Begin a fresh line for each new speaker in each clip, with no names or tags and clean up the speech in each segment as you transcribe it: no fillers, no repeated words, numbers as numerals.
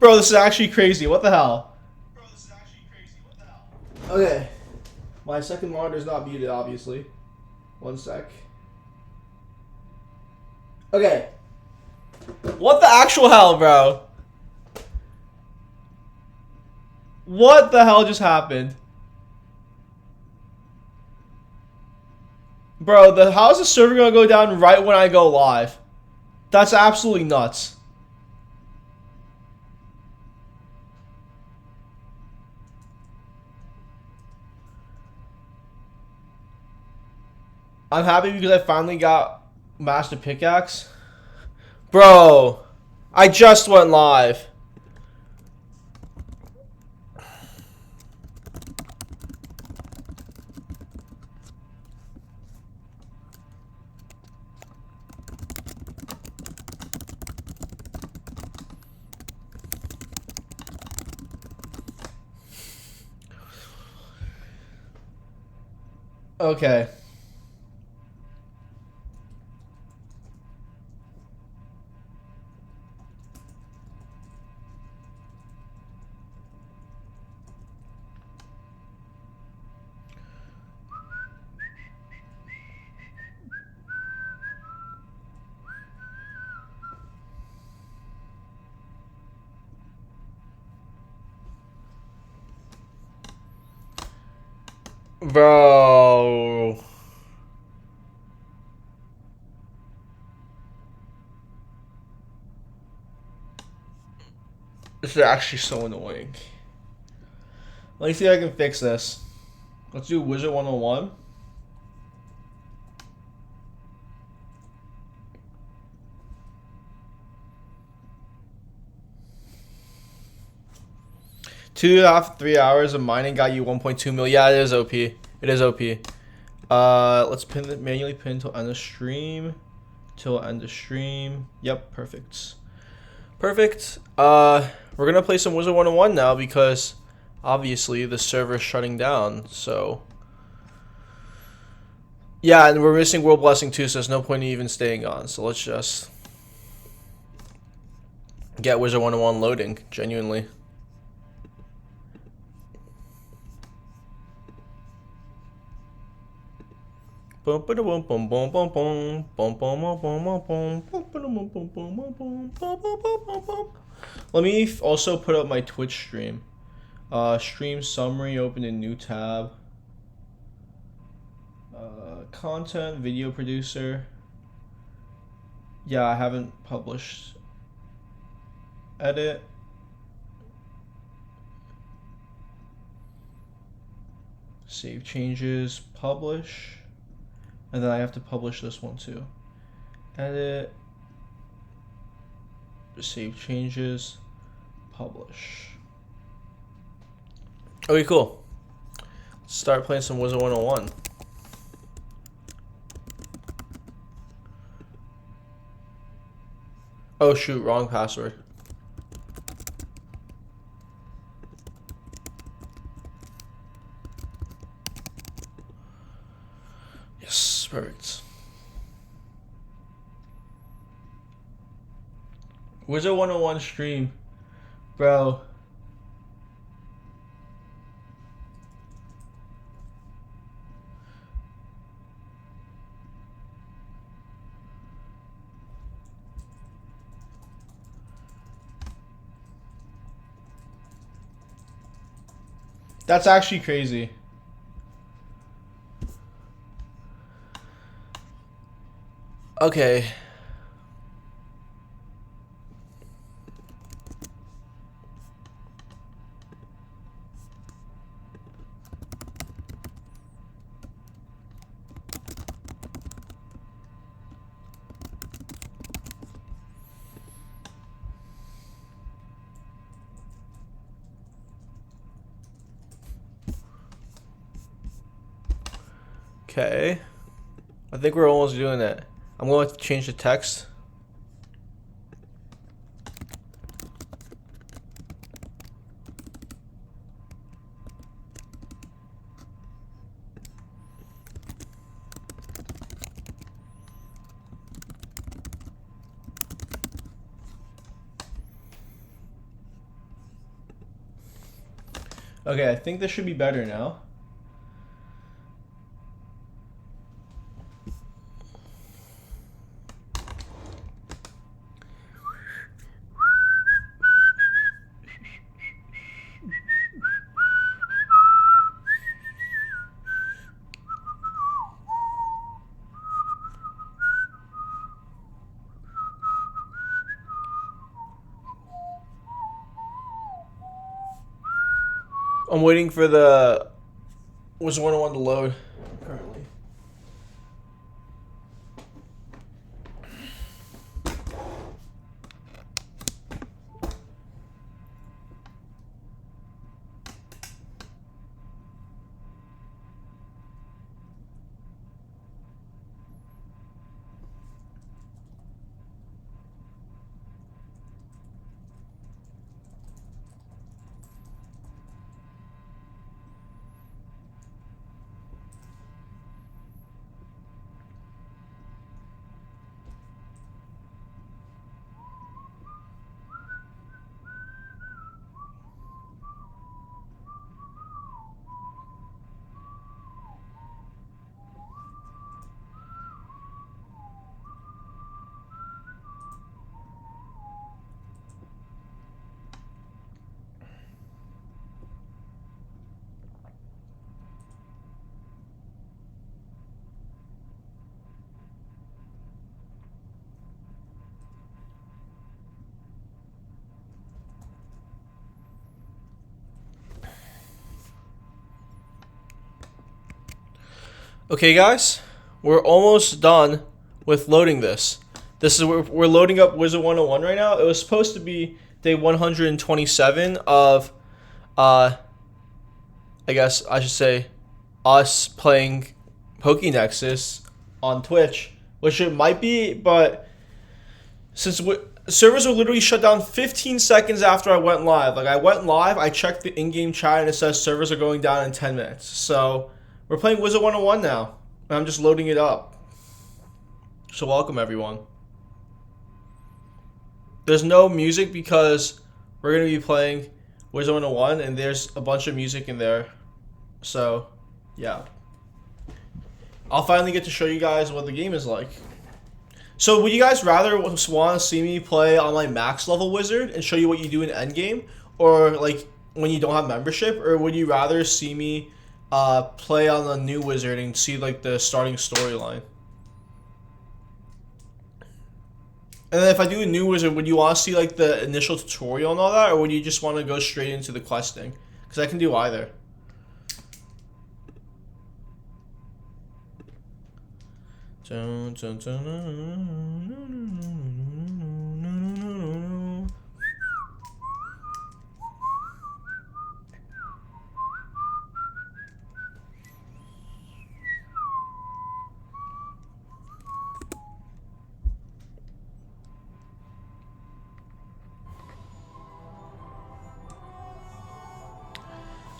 Bro, this is actually crazy. What the hell? Okay. My second monitor is not muted, obviously. One sec. Okay. What the actual hell, bro? What the hell just happened? Bro, how is the server gonna go down right when I go live? That's absolutely nuts. I'm happy because I finally got Master Pickaxe. Bro, I just went live. Okay. Bro. This is actually so annoying. Let me see if I can fix this. Let's do WIZARD101. Two and a half, 3 hours of mining got you 1.2 million. Yeah, it is OP. It is OP. Let's manually pin till end of stream. Till end of stream. Yep, perfect. Perfect. We're gonna play some WIZARD101 now because obviously the server is shutting down. So yeah, and we're missing World Blessing too, so there's no point in even staying on. So let's just get WIZARD101 loading. Genuinely. Let me also put up my Twitch stream. Stream summary, open a new tab. Content, video producer. Yeah, I haven't published. Edit. Save changes, publish. And then I have to publish this one too. Edit. Save changes. Publish. Okay, cool. Let's start playing some WIZARD101. Oh shoot, wrong password. Yes, perfect. WIZARD101 stream, bro. That's actually crazy. Okay. Okay. I think we're almost doing it. I'm going to change the text. Okay, I think this should be better now. I'm waiting for the WIZARD101 to load currently. Okay, guys, we're almost done with loading this. This is we're loading up WIZARD101 right now. It was supposed to be day 127 of, I guess I should say, us playing POKENEXUS on Twitch, which it might be, but since servers were literally shut down 15 seconds after I went live. Like, I went live, I checked the in-game chat, and it says servers are going down in 10 minutes. So we're playing WIZARD101 now, and I'm just loading it up. So welcome, everyone. There's no music because we're going to be playing WIZARD101, and there's a bunch of music in there. So, yeah. I'll finally get to show you guys what the game is like. So would you guys rather want to see me play on my max level wizard and show you what you do in endgame, or like when you don't have membership, or would you rather see me play on the new wizard and see like the starting storyline? And then if I do a new wizard, would you want to see like the initial tutorial and all that, or would you just want to go straight into the questing? Because I can do either. Dun, dun, dun,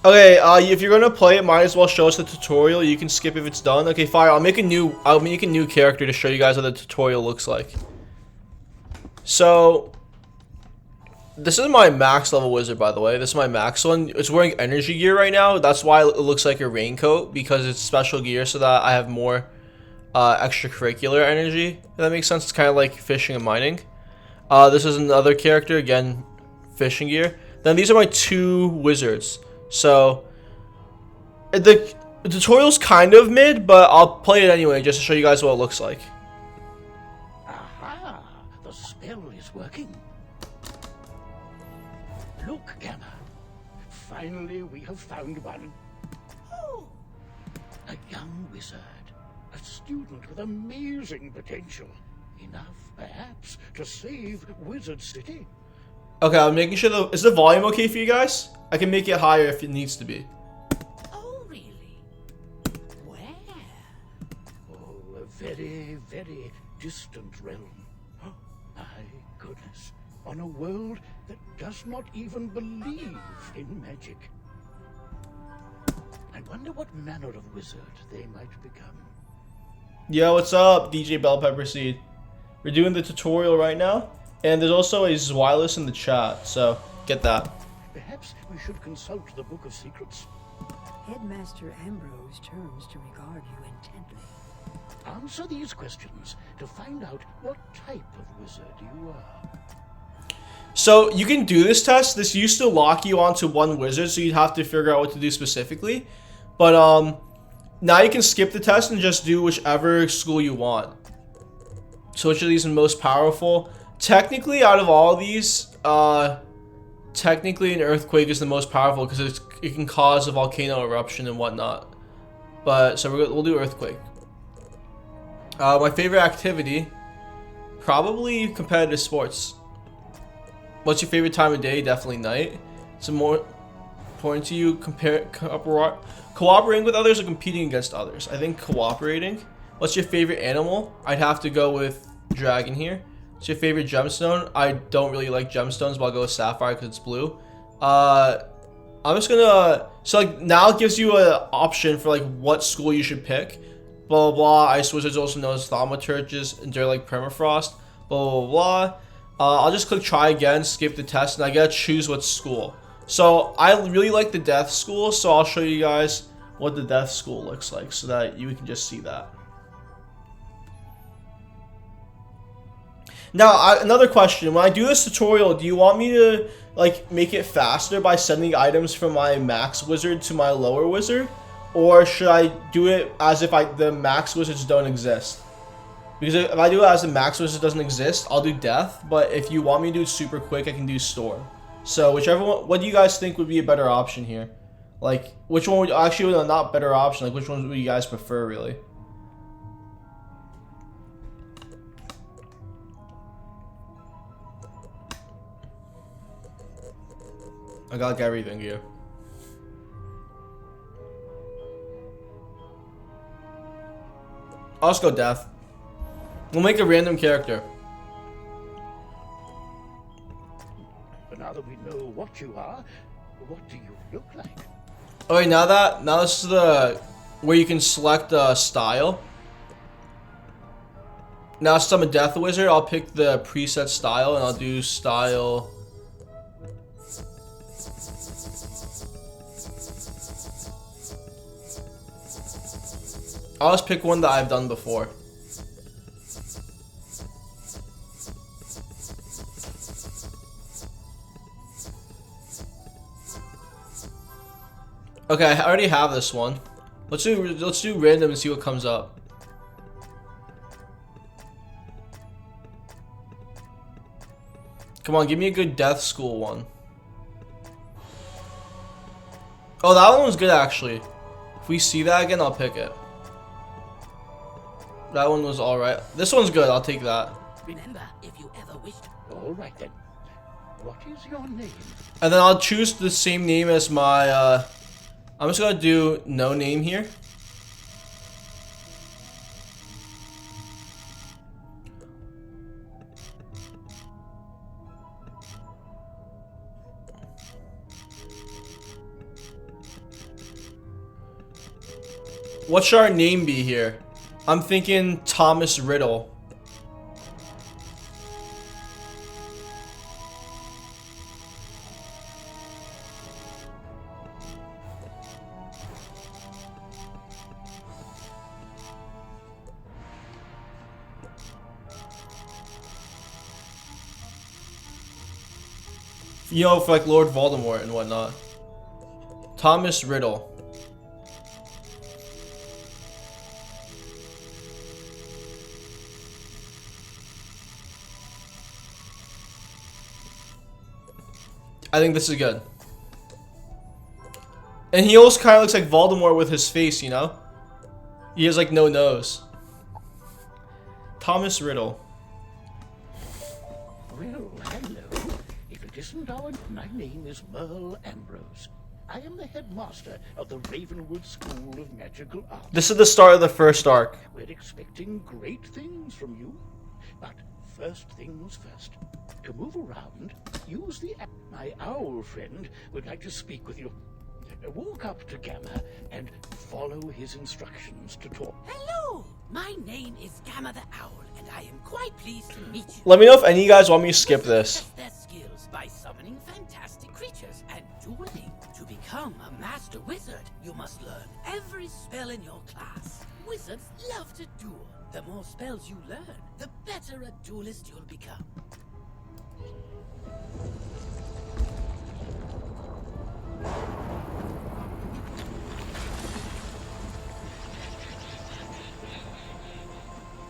Okay, if you're gonna play it, might as well show us the tutorial. You can skip if it's done. Okay, fire. I'll make a new character to show you guys what the tutorial looks like. So this is my max level wizard, by the way. This is my max one. It's wearing energy gear right now. That's why it looks like a raincoat, because it's special gear so that I have more extracurricular energy. If that makes sense. It's kind of like fishing and mining. This is another character, again, fishing gear. Then these are my two wizards. So the tutorial's kind of mid, but I'll play it anyway just to show you guys what it looks like.
Aha! The spell is working. Look, Gamma. Finally, we have found one. Oh, a young wizard. A student with amazing potential. Enough, perhaps, to save Wizard City.
Okay, I'm making sure is the volume okay for you guys? I can make it higher if it needs to be.
Oh, really? Where? Oh, a very, very distant realm. Oh, my goodness. On a world that does not even believe in magic. I wonder what manner of wizard they might become.
Yo, what's up, DJ Bell Pepper Seed? We're doing the tutorial right now, and there's also a Zwilus in the chat, so get that.
Perhaps we should consult the Book of Secrets.
Headmaster Ambrose turns to regard you intently.
Answer these questions to find out what type of wizard you are.
So you can do this test. This used to lock you onto one wizard, so you'd have to figure out what to do specifically. But now you can skip the test and just do whichever school you want. So which of these is most powerful? Technically, out of all these, technically an earthquake is the most powerful because it can cause a volcano eruption and whatnot. But so we'll do earthquake. My favorite activity, probably competitive sports. What's your favorite time of day? Definitely night. It's more important to you cooperating with others or competing against others? I think cooperating. What's your favorite animal? I'd have to go with dragon here. What's your favorite gemstone? I don't really like gemstones, but I'll go with sapphire because it's blue. I'm just gonna, so like now it gives you an option for like what school you should pick. Blah blah blah. Ice wizards, also known as thaumaturges, endure like permafrost. Blah blah blah. I'll just click try again, skip the test, and I gotta choose what school. So I really like the death school, so I'll show you guys what the death school looks like so that you can just see that. Now, another question. When I do this tutorial, do you want me to like make it faster by sending items from my max wizard to my lower wizard? Or should I do it as if the max wizards don't exist? Because if I do it as the max wizard doesn't exist, I'll do death. But if you want me to do it super quick, I can do storm. So whichever one, what do you guys think would be a better option here? Like, which one would actually, not better option, like which one would you guys prefer really? I got like everything here. I'll just go death. We'll make a random character.
But now that we know what you are, what do you look like?
Okay, now this is the where you can select a style. Now since I'm a death wizard, I'll pick the preset style and I'll do style. I'll just pick one that I've done before. Okay, I already have this one. Let's do random and see what comes up. Come on, give me a good death school one. Oh, that one was good actually. If we see that again, I'll pick it. That one was alright. This one's good, I'll take that.
Remember, if you ever wished.
All right then. What is your name?
And then I'll choose the same name as my, I'm just gonna do no name here. What should our name be here? I'm thinking Thomas Riddle. You know, for like Lord Voldemort and whatnot. Thomas Riddle. I think this is good. And he also kind of looks like Voldemort with his face, you know? He has like no nose. Thomas Riddle.
Well, hello. If it isn't my name is Merle Ambrose. I am the headmaster of the Ravenwood School of Magical Arts.
This is the start of the first arc.
We're expecting great things from you. But first things first. To move around, use the app. My owl friend would like to speak with you. Walk up to Gamma and follow his instructions to talk.
Hello, my name is Gamma the Owl, and I am quite pleased to meet you.
Let me know if any of you guys want me to skip this.
Test their skills by summoning fantastic creatures. creatures and dueling. To become a master wizard, you must learn every spell in your class. Wizards love to duel. The more spells you learn, the better a duelist you'll become.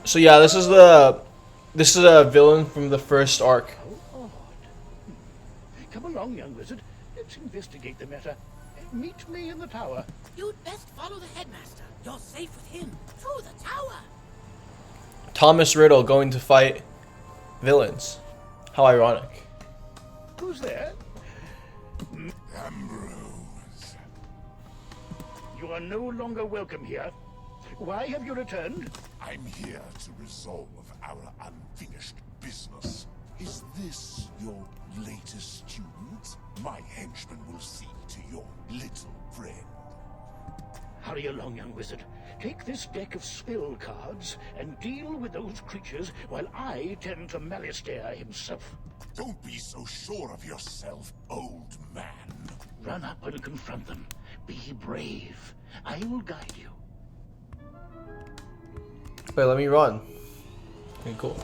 So yeah, this is a villain from the first arc.
How odd. Come along, young wizard. Let's investigate the matter. Meet me in the tower.
You'd best follow the headmaster. You're safe with him. Through the tower.
Thomas Riddle going to fight villains. How ironic.
Who's there?
Ambrose.
You are no longer welcome here. Why have you returned?
I'm here to resolve our unfinished business. Is this your latest student? My henchman will see to your little friend.
Hurry along, young wizard. Take this deck of spell cards and deal with those creatures while I tend to Malistaire himself.
Don't be so sure of yourself, old man.
Run up and confront them. Be brave. I will guide you.
Wait, let me run. Okay, cool.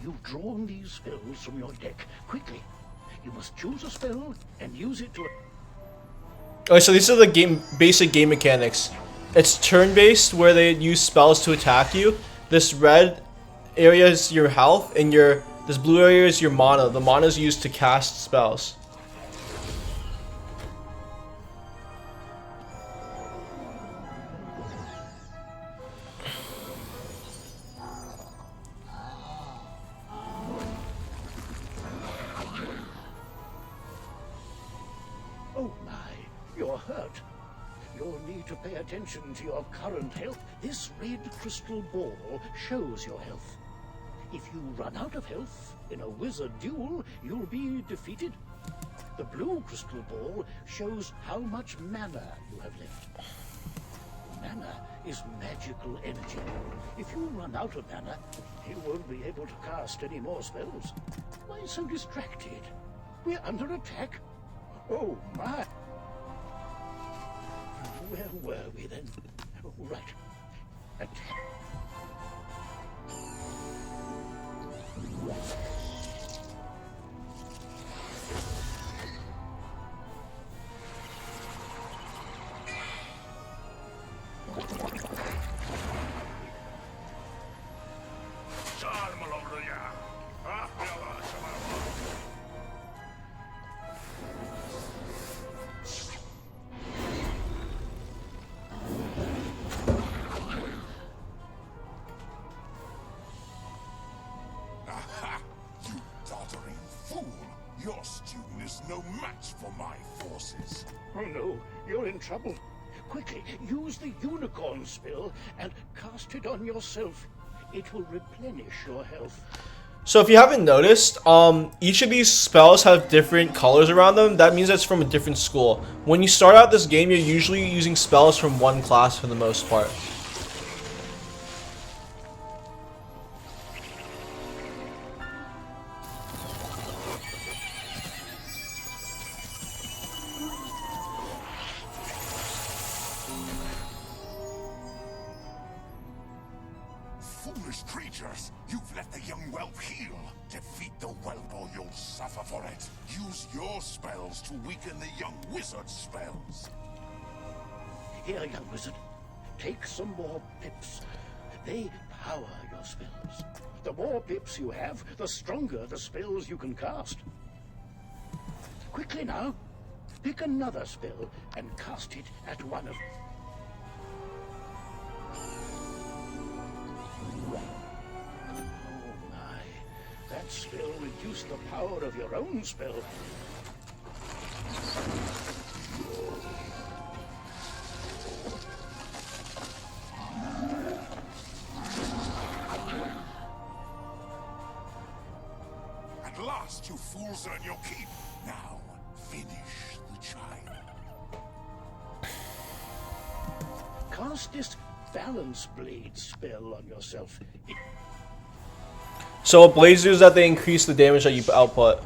You've drawn these spells from your deck. Quickly. You must choose a spell and use it to...
Okay, so these are the basic game mechanics. It's turn-based, where they use spells to attack you. This red area is your health, and this blue area is your mana. The mana is used to cast spells.
Oh my, you're hurt. You'll need to pay attention to your current health. This red crystal ball shows your health. If you run out of health in a wizard duel, you'll be defeated. The blue crystal ball shows how much mana you have left. Mana is magical energy. If you run out of mana, you won't be able to cast any more spells. Why so distracted? We're under attack. Oh my! Where were we then? Oh, right. Attack.
Aha! You doddering fool! Your student is no match for my forces.
Oh no, you're in trouble. Quickly, use the unicorn spell and cast it on yourself. It will replenish your health.
So if you haven't noticed, each of these spells have different colors around them. That means that's from a different school. When you start out this game, you're usually using spells from one class for the most part.
Foolish creatures! You've let the young whelp heal! Defeat the whelp or you'll suffer for it! Use your spells to weaken the young wizard's spells!
Here, young wizard. Take some more pips. They power your spells. The more pips you have, the stronger the spells you can cast. Quickly now. Pick another spell and cast it at one of... Oh my. That spell reduced the power of your own spell.
At last, you fools earn your keep! Now, finish the child.
Cast this balance blade spell on yourself.
So what blades do is that they increase the damage that you output.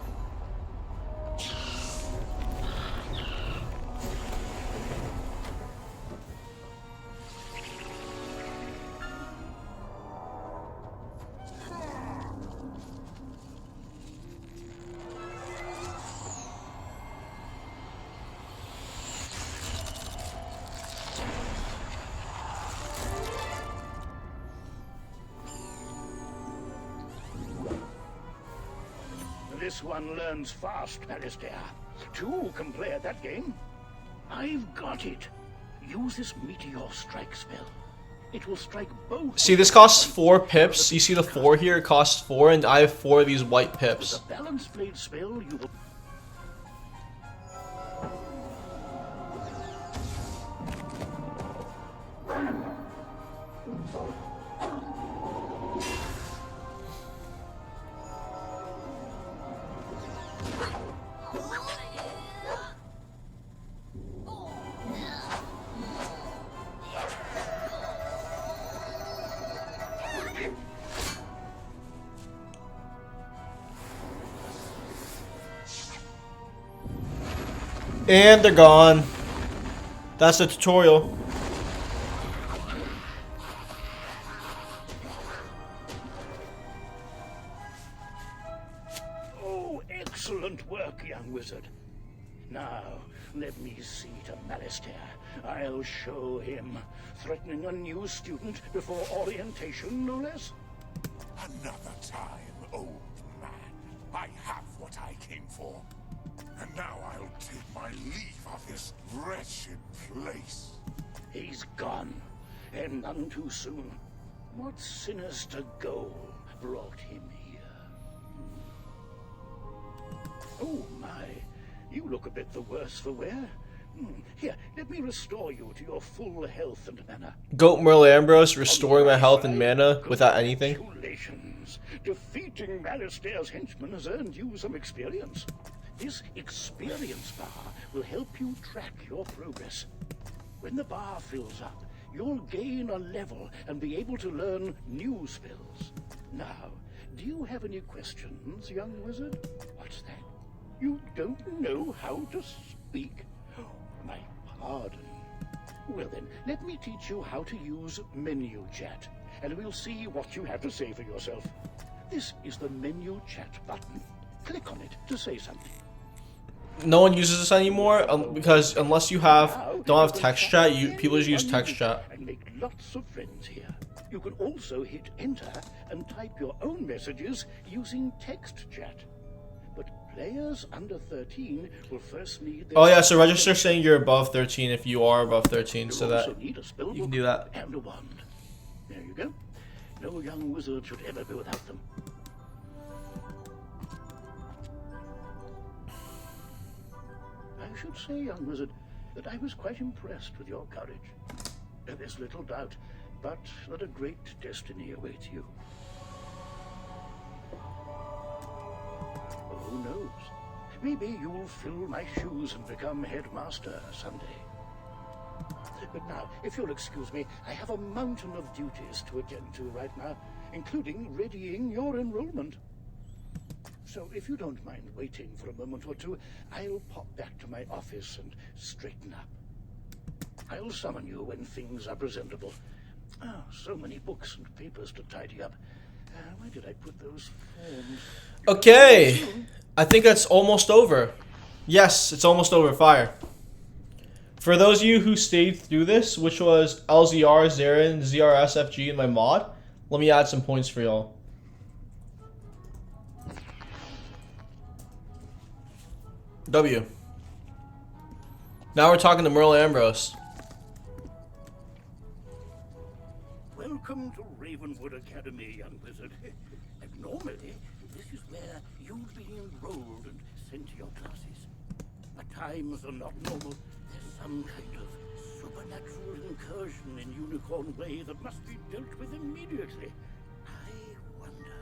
This one learns fast, Alistair. Two can play at that game. I've got it. Use this meteor strike spell. It will strike both.
See, this costs 4 pips. You see the 4 here? It costs 4, and I have 4 of these white pips.
The balance blade spell you will.
And they're gone. That's the tutorial.
Oh, excellent work, young wizard. Now, let me see to Alistair. I'll show him. Threatening a new student before orientation, no less.
Another time, old man. I have what I came for. And now I'll take my leave of this wretched place.
He's gone, and none too soon. What sinister goal brought him here? Oh my, you look a bit the worse for wear. Here, let me restore you to your full health and mana.
Goat Merle Ambrose restoring my health and mana without anything.
Congratulations. Defeating Alistair's henchmen has earned you some experience. This experience bar will help you track your progress. When the bar fills up, you'll gain a level and be able to learn new spells. Now, do you have any questions, young wizard? What's that? You don't know how to speak? My pardon. Well then, let me teach you how to use menu chat, and we'll see what you have to say for yourself. This is the menu chat button. Click on it to say something.
No one uses this anymore because unless you don't have text chat, people just use text chat.
And make lots of friends here. You can also hit enter and type your own messages using text chat. But players under 13 will first need their...
Oh yeah, so register saying you're above 13 if you are above 13, so that
need a spell
you can
book
do that.
and a wand. There you go. No young wizard should ever go without them. I should say, young wizard, that I was quite impressed with your courage. There's little doubt, but that a great destiny awaits you. Who knows? Maybe you'll fill my shoes and become headmaster someday. But now, if you'll excuse me, I have a mountain of duties to attend to right now, including readying your enrollment. So if you don't mind waiting for a moment or two, I'll pop back to my office and straighten up. I'll summon you when things are presentable. Oh, so many books and papers to tidy up. Where did I put those forms?
Okay, I think that's almost over. Yes, it's almost over. Fire. For those of you who stayed through this, which was LZR, Zarin, ZRSFG, and my mod, let me add some points for y'all. W. Now we're talking to Merle Ambrose.
Welcome to Ravenwood Academy, young wizard. Normally, this is where you'd be enrolled and sent to your classes. But times are not normal. There's some kind of supernatural incursion in Unicorn Way that must be dealt with immediately. I wonder...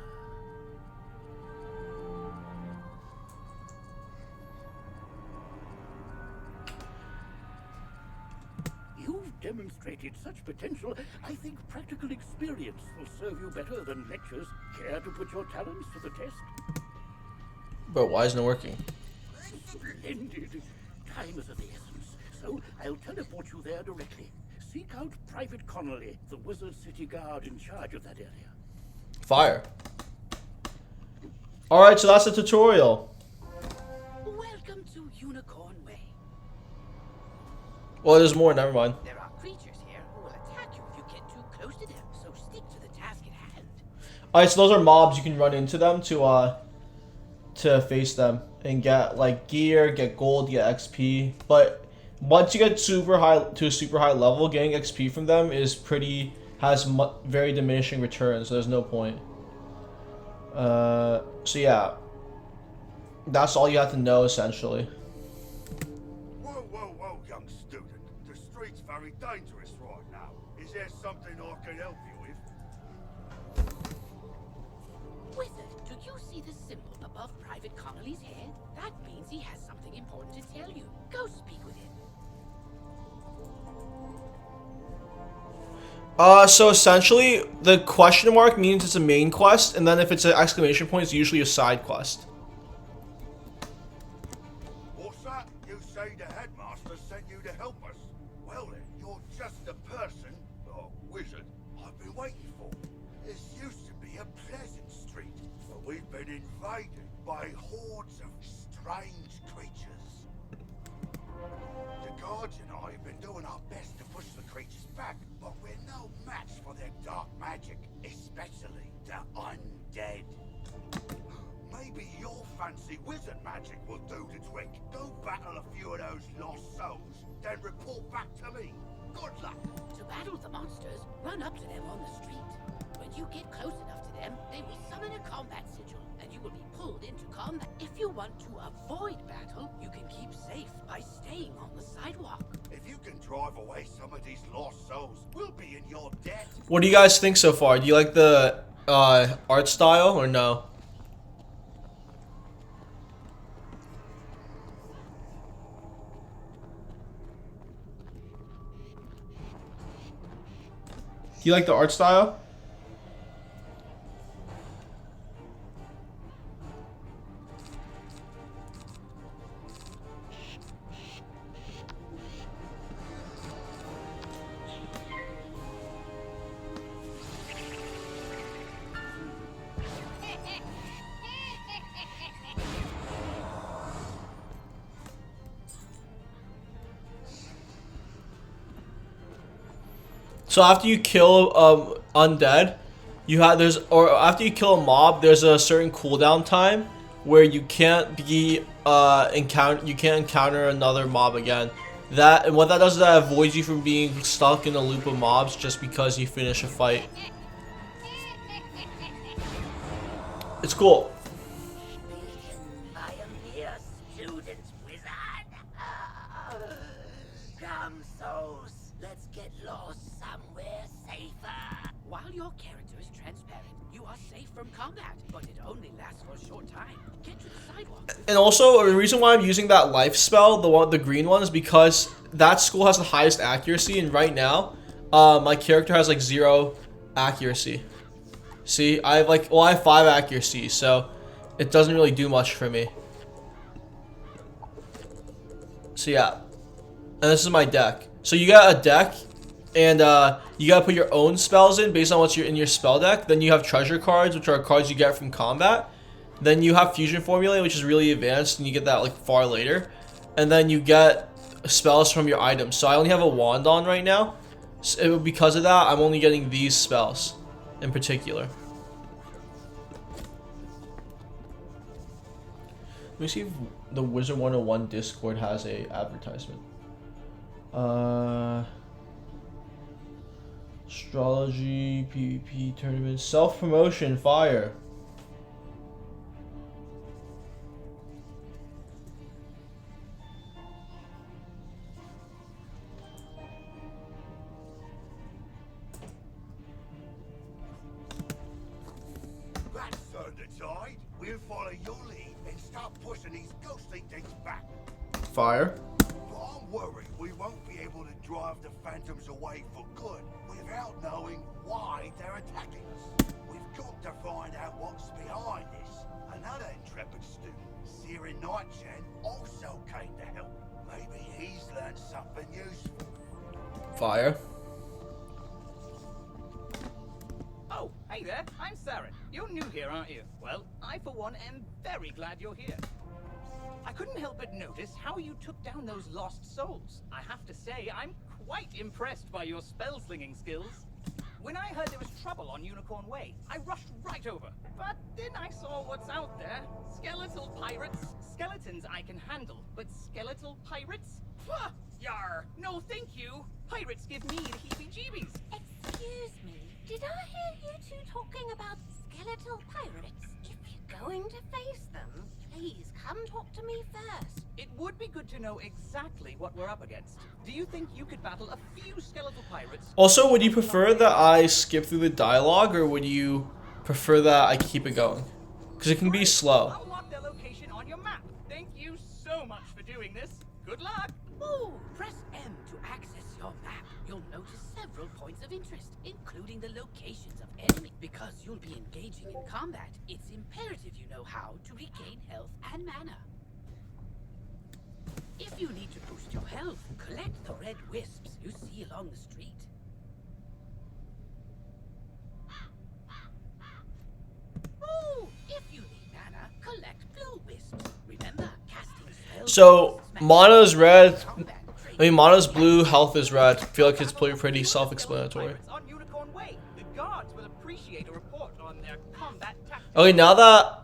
You've demonstrated such potential, I think practical experience will serve you better than lectures. Care to put your talents to the test?
Bro, why isn't it working?
Splendid. Time is of the essence, so I'll teleport you there directly. Seek out Private Connolly, the Wizard City Guard in charge of that area.
Fire. Alright, so that's the tutorial.
Welcome to Unicorn Way.
Well, there's more, never mind.
There are creatures here who will attack you if you get too close to them, so stick to the task at hand.
Alright, so those are mobs. You can run into them to face them and get like gear, get gold, get XP. But once you get to a super high level, getting XP from them is very diminishing returns, so there's no point. So yeah, that's all you have to know essentially.
Whoa, whoa, whoa, young student. The street's very dangerous right now. Is there something I can help you with?
Wizard, do you see the symbol above Private Connolly's head? That means he has something important to tell you. Go speak with him.
So essentially, the question mark means it's a main quest, and then if it's an exclamation point, it's usually a side quest.
What's that? You say the headmaster sent you to help us? Well then, you're just the person, or wizard, I've been waiting for. This used to be a pleasant street, but we've been invaded by hordes of strange creatures. The guards and I have been doing our best to push the creatures back, but we're no match for their dark magic, especially the undead. Maybe your fancy wizard magic will do the trick. Go battle a few of those lost souls, then report back to me. Good luck.
To battle the monsters, run up to them on the street. When you get close enough to them, they will summon a combat sigil, and you will be pulled into combat. If you want to avoid battle, you can keep safe by staying on the sidewalk.
If you can drive away some of these lost souls, we'll be in your debt.
What do you guys think so far? Do you like the art style or no? Do you like the art style? So after you kill undead, after you kill a mob, there's a certain cooldown time where you can't encounter another mob again. And what that does is that avoids you from being stuck in a loop of mobs just because you finish a fight. It's cool.
I am here, student wizard. Come, souls. Let's get lost somewhere safer. While your character is transparent, you are safe from combat, but it only lasts for a short time. Get to the sidewalk.
And also, the reason why I'm using that life spell, the green one, is because that school has the highest accuracy, and right now, my character has like 0 accuracy. See, I have 5 accuracy, so it doesn't really do much for me. So yeah, and this is my deck. So you got a deck, and you gotta put your own spells in based on what's in your spell deck. Then you have treasure cards, which are cards you get from combat. Then you have fusion formulae, which is really advanced, and you get that like far later. And then you get spells from your items. So I only have a wand on right now. So because of that, I'm only getting these spells in particular. Let me see if the WIZARD101 Discord has a advertisement. Astrology, PvP tournament, self-promotion, fire.
That's turned the tide. We'll follow your lead and start pushing these ghostly things back.
Fire.
But I'm worried we won't be able able to drive the phantoms away for good without knowing why they're attacking us. We've got to find out what's behind this. Another intrepid student, Searing Nightshade, also came to help. Maybe he's learned something useful.
Fire.
Oh, hey there, I'm Saren. You're new here, aren't you? Well, I for one am very glad you're here. I couldn't help but notice how you took down those lost souls. I have to say, I'm quite impressed by your spell-slinging skills. When I heard there was trouble on Unicorn Way, I rushed right over. But then I saw what's out there. Skeletal pirates. Skeletons I can handle, but skeletal pirates? Pah! Yar! No thank you! Pirates give me the heebie-jeebies.
Excuse me, did I hear you two talking about skeletal pirates? If you're going to face them, please come talk to me first.
It would be good to know exactly what we're up against. Do you think you could battle a few skeletal pirates?
Also, would you prefer that I skip through the dialogue, or would you prefer that I keep it going? Because it can be slow.
I'll mark their location on your map. Thank you so much for doing this. Good luck.
Ooh, press M to access your map. You'll notice several points of interest, including the locations of enemies. Because you'll be engaging in combat, it's imperative you know how to regain health and mana. If you need to boost your health, collect the red wisps you see along the street. Ooh, if you need mana, collect blue wisps. Remember, casting spells...
So, mana's red. I mean, mana's blue, health is red. I feel like it's pretty self-explanatory.
Pirates on Unicorn Way. The guards will appreciate a report on their combat tactics.
Okay, now that...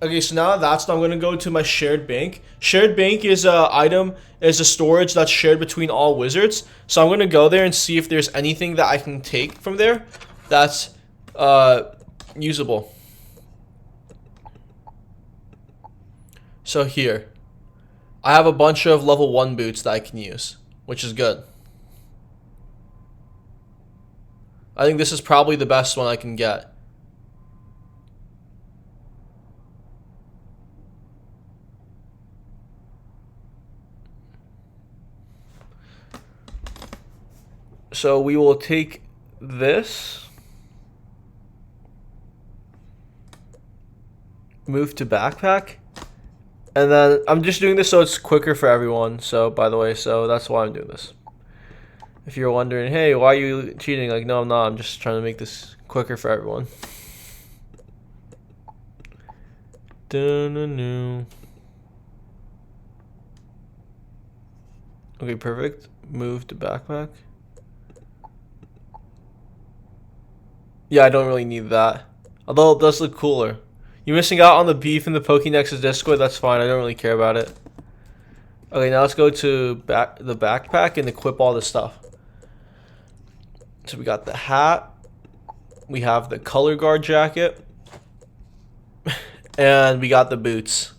Okay, so now that's done, I'm going to go to my shared bank. Shared bank is a item, is a storage that's shared between all wizards. So I'm going to go there and see if there's anything that I can take from there that's usable. So here. I have a bunch of level 1 boots that I can use, which is good. I think this is probably the best one I can get. So we will take this, move to backpack, and then I'm just doing this so it's quicker for everyone. So by the way, so that's why I'm doing this. If you're wondering, hey, why are you cheating? Like, no, I'm not. I'm just trying to make this quicker for everyone. Okay, perfect. Move to backpack. Yeah, I don't really need that. Although it does look cooler. You're missing out on the beef in the POKENEXUS Discord. That's fine. I don't really care about it. Okay, now let's go to the backpack and equip all the stuff. So we got the hat. We have the color guard jacket. And we got the boots.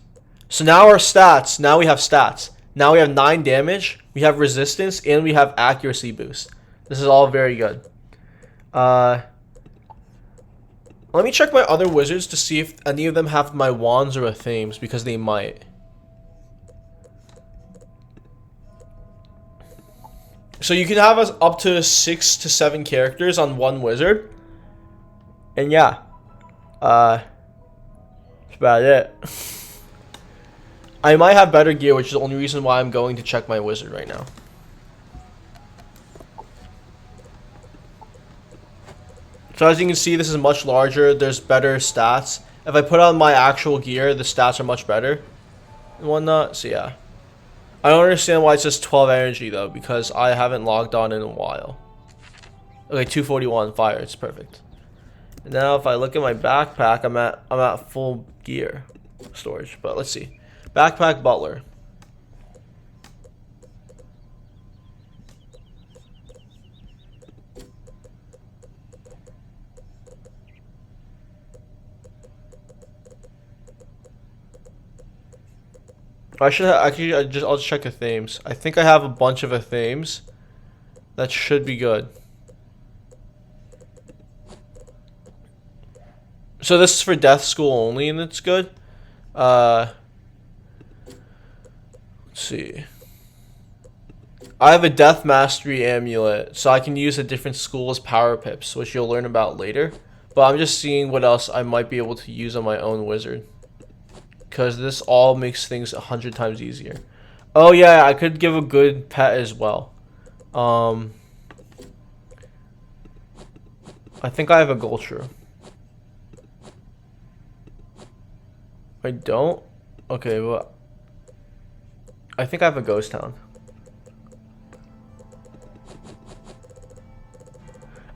So now our stats. Now we have stats. Now we have 9 damage. We have resistance. And we have accuracy boost. This is all very good. Let me check my other wizards to see if any of them have my wands or athames, because they might. So you can have us up to 6 to 7 characters on one wizard. And yeah. That's about it. I might have better gear, which is the only reason why I'm going to check my wizard right now. So as you can see, this is much larger. There's better stats. If I put on my actual gear, the stats are much better and whatnot. So yeah. I don't understand why it says 12 energy though, because I haven't logged on in a while. Okay, 241 fire. It's perfect. And now if I look at my backpack, I'm at full gear storage. But let's see. Backpack butler. I should actually I'll just check athames. I think I have a bunch of athames. That should be good. So this is for death school only, and it's good. Let's see. I have a Death Mastery amulet, so I can use a different school's power pips, which you'll learn about later. But I'm just seeing what else I might be able to use on my own wizard, because this all makes things 100 times easier. Oh yeah, I could give a good pet as well. I think I have a Gulcher. I don't? Okay, well, I think I have a Ghost Town.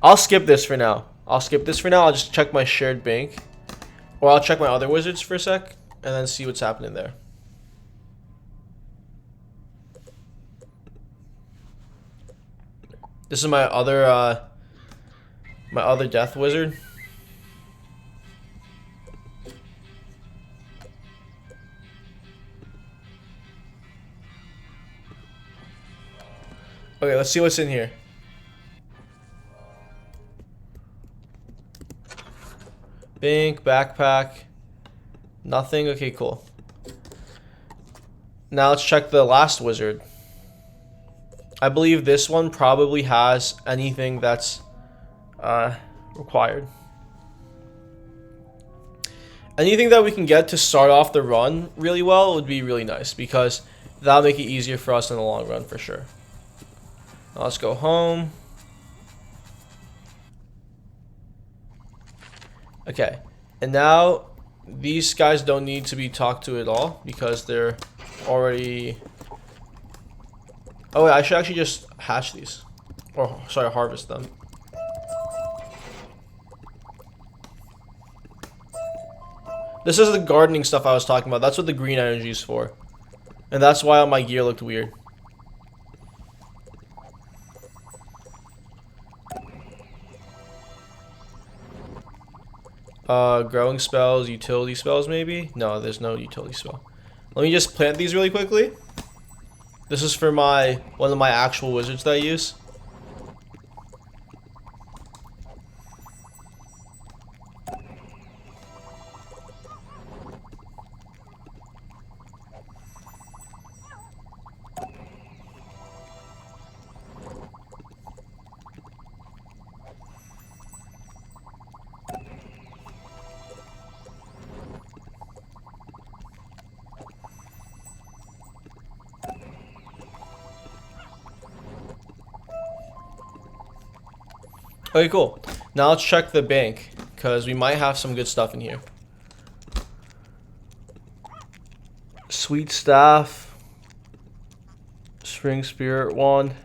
I'll skip this for now. I'll just check my shared bank. Or I'll check my other wizards for a sec, and then see what's happening there. This is my other death wizard. Okay, let's see what's in here. Bank, backpack, nothing. Okay, cool. Now let's check the last wizard. I believe this one probably has anything that's required. Anything that we can get to start off the run really well would be really nice, because that'll make it easier for us in the long run for sure. Now let's go home. Okay, and now these guys don't need to be talked to at all because they're already... Oh wait, I should actually just hatch these. Or, sorry, harvest them. This is the gardening stuff I was talking about. That's what the green energy is for. And that's why all my gear looked weird. Growing spells, utility spells maybe? No, there's no utility spell. Let me just plant these really quickly. This is for one of my actual wizards that I use. Okay, cool. Now let's check the bank, because we might have some good stuff in here. Sweet Staff. Spring Spirit Wand.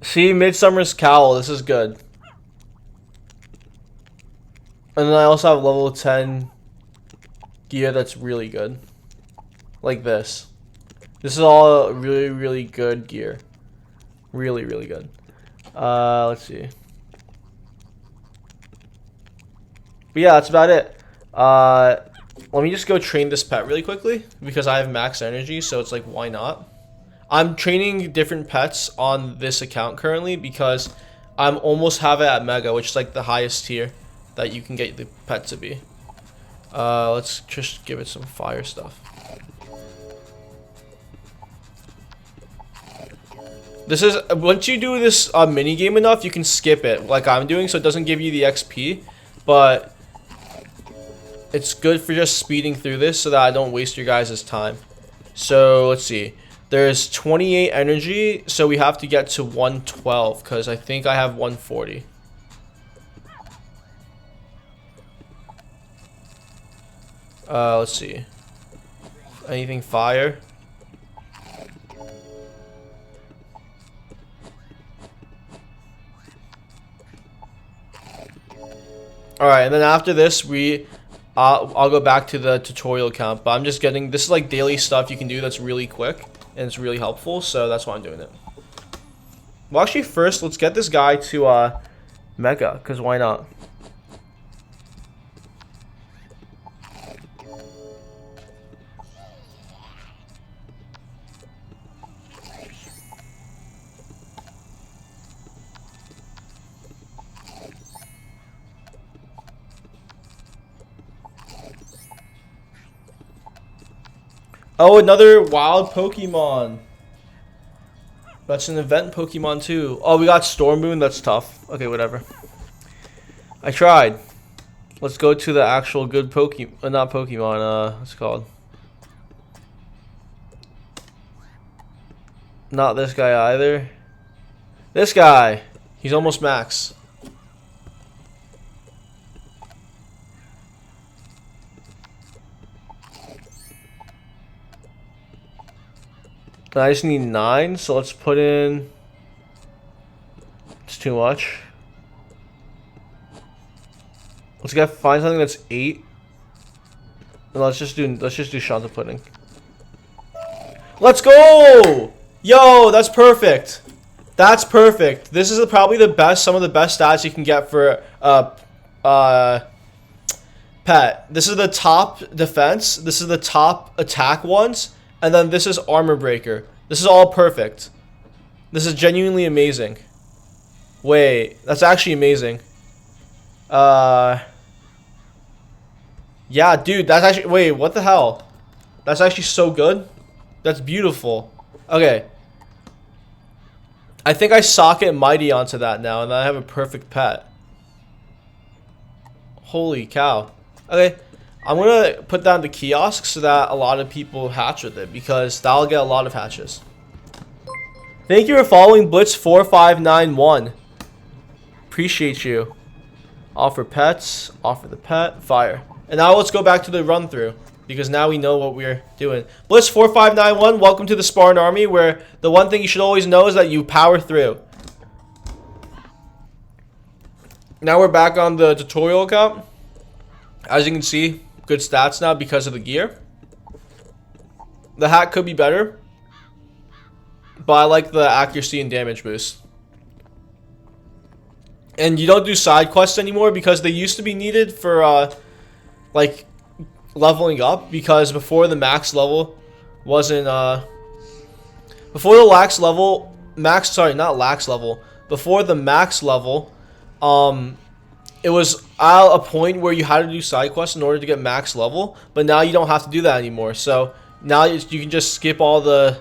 See, Midsummer's Cowl. This is good. And then I also have level 10 gear that's really good. Like this. This is all really, really good gear. Really, really good. Let's see. But yeah, that's about it. Let me just go train this pet really quickly, because I have max energy, so it's like, why not? I'm training different pets on this account currently because I'm almost have it at Mega, which is like the highest tier that you can get the pet to be. Let's just give it some fire stuff. This is, once you do this mini game enough, you can skip it like I'm doing, so it doesn't give you the XP, but it's good for just speeding through this so that I don't waste your guys' time. So let's see, there's 28 energy, so we have to get to 112 because I think I have 140. Let's see, anything fire? Alright, and then after this, I'll go back to the tutorial account, but I'm just getting, this is like daily stuff you can do that's really quick, and it's really helpful, so that's why I'm doing it. Well, actually, first, let's get this guy to, Mega, because why not? Oh, another wild Pokemon. That's an event Pokemon too. Oh, we got Storm Moon. That's tough. Okay, whatever. I tried. Let's go to the actual good Pokemon. Not Pokemon. What's it called? Not this guy either. This guy. He's almost max. I just need 9, so let's put in. It's too much. Let's find something that's 8. And let's just do Shanta Pudding. Let's go! Yo, that's perfect. That's perfect. This is probably some of the best stats you can get for pet. This is the top defense. This is the top attack ones. And then this is Armor Breaker. This is all perfect. This is genuinely amazing. Wait, that's actually amazing. Yeah, dude, that's actually... Wait, what the hell? That's actually so good. That's beautiful. Okay. I think I socket Mighty onto that now, and then I have a perfect pet. Holy cow. Okay. I'm going to put down the kiosk so that a lot of people hatch with it, because that'll get a lot of hatches. Thank you for following Blitz4591. Appreciate you. Offer pets. Offer the pet. Fire. And now let's go back to the run through, because now we know what we're doing. Blitz4591, welcome to the Spartan Army, where the one thing you should always know is that you power through. Now we're back on the tutorial account. As you can see, good stats now because of the gear. The hat could be better, but I like the accuracy and damage boost. And you don't do side quests anymore because they used to be needed for like leveling up, because before the max level wasn't before the lax level before the max level it was at a point where you had to do side quests in order to get max level, but now you don't have to do that anymore. So now you can just skip all the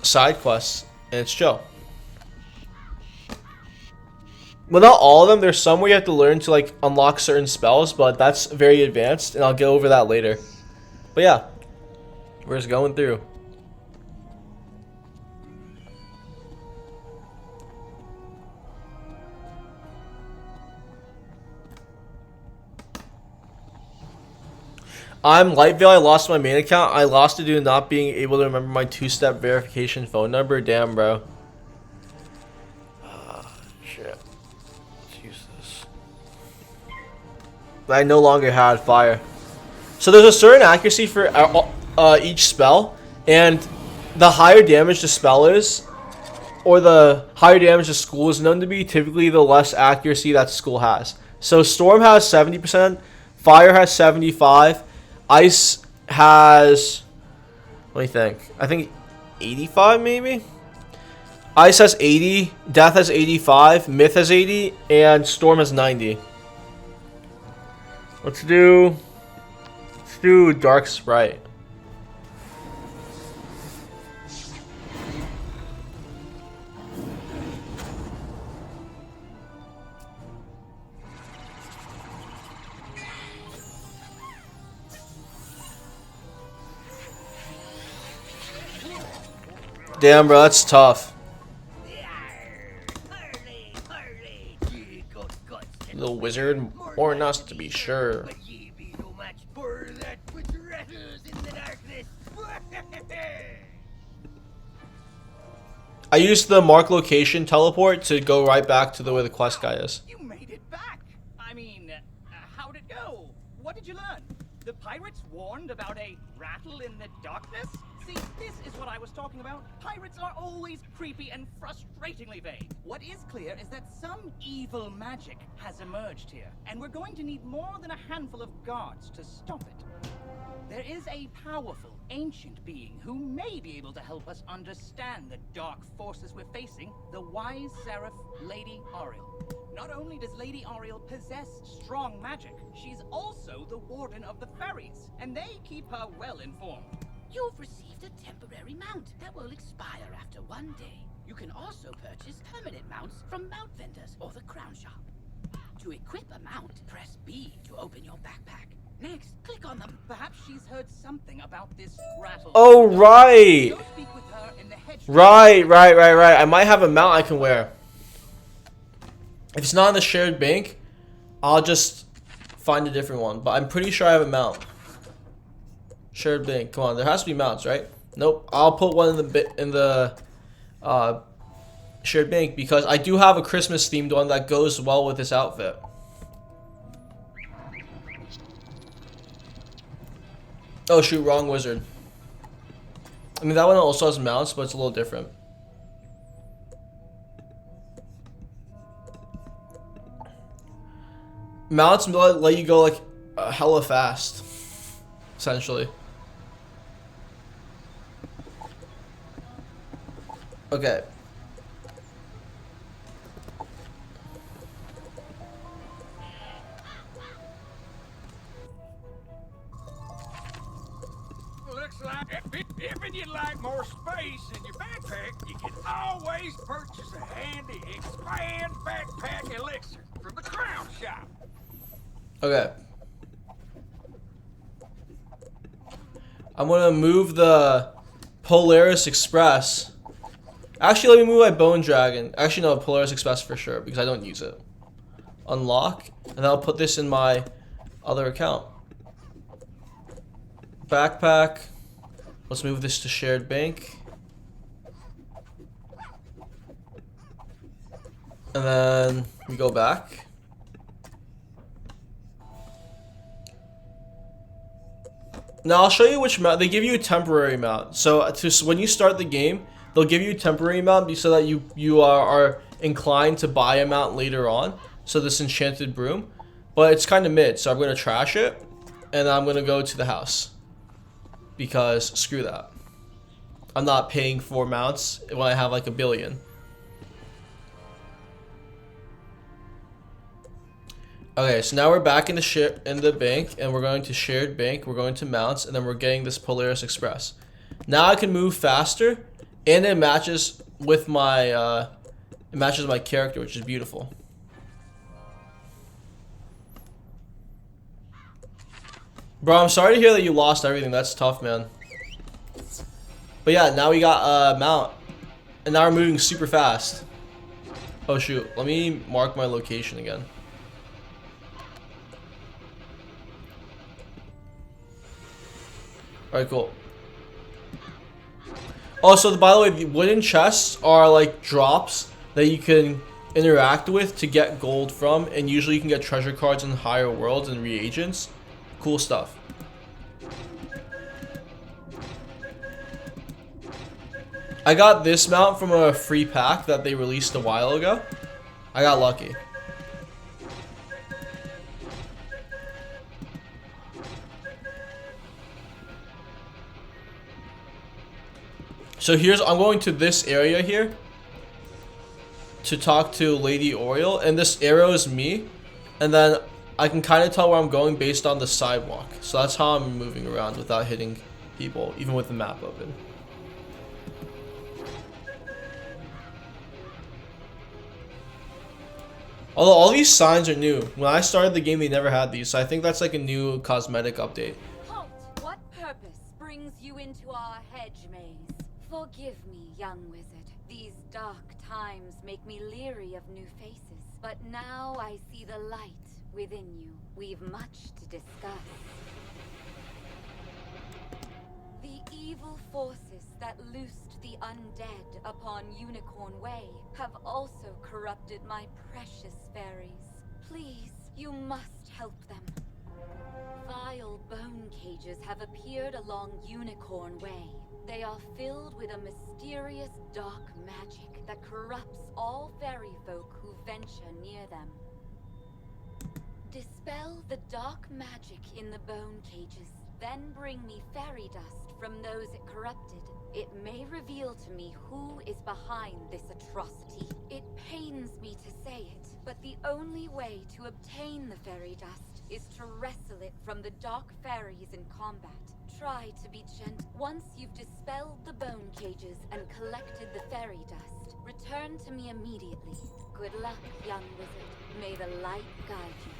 side quests and it's chill. Well, not all of them. There's some where you have to learn to like unlock certain spells, but that's very advanced, and I'll get over that later. But yeah, we're just going through. I'm Lightvale. I lost my main account. I lost it due to not being able to remember my 2-step verification phone number. Damn, bro. Shit. Let's use this. I no longer had fire. So there's a certain accuracy for each spell, and the higher damage the spell is, or the higher damage the school is known to be, typically the less accuracy that school has. So Storm has 70%, Fire has 75%, Ice has, let me think, I think 85 maybe? Ice has 80, Death has 85, Myth has 80, and Storm has 90. Let's do Dark Sprite. Damn, bro, that's tough. Little wizard, or not to be sure. I used the mark location teleport to go right back to where the quest guy is.
You made it back. I mean, how'd it go? What did you learn? The pirates warned about a rattle in the darkness? See, this is what I was talking about. Pirates are always creepy and frustratingly vague. What is clear is that some evil magic has emerged here, and we're going to need more than a handful of guards to stop it. There is a powerful, ancient being who may be able to help us understand the dark forces we're facing, the wise seraph, Lady Ariel. Not only does Lady Ariel possess strong magic, she's also the warden of the ferries, and they keep her well informed.
you've received a temporary mount that will expire after 1 day. You can also purchase permanent mounts from mount vendors or the crown shop. To equip a mount, press B to open your backpack. Next, click on them.
Perhaps she's heard something about this rattle.
Oh, right.
Go speak with her in the hedge.
Right. I might have a mount I can wear. If it's not in the shared bank, I'll just find a different one. But I'm pretty sure I have a mount. Shared bank. Come on, there has to be mounts, right? Nope. I'll put one in the shared bank because I do have a Christmas themed one that goes well with this outfit. Oh shoot, wrong wizard. I mean, that one also has mounts, but it's a little different. Mounts let you go like hella fast, essentially. Okay.
Looks like if you'd like more space in your backpack, you can always purchase a handy expand backpack elixir from the crown shop.
Okay. I'm gonna move the Polaris Express. Actually, let me move my Bone Dragon. Actually, no, Polaris Express for sure because I don't use it. Unlock, and I'll put this in my other account. Backpack. Let's move this to shared bank. And then we go back. Now I'll show you which mount. They give you a temporary mount. So when you start the game, they'll give you a temporary mount so that you are inclined to buy a mount later on. So this enchanted broom, but it's kind of mid. So I'm gonna trash it, and I'm gonna go to the house because screw that. I'm not paying for mounts when I have like a billion. Okay, so now we're back in the bank, and we're going to shared bank. We're going to mounts, and then we're getting this Polaris Express. Now I can move faster, and it matches with my my character, which is beautiful. Bro, I'm sorry to hear that you lost everything. That's tough, man. But yeah, now we got a mount, and now we're moving super fast. Oh shoot, let me mark my location again. Alright, cool. Also, by the way, the wooden chests are like drops that you can interact with to get gold from, and usually you can get treasure cards in higher worlds and reagents. Cool stuff. I got this mount from a free pack that they released a while ago. I got lucky. So I'm going to this area here to talk to Lady Oriole, and this arrow is me, and then I can kind of tell where I'm going based on the sidewalk. So that's how I'm moving around without hitting people, even with the map open. Although all these signs are new. When I started the game, they never had these, so I think that's like a new cosmetic update.
Halt! What purpose brings you into our hedge maze? Forgive me, young wizard. These dark times make me leery of new faces. But now I see the light within you. We've much to discuss. The evil forces that loosed the undead upon Unicorn Way have also corrupted my precious fairies. Please, you must help them. Vile bone cages have appeared along Unicorn Way. They are filled with a mysterious dark magic that corrupts all fairy folk who venture near them. Dispel the dark magic in the bone cages, then bring me fairy dust from those it corrupted, it may reveal to me who is behind this atrocity. It pains me to say it, but the only way to obtain the fairy dust is to wrestle it from the dark fairies in combat. Try to be gentle. Once you've dispelled the bone cages and collected the fairy dust, return to me immediately. Good luck, young wizard. May the light guide you.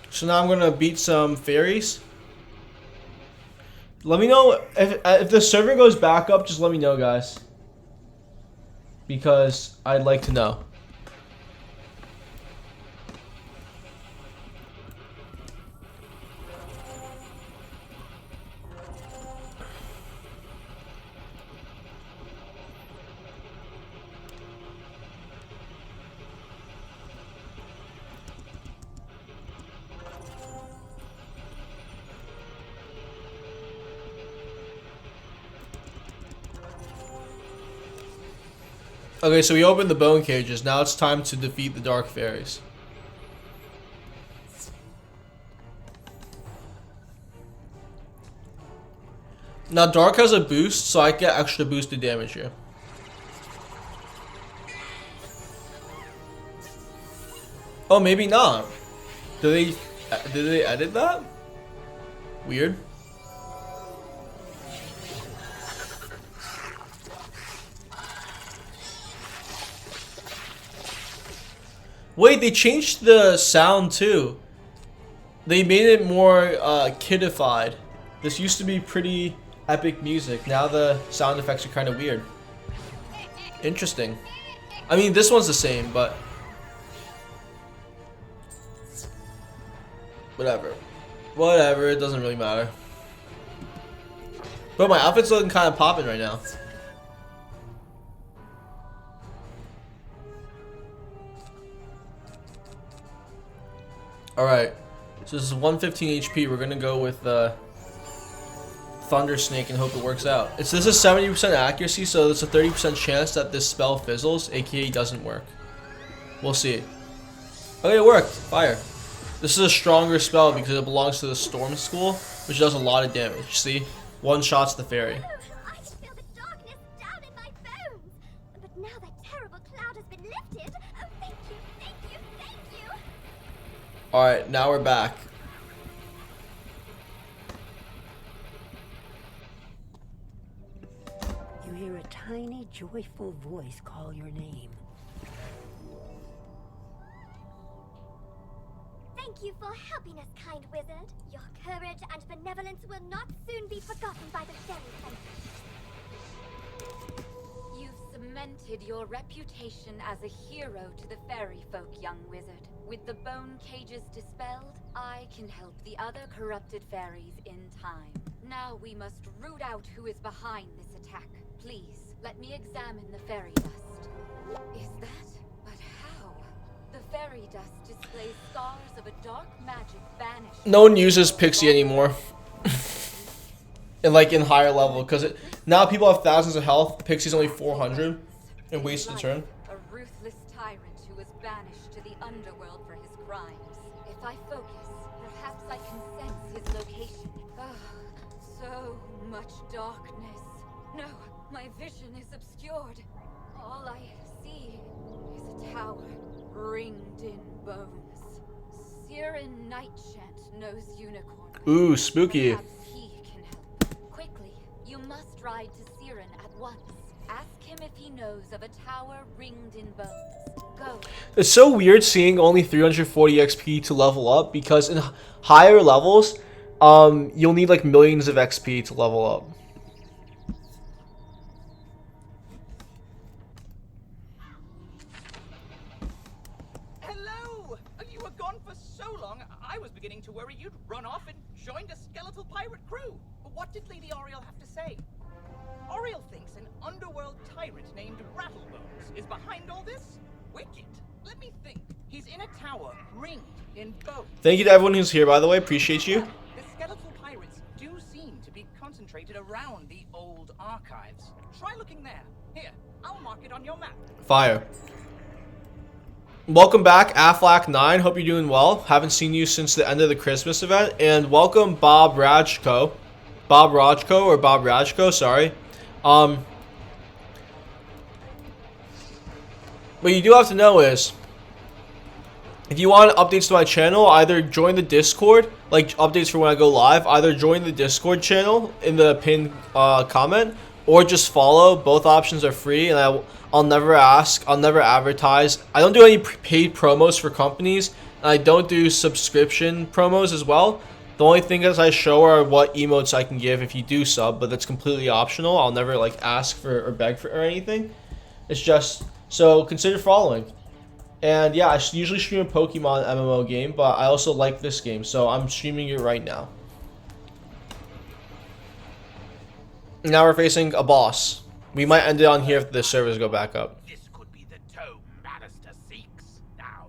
So now I'm gonna beat some fairies. Let me know if the server goes back up. Just let me know, guys, because I'd like to know. Okay, so we opened the bone cages. Now it's time to defeat the dark fairies. Now dark has a boost, so I get extra boosted damage here. Oh, maybe not. Did they edit that? Weird. Wait, they changed the sound too. They made it more kidified. This used to be pretty epic music. Now the sound effects are kind of weird. Interesting. I mean, this one's the same, but whatever. Whatever, it doesn't really matter. But my outfit's looking kind of popping right now. Alright, so this is 115 HP. We're gonna go with Thunder Snake and hope it works out. This is 70% accuracy, so there's a 30% chance that this spell fizzles, aka doesn't work. We'll see. Okay, it worked. Fire. This is a stronger spell because it belongs to the Storm School, which does a lot of damage. See? One shots the fairy.
I can feel the darkness down in my bones. But now that terrible cloud has been lifted, oh, thank you, thank you, thank you.
Alright, now we're back.
You hear a tiny, joyful voice call your name.
Thank you for helping us, kind wizard. Your courage and benevolence will not soon be forgotten by the fairy folk.
You've cemented your reputation as a hero to the fairy folk, young wizard. With the bone cages dispelled, I can help the other corrupted fairies in time. Now we must root out who is behind this attack. Please, let me examine the fairy dust. Is that? But how? The fairy dust displays scars of a dark magic banished.
No one uses Pixie anymore. And like in higher level, because now people have thousands of health. Pixie's only 400 and wasted turn.
A ruthless tyrant who was banished to the underworld for his crimes. If I focus, perhaps I can sense his location. So much darkness. No, my vision is obscured. All I see is a tower ringed in bones. Siren Nightchant knows Unicorn.
Ooh, spooky.
Perhaps he can help. Quickly, you must ride to Siren at once. Ask him if he knows of a tower ringed in bones. Go.
It's so weird seeing only 340 XP to level up, because in higher levels, you'll need like millions of XP to level up.
Hello! You were gone for so long, I was beginning to worry you'd run off and joined a skeletal pirate crew. What did Lady Oriel have to say? Oriel thinks an underworld tyrant named Rattlebones is behind all this? Wicked. Let me think. He's in a tower ringed in bones.
Thank you to everyone who's here, by the way. Appreciate you.
The skeletal pirates do seem to be concentrated around the old archives. Try looking there. Here, I'll mark it on your map.
Fire. Welcome back, Aflac9. Hope you're doing well. Haven't seen you since the end of the Christmas event. And welcome, Bob Rajko. Bob Rajko or Bob Rajko, sorry. What you do have to know is, if you want updates to my channel, either join the Discord, like updates for when I go live, either join the Discord channel in the pinned comment, or just follow. Both options are free, and I'll never ask, I'll never advertise. I don't do any paid promos for companies, and I don't do subscription promos as well. The only thing that I show are what emotes I can give if you do sub, but that's completely optional. I'll never like ask for or beg for or anything. It's just, so consider following. And yeah, I usually stream a Pokemon MMO game, but I also like this game, so I'm streaming it right now. Now we're facing a boss. We might end it on here if the servers go back up.
This could be the tome Manister seeks. Now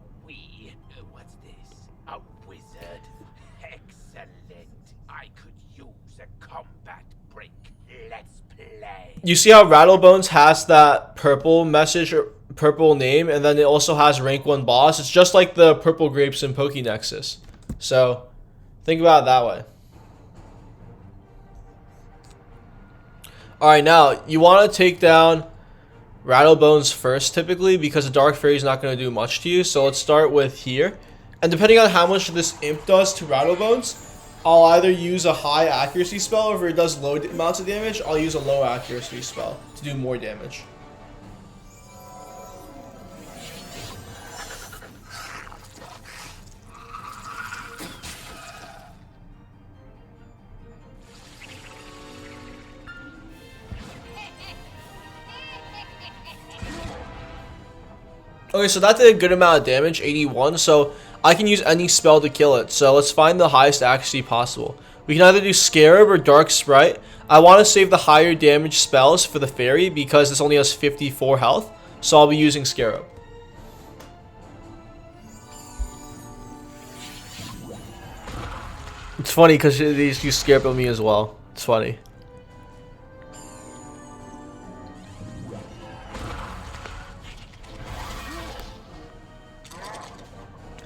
what's this? A wizard? Excellent. I could use a combat break. Let's play.
You see how Rattlebones has that purple message or purple name, and then it also has rank 1 boss. It's just like the purple grapes in POKENEXUS. So think about it that way. Alright, now you want to take down Rattlebones first typically, because the Dark Fairy is not going to do much to you. So let's start with here. And depending on how much this imp does to Rattlebones, I'll either use a high accuracy spell, or if it does low amounts of damage, I'll use a low accuracy spell to do more damage. Okay, so that did a good amount of damage, 81, so I can use any spell to kill it. So let's find the highest accuracy possible. We can either do Scarab or Dark Sprite. I want to save the higher damage spells for the fairy because this only has 54 health, so I'll be using Scarab. It's funny because these use Scarab on me as well. It's funny.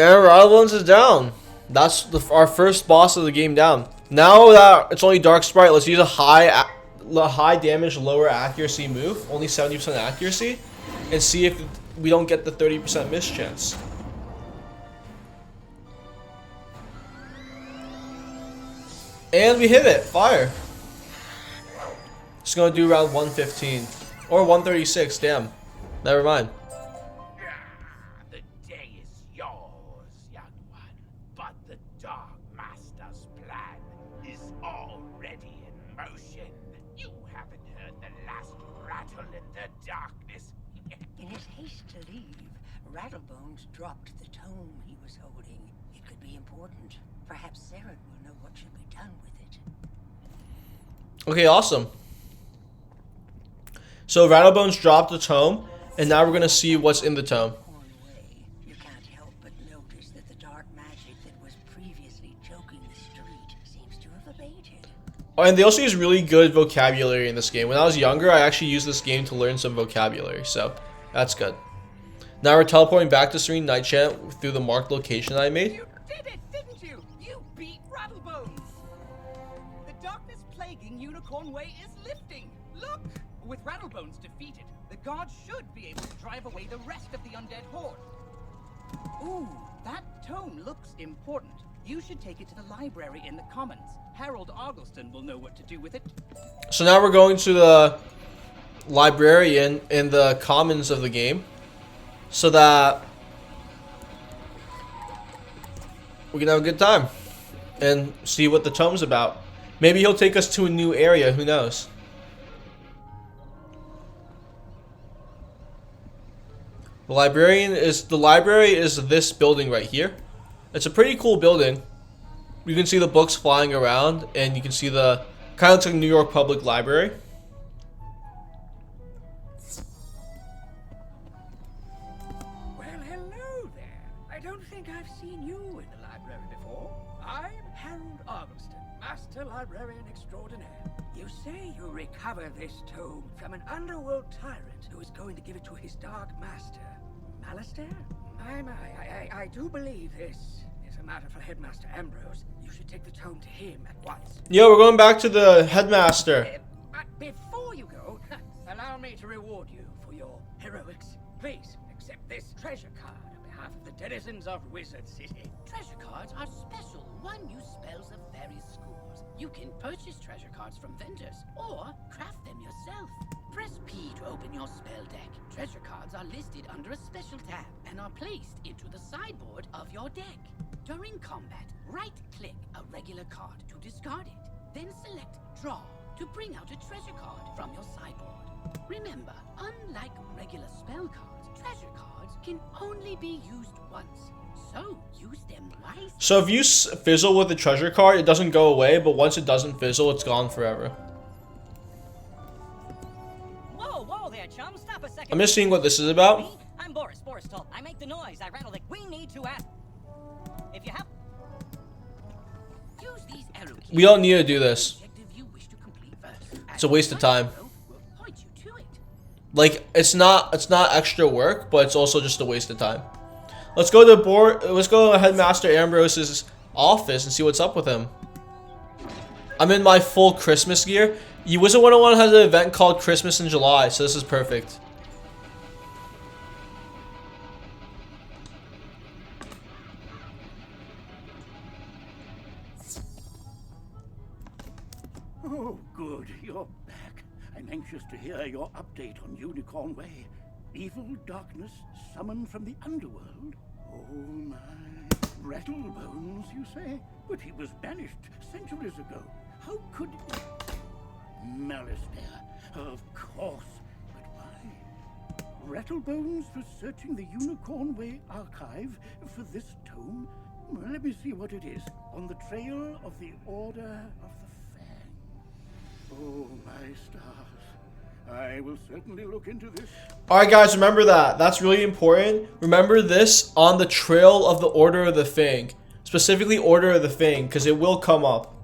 And Rattlebones is down. That's our first boss of the game down. Now that it's only Dark Sprite, let's use a high damage, lower accuracy move, only 70% accuracy, and see if we don't get the 30% miss chance. And we hit it. Fire. Just gonna do around 115 or 136. Damn. Never mind.
Rattlebones dropped the tome he was holding. It could be important. Perhaps Sarah will know what should be done with it.
Okay, awesome. So Rattlebones dropped the tome, and now we're gonna see what's in the tome.
You can't help but notice that the dark magic that was previously choking the street seems to have abated.
Oh, and they also use really good vocabulary in this game. When I was younger, I actually used this game to learn some vocabulary, so that's good. Now we're teleporting back to Serene Night Chant through the marked location I made.
You did it, didn't you? You beat Rattlebones! The darkness plaguing Unicorn Way is lifting. Look! With Rattlebones defeated, the guards should be able to drive away the rest of the undead horde. Ooh, that tome looks important. You should take it to the library in the Commons. Harold Argleston will know what to do with it.
So now we're going to the librarian in the Commons of the game, so that we can have a good time and see what the tome's about. Maybe he'll take us to a new area, who knows. The library is this building right here. It's a pretty cool building. You can see the books flying around, and you can see the kind of looks like New York Public Library.
I don't think I've seen you in the library before. I'm Harold Argleston, Master Librarian Extraordinaire. You say you recovered this tome from an underworld tyrant who is going to give it to his dark master, Alistair? I do believe this is a matter for Headmaster Ambrose, you should take the tome to him at once.
Yo, we're going back to the headmaster.
But before you go, allow me to reward you for your heroics. Please accept this treasure card on behalf of the denizens of Wizard City.
Treasure cards are special one-use spells of various schools. You can purchase treasure cards from vendors or craft them yourself. Press P to open your spell deck. Treasure cards are listed under a special tab and are placed into the sideboard of your deck. During combat, right-click a regular card to discard it. Then select Draw to bring out a treasure card from your sideboard. Remember, unlike regular spell cards, treasure cards can only be used once. So, use them wisely.
So if you fizzle with the treasure card, it doesn't go away, but once it doesn't fizzle, it's gone forever.
Whoa there, chum. Stop a second.
I'm just seeing what this is about.
Me? I'm Boris Tull. I make the noise. I rattle the... We need to ask... If you have...
Use these arrow keys.
We don't need to do this.
Objective you wish to complete first.
It's a waste of time.
Will point you to it.
Like, it's not extra work, but it's also just a waste of time. Let's go to Headmaster Ambrose's office and see what's up with him. I'm in my full Christmas gear. WIZARD101 has an event called Christmas in July, so this is perfect.
Oh, good. You're back. I'm anxious to hear your update on Unicorn Way. Evil darkness summoned from the underworld? Oh, my. Rattlebones, you say? But he was banished centuries ago. How could... Malice there. Of course. But why? Rattlebones was searching the Unicorn Way archive for this tome? Well, let me see what it is. On the trail of the Order of the Fang. Oh, my stars. I will certainly look into this.
Alright guys, remember that. That's really important. Remember this on the trail of the Order of the Fang. Specifically Order of the Fang, because it will come up.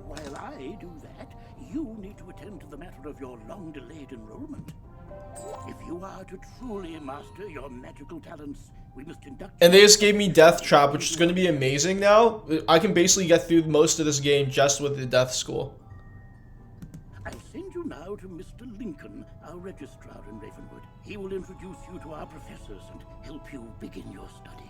While I do that, you need to attend to the matter of your long-delayed enrollment. If you are to truly master your magical talents, we must induct...
And they just gave me Death Trap, which is going to be amazing now. I can basically get through most of this game just with the Death School.
I'll send you now to Mr. Lincoln, our registrar in Ravenwood. He will introduce you to our professors and help you begin your studies.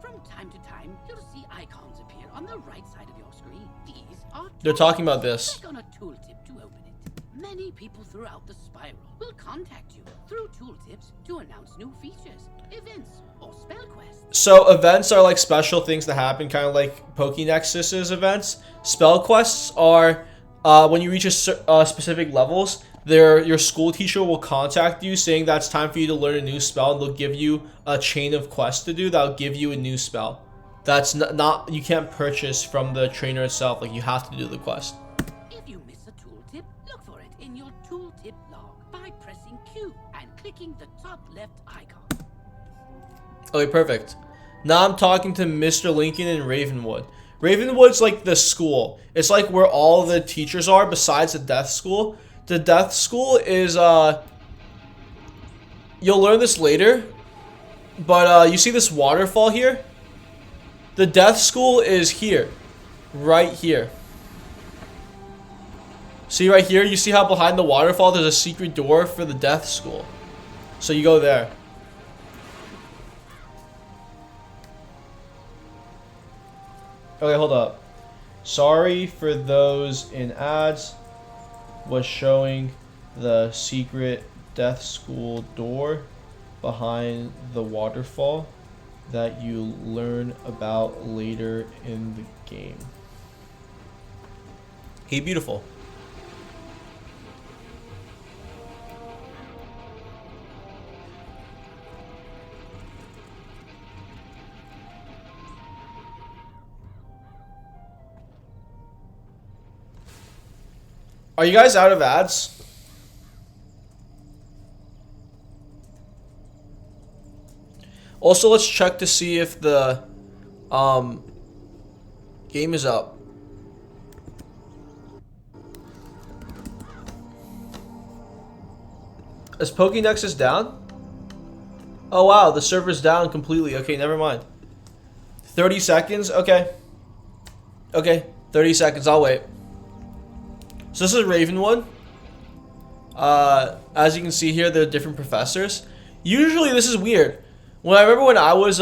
From time to time, you'll see icons appear on the right side of your screen. These are
They're talking about this.
Click on a tooltip to open it. Many people throughout the spiral will contact you through tooltips to announce new features, events, or spell quests.
So events are like special things that happen, kind of like POKENEXUS events. Spell quests are when you reach a specific levels, your school teacher will contact you saying that it's time for you to learn a new spell, and they'll give you a chain of quests to do that'll give you a new spell. That's not you can't purchase from the trainer itself, like you have to do the quest.
If you miss a tooltip, look for it in your tooltip log by pressing Q and clicking the top left icon.
Okay, perfect. Now I'm talking to Mr. Lincoln in Ravenwood. Ravenwood's like the school. It's like where all the teachers are besides the Death School. The Death School is, you'll learn this later, but you see this waterfall here? The Death School is here. Right here. See right here? You see how behind the waterfall there's a secret door for the Death School. So you go there. Okay, hold up. Sorry for those in ads. Was showing the secret Death School door behind the waterfall that you learn about later in the game. Hey, beautiful. Are you guys out of ads? Also, let's check to see if the game is up. Is POKENEXUS down? Oh wow, the server's down completely. Okay, never mind. 30 seconds. Okay. Okay. 30 seconds. I'll wait. So this is Ravenwood. As you can see here, there are different professors. Usually this is weird. I remember when I was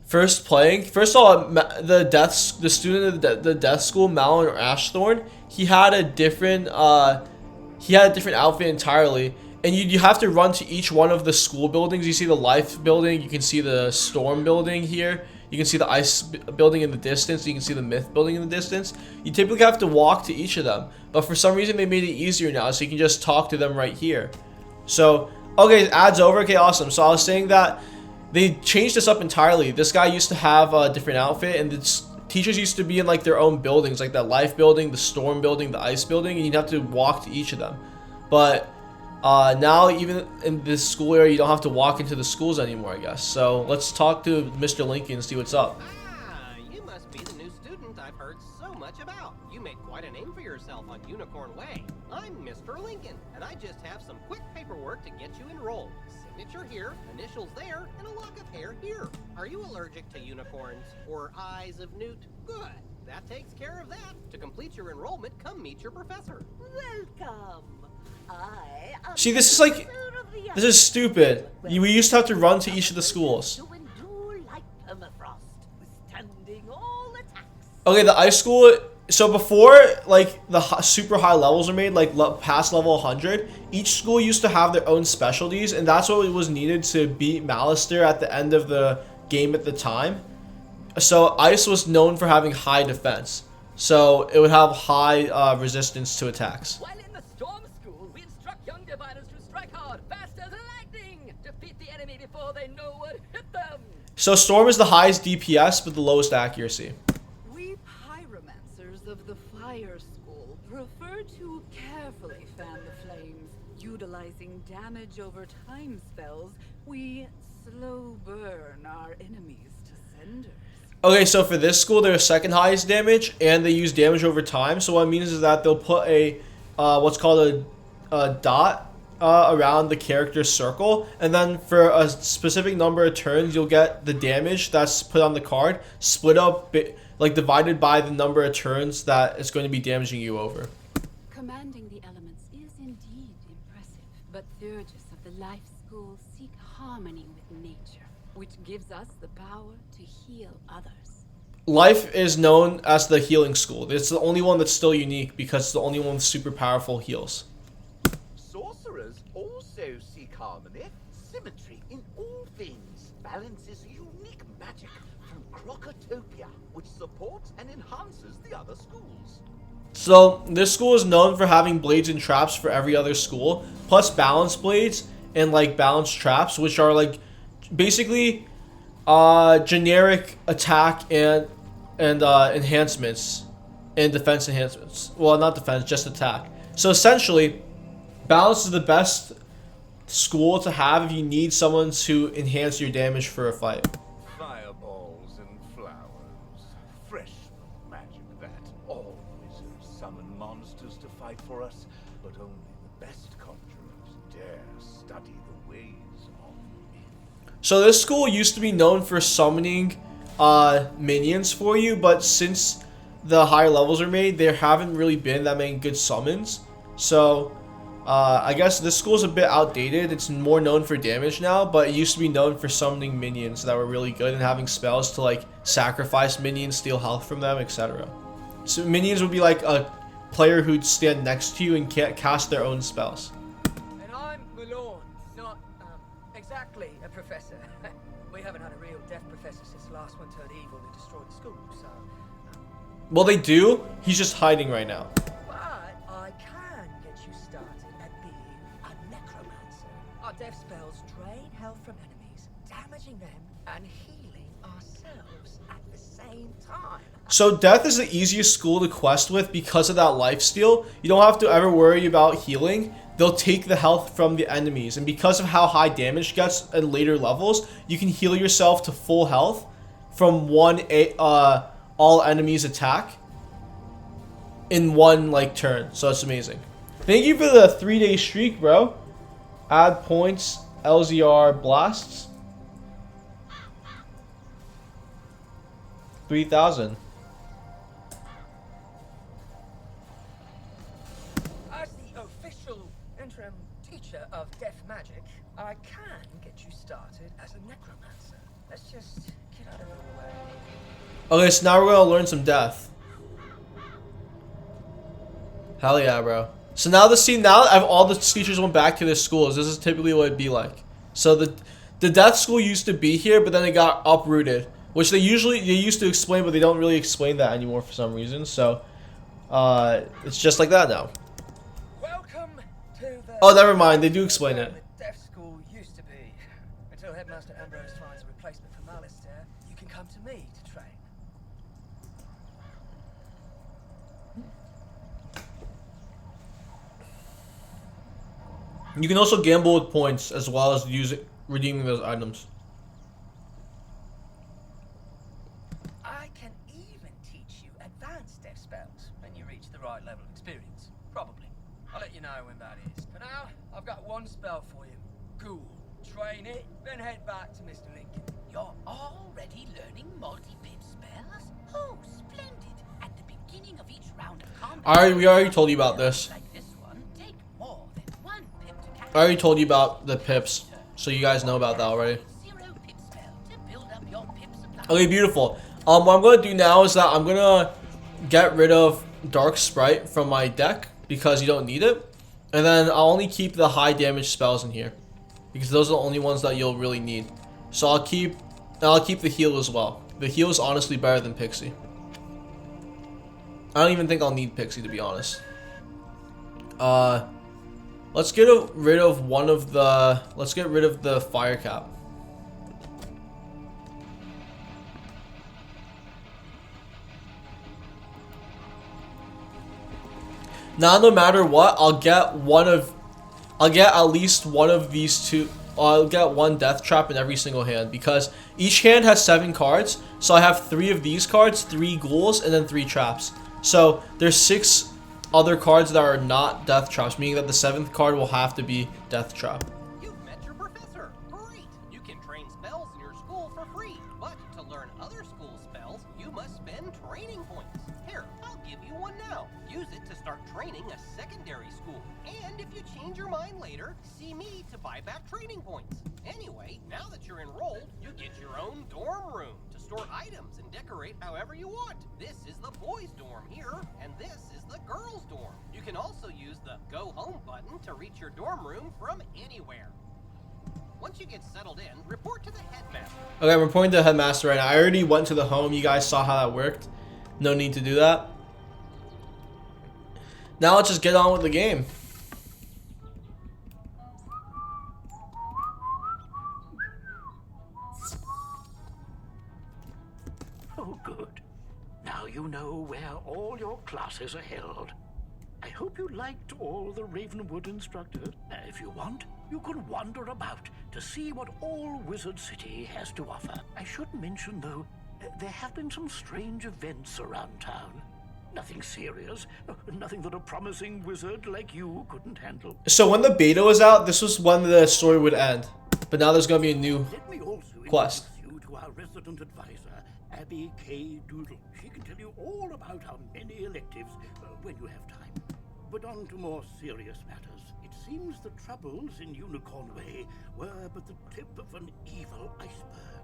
first playing, first of all, the student of the death school, Malin or Ashthorn, he had a different outfit entirely. And you have to run to each one of the school buildings. You see the life building, you can see the storm building here. You can see the ice building in the distance. You can see the myth building in the distance. You typically have to walk to each of them. But for some reason, they made it easier now. So you can just talk to them right here. So, okay, ads over. Okay, awesome. So I was saying that they changed this up entirely. This guy used to have a different outfit. And the teachers used to be in like their own buildings. Like that life building, the storm building, the ice building. And you'd have to walk to each of them. But now even in this school area, you don't have to walk into the schools anymore, I guess. So let's talk to Mr. Lincoln and see what's up.
Ah, you must be the new student I've heard so much about. You made quite a name for yourself on Unicorn Way. I'm Mr. Lincoln, and I just have some quick paperwork to get you enrolled. Signature here, initials there, and a lock of hair here. Are you allergic to unicorns or eyes of newt? Good. That takes care of that. To complete your enrollment, come meet your professor.
Welcome.
See, this is like, this is stupid. We used to have to run to each of the schools. Okay, the ice school, so before like the super high levels are made, like past level 100, each school used to have their own specialties, and that's what was needed to beat Malister at the end of the game at the time. So ice was known for having high defense, so it would have high resistance to attacks. So Storm is the highest DPS, but the lowest accuracy.
We pyromancers of the Fire School prefer to carefully fan the flames. Utilizing damage over time spells, we slow burn our enemies to cinders.
Okay, so for this school, they're second highest damage, and they use damage over time. So what it means is that they'll put a, what's called a dot around the character's circle, and then for a specific number of turns you'll get the damage that's put on the card split up, like divided by the number of turns that it's going to be damaging you over.
Commanding the elements is indeed impressive, but Thurgis of the Life School seek harmony with nature, which gives us the power to heal others.
Life is known as the healing school. It's the only one that's still unique because it's the only one with super powerful heals.
Sorcerers also seek harmony, symmetry in all things. Balance is unique magic from Crocotopia, which supports and enhances the other schools.
So this school is known for having blades and traps for every other school, plus balance blades and like balance traps, which are like basically generic attack and enhancements and defense enhancements. Well, not defense, just attack. So essentially, balance is the best school to have if you need someone to enhance your damage for a fight.
Fireballs and flowers. Fresh magic that. All wizards summon monsters to fight for us, but only the best conjurers dare study the ways of men.
So this school used to be known for summoning minions for you, but since the higher levels are made, there haven't really been that many good summons. So I guess this school is a bit outdated. It's more known for damage now, but it used to be known for summoning minions that were really good and having spells to like sacrifice minions, steal health from them, etc. So minions would be like a player who'd stand next to you and can't cast their own spells.
And I'm Malone, not exactly a professor. We haven't had a real deaf professor since the last one turned evil and destroyed the school, so...
Well, they do. He's just hiding right now.
But I can get you started at being a necromancer. Our death spells drain health from enemies, damaging them and healing ourselves at the same time.
So death is the easiest school to quest with because of that lifesteal. You don't have to ever worry about healing. They'll take the health from the enemies, and because of how high damage gets in later levels, you can heal yourself to full health from one all enemies attack in one like turn. So it's amazing. Thank you for the 3-day streak, bro. Add points, LZR blasts. 3,000.
As the official interim teacher of death magic, I can get you started as a necromancer. Let's just get out of the way.
Okay, so now we're gonna learn some death. Hell yeah, bro. So now all the teachers went back to their schools. This is typically what it'd be like. So the death school used to be here, but then it got uprooted, which they used to explain, but they don't really explain that anymore for some reason. So it's just like that now.
Welcome to the
Oh, never mind. They do explain it.
the deaf school used to be. Until Headmaster Ambrose finds a replacement for Malistaire, you can come to me to train.
You can also gamble with points as well as redeeming those items.
I can even teach you advanced death spells when you reach the right level of experience. Probably. I'll let you know when that is. For now, I've got one spell for you. Ghoul. Train it, then head back to Mr. Lincoln.
You're already learning multi-pip spells? Oh, splendid. At the beginning of each round of combat...
We already told you about this.
Like this one, take more than one pip to cast...
I already told you about the pips, so you guys know about that already.
Zero pip spell to build up your pip supply.
Okay, beautiful. What I'm gonna do now is that I'm gonna get rid of Dark Sprite from my deck because you don't need it, and then I'll only keep the high damage spells in here because those are the only ones that you'll really need. So I'll keep the heal as well. The heal is honestly better than Pixie. I don't even think I'll need Pixie, to be honest. Let's get rid of one of the. Let's get rid of the fire cap. Now, no matter what, I'll get at least one of these two. I'll get one death trap in every single hand because each hand has 7 cards. So I have 3 of these cards, 3 ghouls, and then 3 traps. So there's 6 other cards that are not death traps, meaning that the 7th card will have to be death trap.
You've met your professor. Great. You can train spells in your school for free, but to learn other school spells, you must spend training points. Here, I'll give you one now. Use it to start training a secondary school. And if you change your mind later, see me to buy back training points. Anyway, now that you're enrolled, you get your own dorm room to store items and decorate however you want. This is the boys' dorm here, and this is the girls' dorm. You can also use the Go Home button to reach your dorm room from anywhere. Once you get settled in, report to the headmaster.
Okay, I'm reporting to the headmaster right now. I already went to the home. You guys saw how that worked. No need to do that. Now let's just get on with the game.
Oh, good. Now you know where all your classes are held. I hope you liked all the Ravenwood instructors. If you want, you can wander about to see what all Wizard City has to offer. I should mention, though, there have been some strange events around town. Nothing serious, nothing that a promising wizard like you couldn't handle.
So when the beta was out, this was when the story would end. But now there's gonna be a new
Let me also
quest.
introduce you to our resident advisor, Abby K. Doodle. She can tell you all about our many electives when you have time. But on to more serious matters. It seems the troubles in Unicorn Way were but the tip of an evil iceberg.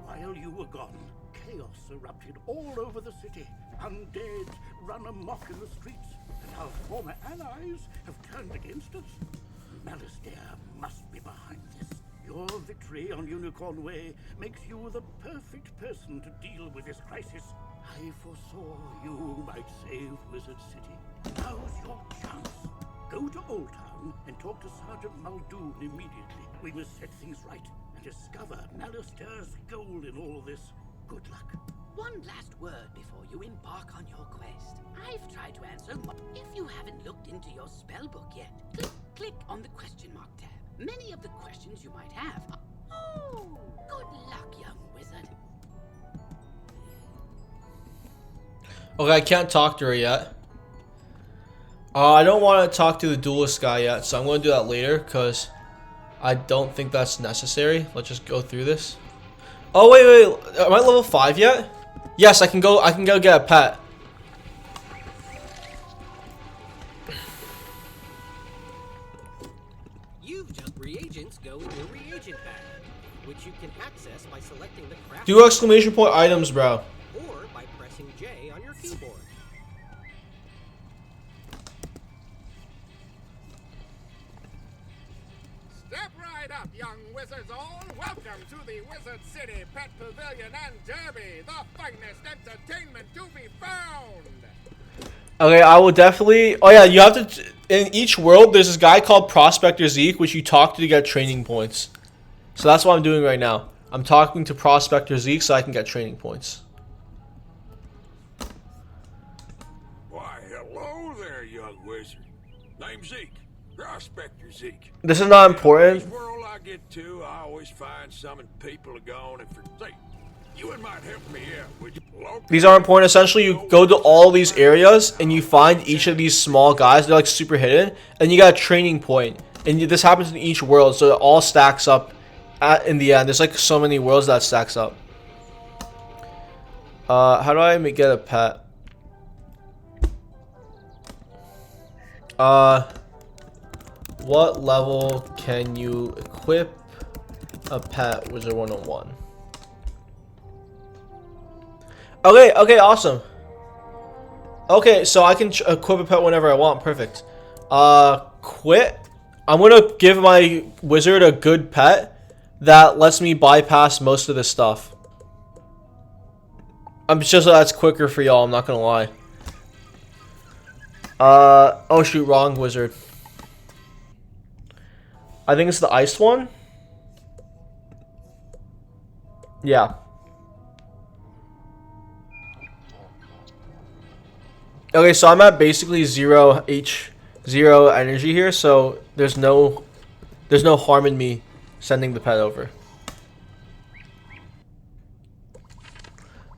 While you were gone, chaos erupted all over the city. Undead run amok in the streets, and our former allies have turned against us. Malistaire must be behind this. Your victory on Unicorn Way makes you the perfect person to deal with this crisis. I foresaw you might save Wizard City. Now's your chance. Go to Old Town and talk to Sergeant Muldoon immediately. We must set things right and discover Malistaire's goal in all this. Good luck.
One last word before you embark on your quest. I've tried to answer, if you haven't looked into your spellbook yet, click on the question mark tab. Many of the questions you might have. Oh, good luck, young wizard.
Okay, I can't talk to her yet. I don't want to talk to the duelist guy yet, so I'm going to do that later because I don't think that's necessary. Let's just go through this. Oh wait, am I level 5 yet? Yes, I can go get a pet.
You've just reagents go in your reagent bag, which you can access by selecting the craft
Do exclamation point items, bro.
or by pressing J on your keyboard.
Step right up, young wizards all. Welcome to the Wizard City Pet Pavilion and Derby, the finest entertainment to be found.
Okay, I will definitely. Oh yeah, you have to. In each world, there's this guy called Prospector Zeke, which you talk to get training points. So that's what I'm doing right now. I'm talking to Prospector Zeke so I can get training points.
Why, hello there, young wizard. Name's Zeke. Prospector Zeke.
This is not important.
Each world I get to, I always find some people are gone and forsake. You might help me out, would you?
These aren't important. Essentially, you go to all these areas and you find each of these small guys. They're like super hidden, and you got a training point. And this happens in each world, so it all stacks up. In the end, there's like so many worlds that stacks up. How do I get a pet? What level can you equip a pet? WIZARD101. Okay, awesome. Okay, so I can equip a pet whenever I want. Perfect. Quit. I'm gonna give my wizard a good pet that lets me bypass most of this stuff. I'm just so that's quicker for y'all, I'm not gonna lie. Oh shoot, wrong wizard. I think it's the iced one. Yeah. Okay, so I'm at basically zero energy here, so there's no harm in me sending the pet over.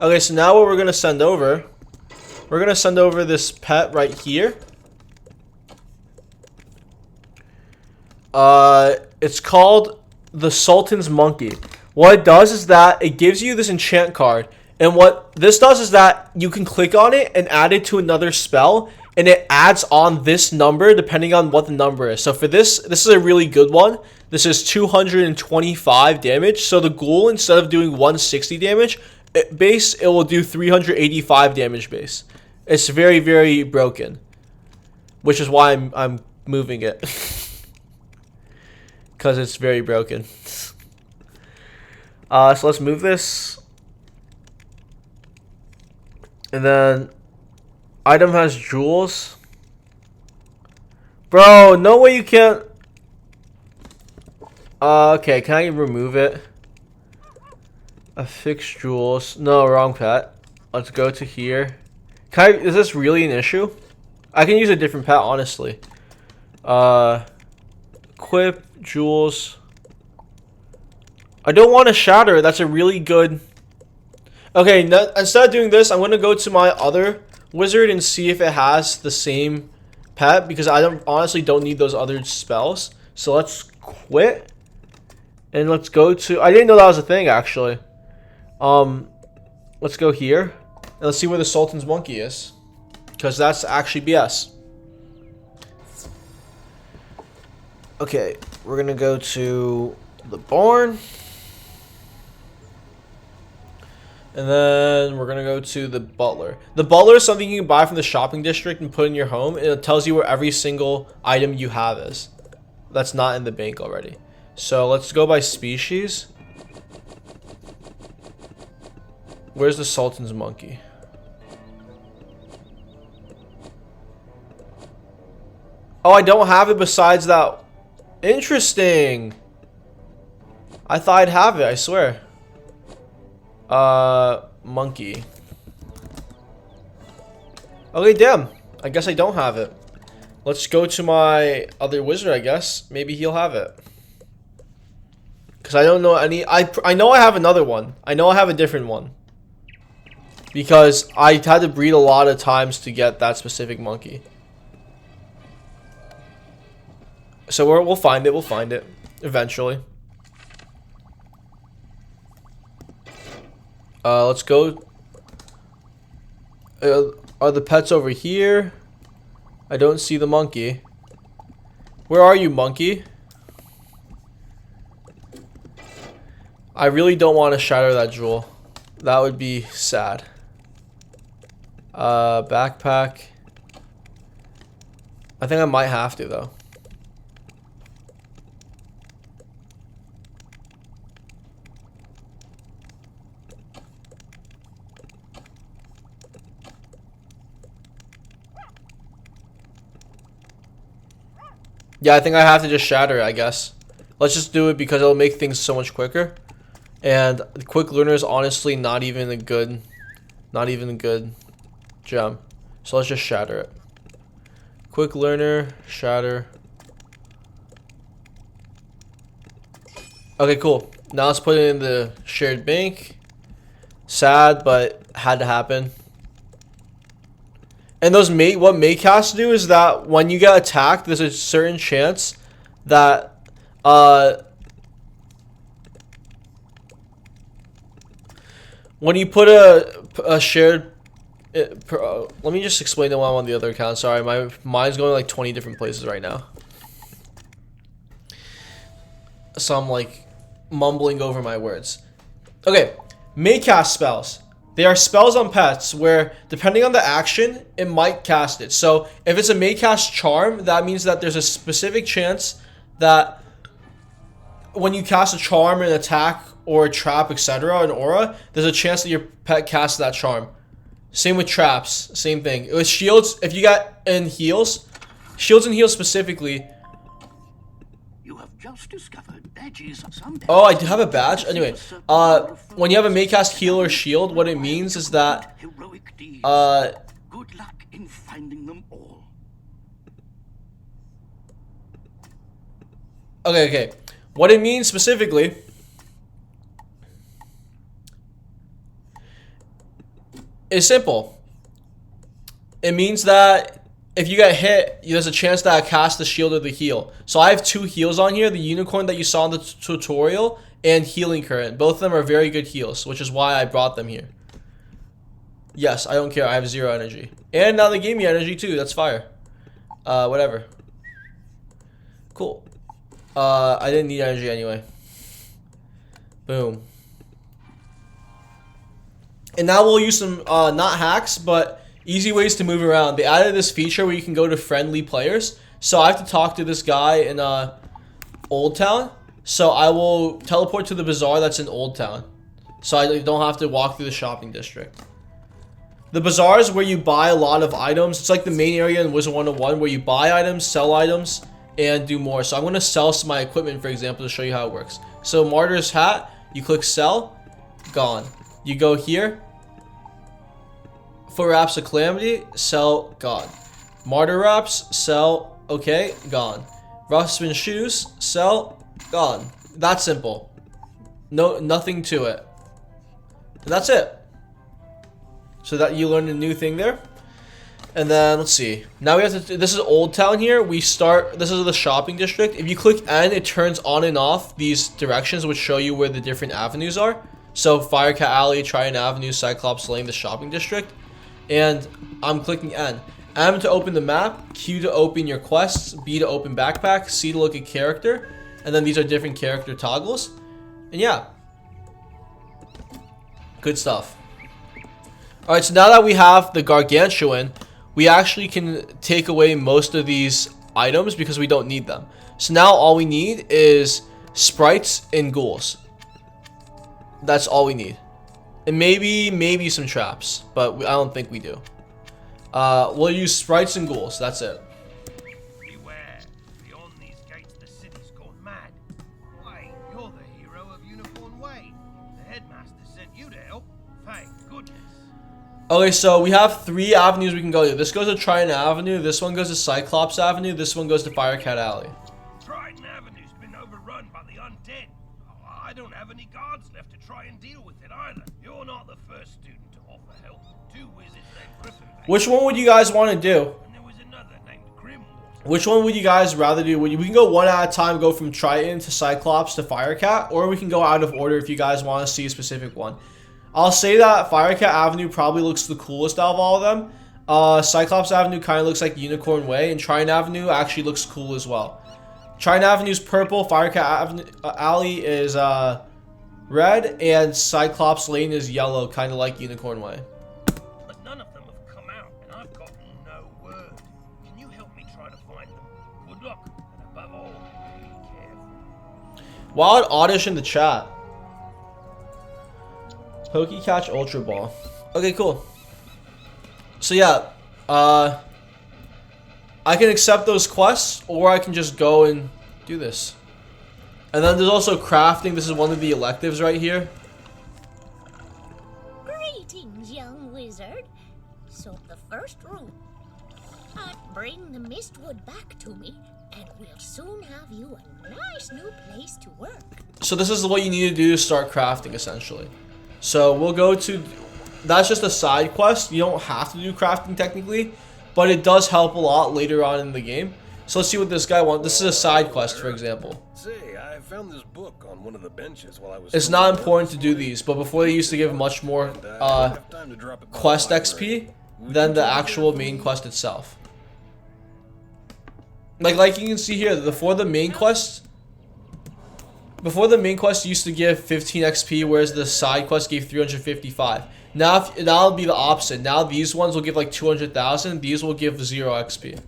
Okay, so now what we're gonna send over, this pet right here. It's called the Sultan's Monkey. What it does is that it gives you this enchant card. And what this does is that you can click on it and add it to another spell. And it adds on this number depending on what the number is. So for this is a really good one. This is 225 damage. So the ghoul, instead of doing 160 damage base, it will do 385 damage base. It's very, very broken. Which is why I'm moving it. Because it's very broken. So let's move this. And then item has jewels. Bro, no way you can't. Okay, can I remove it? Affix jewels. No, wrong pet. Let's go to here. Is this really an issue? I can use a different pet, honestly. Equip jewels. I don't want to shatter. That's a really good. Okay, instead of doing this, I'm going to go to my other wizard and see if it has the same pet, because I honestly don't need those other spells. So let's quit. And let's go to, I didn't know that was a thing actually. Let's go here. And let's see where the Sultan's Monkey is. Because that's actually BS. Okay, we're going to go to the barn. And then we're going to go to the butler. The butler is something you can buy from the shopping district and put in your home. And it tells you where every single item you have is. That's not in the bank already. So let's go by species. Where's the Sultan's Monkey? Oh, I don't have it besides that. Interesting. I thought I'd have it, I swear. Monkey. Okay, damn. I guess I don't have it. Let's go to my other wizard, I guess. Maybe he'll have it. Because I don't know any. I know I have another one. I know I have a different one. Because I had to breed a lot of times to get that specific monkey. So we'll find it. We'll find it eventually. Let's go. Are the pets over here? I don't see the monkey. Where are you, monkey? I really don't want to shatter that jewel. That would be sad. Backpack. I think I might have to, though. Yeah, I think I have to just shatter it, I guess. Let's just do it because it'll make things so much quicker. And the quick learner is honestly not even a good gem. So let's just shatter it. Quick learner, shatter. Okay, cool. Now let's put it in the shared bank. Sad, but had to happen. And those what Maycasts do is that when you get attacked, there's a certain chance that when you put a shared let me just explain it while I'm on the other account. Sorry, my mind's going like 20 different places right now. So I'm like mumbling over my words. Okay, Maycast spells. They are spells on pets where, depending on the action, it might cast it. So if it's a Maycast charm, that means that there's a specific chance that when you cast a charm, an attack, or a trap, etc., an aura, there's a chance that your pet casts that charm. Same with traps, same thing. With shields, if you got in heals, shields and heals specifically.
You have just discovered badges someday.
Oh, I do have a badge? Anyway, when you have a Maycast heal or shield, what it means is that
heroic deeds. Good luck in finding them all.
Okay. What it means specifically is simple. It means that if you get hit, there's a chance that I cast the shield or the heal. So I have 2 heals on here, the unicorn that you saw in the tutorial and healing current. Both of them are very good heals, which is why I brought them here. Yes, I don't care. I have 0 energy. And now they gave me energy too. That's fire. Whatever. Cool. I didn't need energy anyway. Boom. And now we'll use some, not hacks, but easy ways to move around. They added this feature where you can go to friendly players. So I have to talk to this guy in Old Town. So I will teleport to the bazaar that's in Old Town. So I don't have to walk through the shopping district. The bazaar is where you buy a lot of items. It's like the main area in WIZARD101 where you buy items, sell items, and do more. So I'm going to sell some of my equipment, for example, to show you how it works. So Martyr's Hat, you click sell, gone. You go here. Foot Wraps of Calamity, sell, gone. Martyr Wraps, sell, okay, gone. Rustman Shoes, sell, gone. That's simple. No, nothing to it. And that's it. So that you learned a new thing there. And then let's see. Now we have to. This is Old Town here. We start. This is the shopping district. If you click N, it turns on and off these directions, which show you where the different avenues are. So Firecat Alley, Trident Avenue, Cyclops Lane, the shopping district. And I'm clicking N. M to open the map, Q to open your quests, B to open backpack, C to look at character, and then these are different character toggles. And yeah, good stuff. All right, so now that we have the Gargantuan, we actually can take away most of these items because we don't need them. So now all we need is sprites and ghouls. That's all we need. And maybe some traps, but I don't think we do. We'll use sprites and ghouls. That's it.
Beware. Beyond these gates, the city's gone mad. Why, you're the hero of Unicorn Way. The headmaster sent you to help. Thank goodness.
Okay, so we have 3 avenues we can go to. This goes to Trident Avenue. This one goes to Cyclops Avenue. This one goes to Firecat Alley.
Trident Avenue's been overrun by the undead. I don't have any guards left to try and deal with it either. You're not the first student to offer help. 2 wizards named Griffin.
Which one would you guys want to do?
And there was another named Grimwater.
Which one would you guys rather do? We can go one at a time, go from Triton to Cyclops to Firecat, or we can go out of order if you guys want to see a specific one. I'll say that Firecat Avenue probably looks the coolest out of all of them. Cyclops Avenue kind of looks like Unicorn Way, and Trine Avenue actually looks cool as well. Trine Avenue's purple, Firecat Avenue, Alley is red, and Cyclops Lane is yellow, kind of like Unicorn Way.
But none of them have come out, and I've got no word. Can you help me try to find them? Good luck, and above all, be careful.
Wild Oddish in the chat. Pokecatch Ultra Ball. Okay, cool. So yeah, I can accept those quests, or I can just go and do this. And then there's also crafting. This is one of the electives right here.
Greetings, young wizard. So the first rule, bring the mistwood back to me, and we'll soon have you a nice new place to work.
So this is what you need to do to start crafting, essentially. So we'll go to, that's just a side quest. You don't have to do crafting technically, but it does help a lot later on in the game. So let's see what this guy wants. This is a side quest, for example.
Say, I found this book on one of the benches while I was.
It's not important to do these, but before they used to give much more quest XP than the actual main quest itself. Like you can see here, before the main quest used to give 15 XP, whereas the side quest gave 355. Now it'll be the opposite. Now these ones will give like 200,000. These will give 0 XP.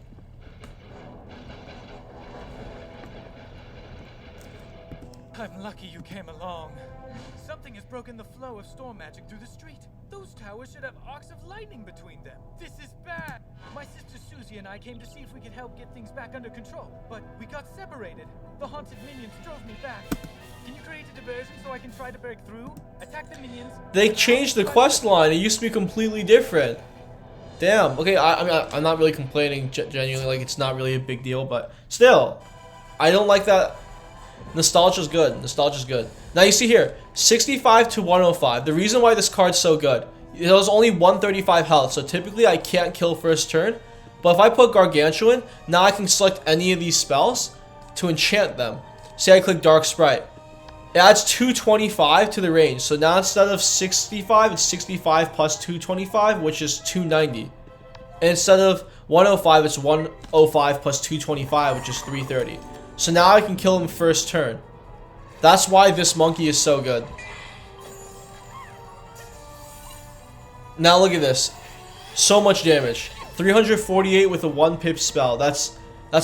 I'm lucky you came along. Something has broken the flow of storm magic through the street. Those towers should have arcs of lightning between them. This is bad. My sister Susie and I came to see if we could help get things back under control, but we got separated. The haunted minions drove me back. Can you create a diversion so I can try to break through? Attack the minions.
They changed the quest line. It used to be completely different. Damn. Okay, I mean, I'm not really complaining genuinely. Like, it's not really a big deal, but still, I don't like that. Nostalgia's good. Nostalgia's good. Now you see here, 65 to 105. The reason why this card's so good, it has only 135 health, so typically I can't kill first turn. But if I put Gargantuan, now I can select any of these spells to enchant them. Say I click Dark Sprite. It adds 225 to the range. So now instead of 65, it's 65 plus 225, which is 290. And instead of 105, it's 105 plus 225, which is 330. So now I can kill him first turn. That's why this monkey is so good. Now look at this. So much damage. 348 with a 1 pip spell. That's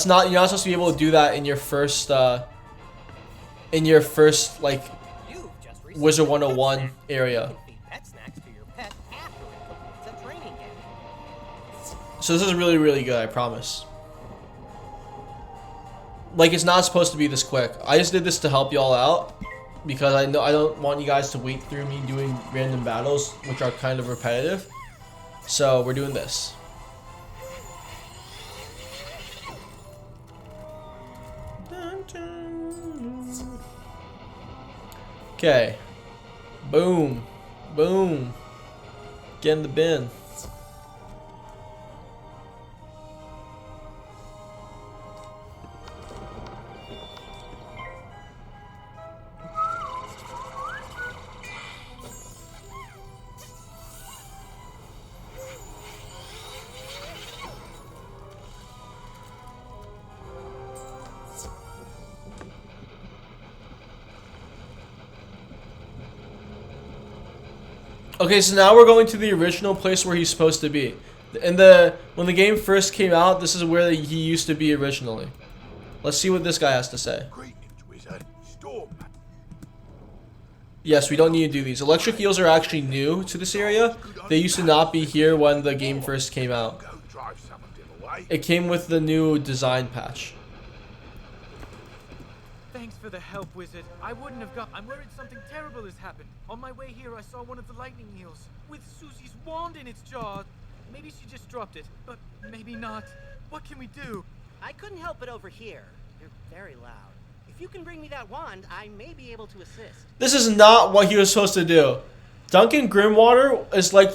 not, you're not supposed to be able to do that in your first like Wizard 101 area. So this is really, really good, I promise. Like, it's not supposed to be this quick. I just did this to help y'all out because I know I don't want you guys to wait through me doing random battles, which are kind of repetitive. So we're doing this. Okay. Boom. Boom. Get in the bin. Okay, so now we're going to the original place where he's supposed to be. When the game first came out, this is where he used to be originally. Let's see what this guy has to say. Yes, we don't need to do these. Electric eels are actually new to this area. They used to not be here when the game first came out. It came with the new design patch.
Thanks for the help, Wizard. I wouldn't have got. I'm worried something terrible has happened. On my way here, I saw one of the lightning eels with Susie's wand in its jaw. Maybe she just dropped it, but maybe not. What can we do?
I couldn't help it over here. You're very loud. If you can bring me that wand, I may be able to assist.
This is not what he was supposed to do. Duncan Grimwater is like,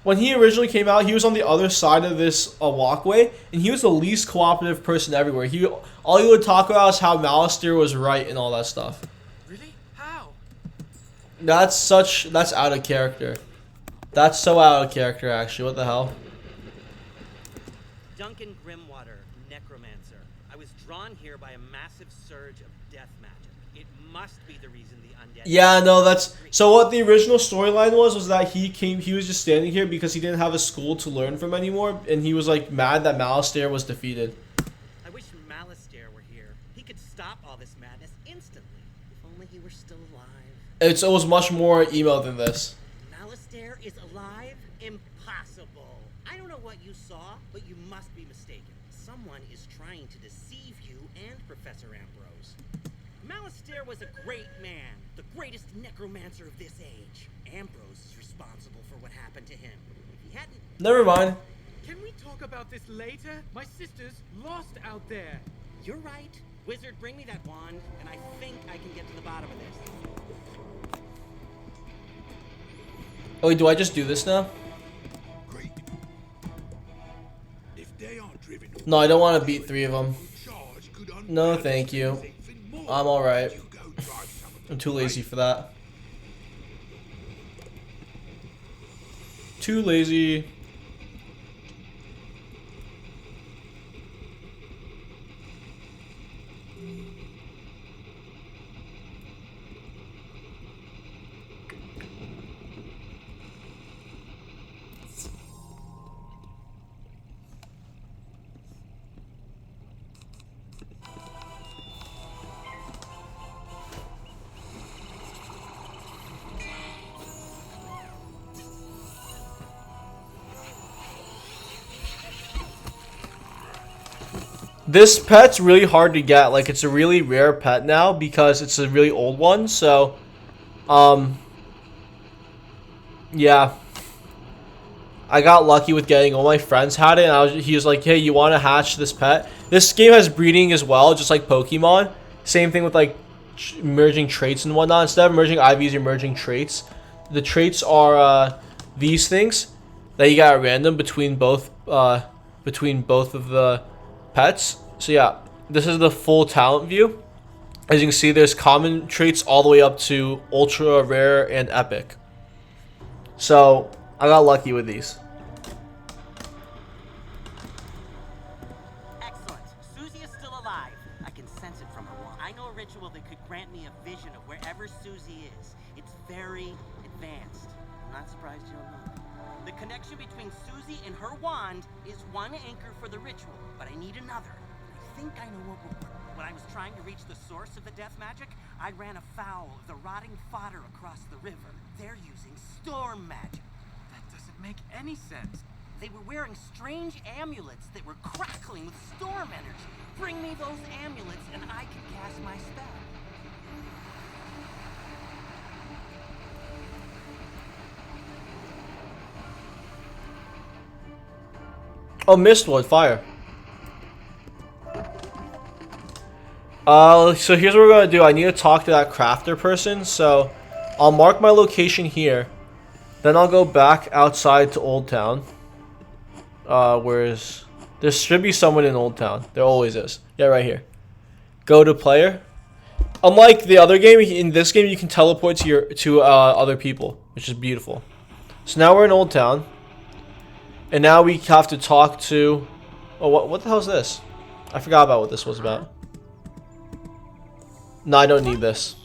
when he originally came out, he was on the other side of this walkway, and he was the least cooperative person everywhere. All he would talk about is how Malister was right and all that stuff.
Really? How?
That's out of character. That's so out of character, actually. What the hell?
Duncan Grimwater, necromancer. I was drawn here by a massive surge of death magic. It must be the reason the undead...
Yeah, no, that's... So what the original storyline was that he was just standing here because he didn't have a school to learn from anymore, and he was like mad that Malistaire was defeated.
I wish Malistaire were here. He could stop all this madness instantly. If only he were still alive.
It was much more emo than this.
Malistaire is alive? Impossible. I don't know what you saw, but you must be mistaken. Someone is trying to deceive you and Professor Ambrose. Malistaire was a great man, the greatest necromancer of this age. Ambrose is responsible for what happened to him. If he hadn't...
Never mind.
Can we talk about this later? My sister's lost out there.
You're right. Wizard, bring me that wand, and I think I can get to the bottom of this.
Oh, wait, do I just do this now?
Great. If they aren't driven...
No, I don't want to beat 3 of them. No, thank you. I'm alright. I'm too lazy for that. Too lazy. This pet's really hard to get. Like, it's a really rare pet now because it's a really old one. So, yeah. I got lucky with getting all my friends had it. And he was like, hey, you want to hatch this pet? This game has breeding as well, just like Pokemon. Same thing with, like, merging traits and whatnot. Instead of merging IVs, you're merging traits. The traits are these things that you got at random between both of the pets. So yeah, this is the full talent view. As you can see, there's common traits all the way up to ultra rare and epic. So I got lucky with these.
Excellent. Susie is still alive. I can sense it from her wand. I know a ritual that could grant me a vision of wherever Susie is. It's very advanced. I'm not surprised you don't know. The connection between Susie and her wand is one anchor for the ritual, but I need another. I think I know what will work. When I was trying to reach the source of the death magic, I ran afoul of the rotting fodder across the river. They're using storm magic.
That doesn't make any sense.
They were wearing strange amulets that were crackling with storm energy. Bring me those amulets and I can cast my spell.
Oh, Mistwood, fire. So here's what we're gonna do. I need to talk to that crafter person. So I'll mark my location here. Then I'll go back outside to Old Town. There should be someone in Old Town. There always is. Yeah, right here. Go to player. Unlike the other game, in this game you can teleport to other people, which is beautiful. So now we're in Old Town. And now we have to talk to... Oh, what the hell is this? I forgot about what this was about. No, I don't need this.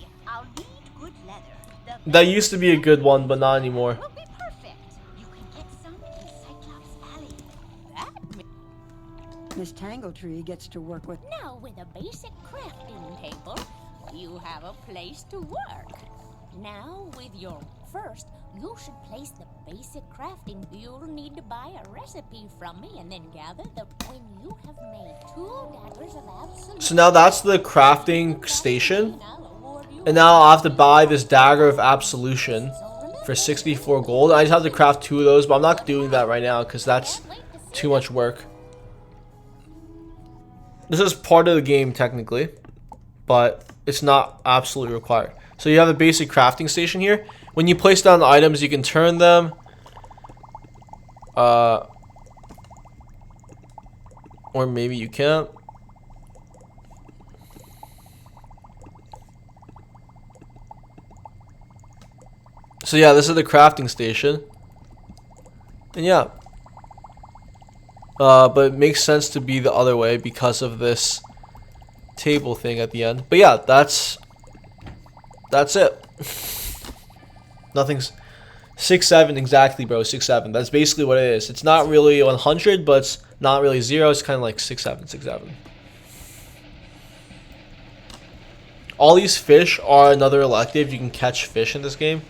That used to be a good one, but not anymore.
Miss Tangletree gets to work with...
Now, with a basic crafting table, you have a place to work. Now, with your first, you should place the basic crafting. You'll need to buy a recipe from me and then gather the... When you have made 2 daggers of absolute...
So now that's the crafting station. And now I'll have to buy this dagger of absolution for 64 gold. I just have to craft 2 of those, but I'm not doing that right now because that's too much work. This is part of the game technically, but it's not absolutely required. So you have a basic crafting station here. When you place down the items, you can turn them. Or maybe you can't. So yeah, this is the crafting station. And yeah. But it makes sense to be the other way because of this table thing at the end. But yeah, that's it. Nothing's 6-7 exactly, bro. 6-7. That's basically what it is. It's not really 100, but it's not really 0. It's kind of like 6-7, 6-7. All these fish are another elective. You can catch fish in this game.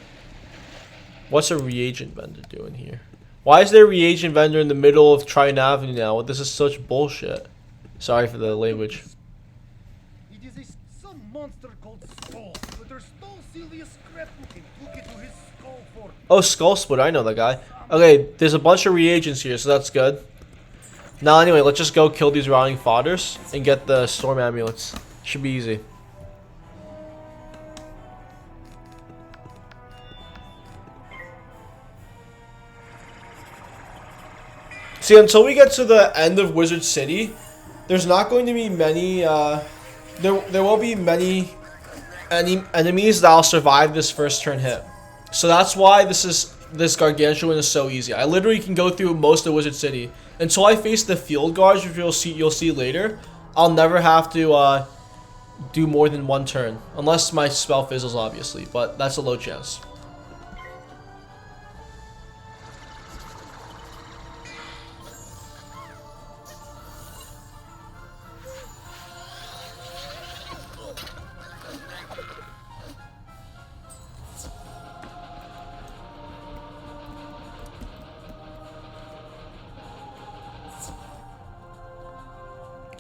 What's a reagent vendor doing here? Why is there a reagent vendor in the middle of Triton Avenue now? This is such bullshit. Sorry for the language.
It is some monster called Skull, but their stole Sylvia's scrapbook and took it to his skull for.
Oh, Skull Splitter, I know that guy. Okay, there's a bunch of reagents here, so that's good. Now, anyway, let's just go kill these rotting fodders and get the storm amulets. Should be easy. See, until we get to the end of Wizard City, there's not going to be many, there won't be many enemies that'll survive this first turn hit. So that's why this gargantuan is so easy. I literally can go through most of Wizard City. Until I face the field guards, which you'll see later, I'll never have to do more than one turn. Unless my spell fizzles, obviously, but that's a low chance.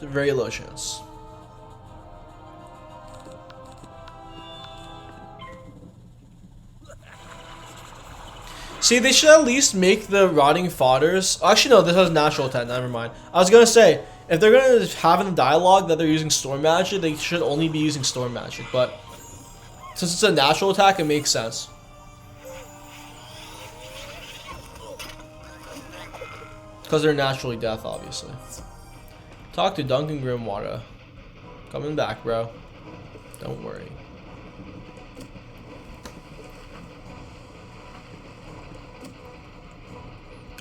Very low chance. See, they should at least make the rotting fodders. Actually, no, this has natural attack. Never mind. I was gonna say, if they're gonna have in the dialogue that they're using storm magic, they should only be using storm magic. But since it's a natural attack, it makes sense. Because they're naturally death, obviously. Talk to Duncan Grimwater. Coming back, bro. Don't worry.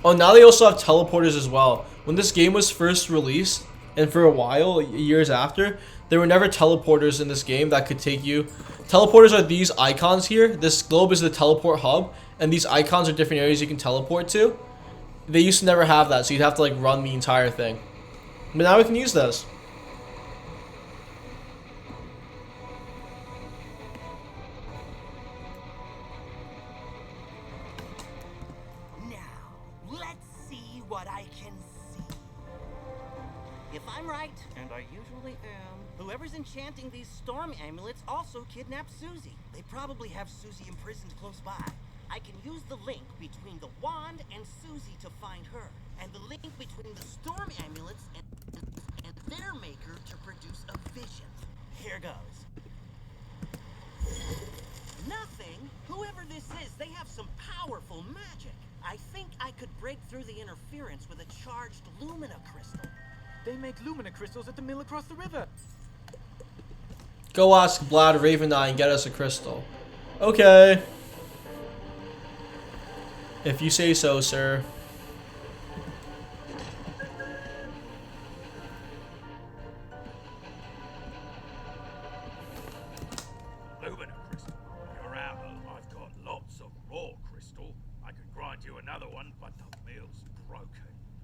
Oh, now they also have teleporters as well. When this game was first released, and for a while, years after, there were never teleporters in this game that could take you. Teleporters are these icons here. This globe is the teleport hub, and these icons are different areas you can teleport to. They used to never have that, so you'd have to like run the entire thing. But now we can use those.
Now, let's see what I can see. If I'm right, and I usually am, whoever's enchanting these storm amulets also kidnapped Susie. They probably have Susie imprisoned close by. I can use the link between the wand and Susie to find her, and the link between the storm amulets and their maker to produce a vision. Here goes. Nothing. Whoever this is, they have some powerful magic. I think I could break through the interference with a charged Lumina crystal.
They make Lumina crystals at the mill across the river.
Go ask Vlad Raveneye and get us a crystal. Okay. If you say so, sir.
Lumina crystal. You're out. I've got lots of raw crystal. I could grind you another one, but the mill's broken.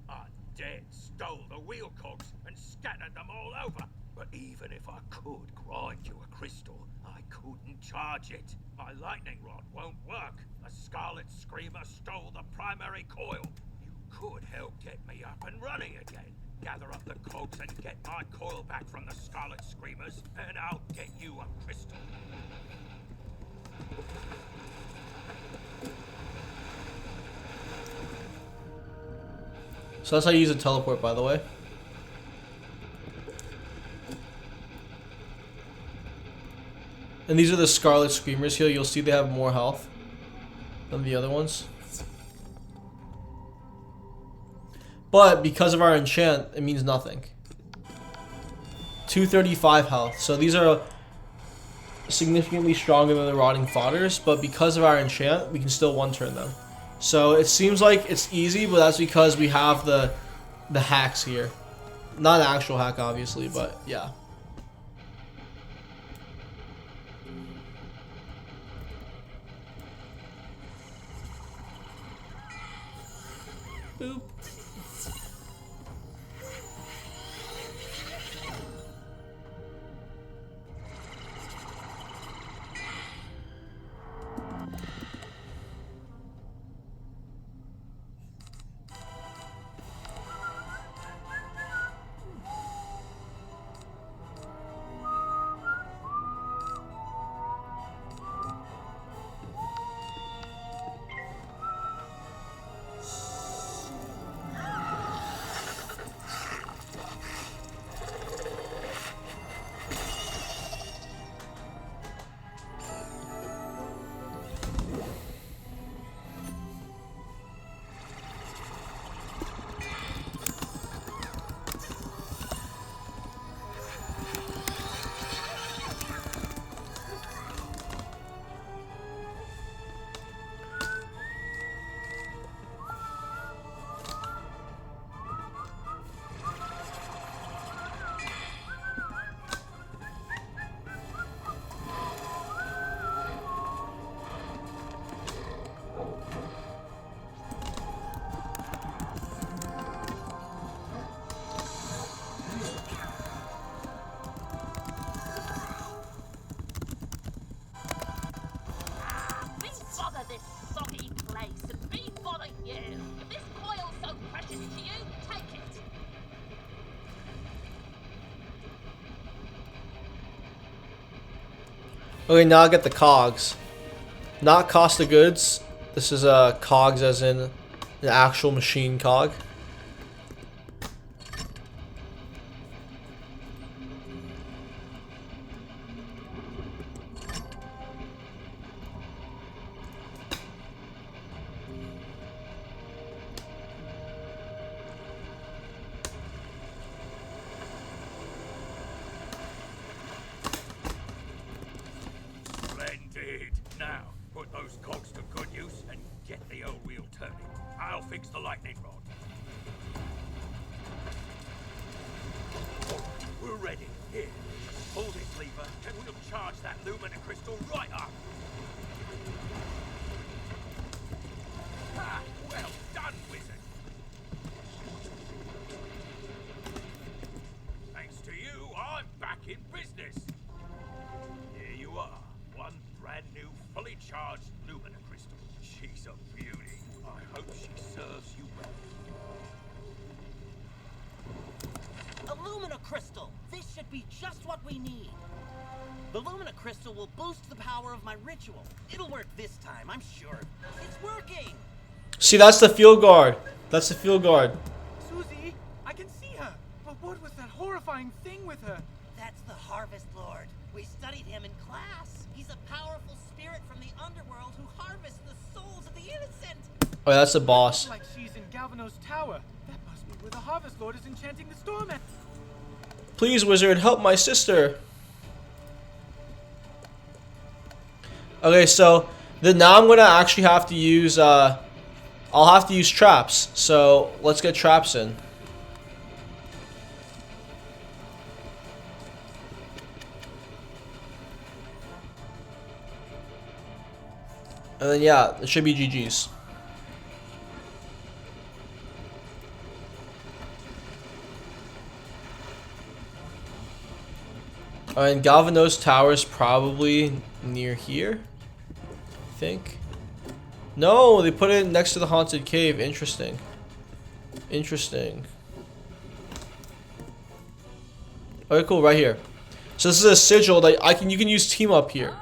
Undead stole the wheel cogs and scattered them all over. But even if I could grind you a crystal, I couldn't charge it. My lightning rod won't work. The Scarlet Screamer stole the primary coil. You could help get me up and running again. Gather up the cogs and get my coil back from the Scarlet Screamers, and I'll get you a crystal.
So that's how you use a teleport, by the way. And these are the Scarlet Screamers here. You'll see they have more health than the other ones. But because of our enchant, it means nothing. 235 health. So these are significantly stronger than the rotting fodders, but because of our enchant, we can still one-turn them. So it seems like it's easy, but that's because we have the hacks here. Not an actual hack, obviously, but yeah. Boop. Okay, now I get the cogs. Not cost of goods. This is cogs as in an actual machine cog.
Splendid. Now, put those cogs to good use and get the old wheel turning. I'll fix the lightning rod. We're ready. Here, just pull this lever and we'll charge that lumina crystal right up. Ah, well done, wizard. Thanks to you, I'm back in business. Here you are. One brand new, fully charged lumina crystal. She's a beauty. I hope she serves you well.
A Lumina Crystal! This should be just what we need. The Lumina Crystal will boost the power of my ritual. It'll work this time, I'm sure. It's working!
See, that's the field guard. That's the field guard.
Susie, I can see her. But what was that horrifying thing with her?
That's the Harvest Lord. We studied him in class. He's a powerful spirit from the underworld who harvests the souls of the innocent.
Oh, that's the boss.
Like she's in Galvanos Tower. That must be where the Harvest Lord is enchanting the storm at.
Please, wizard, help my sister. Okay, so now I'm gonna actually have to use I'll have to use traps. So let's get traps in. And then yeah, it should be GG's. And Galvanos Tower is probably near here, I think. No, they put it next to the haunted cave. Interesting. Interesting. Okay, cool, right here. So this is a sigil that you can use team up here.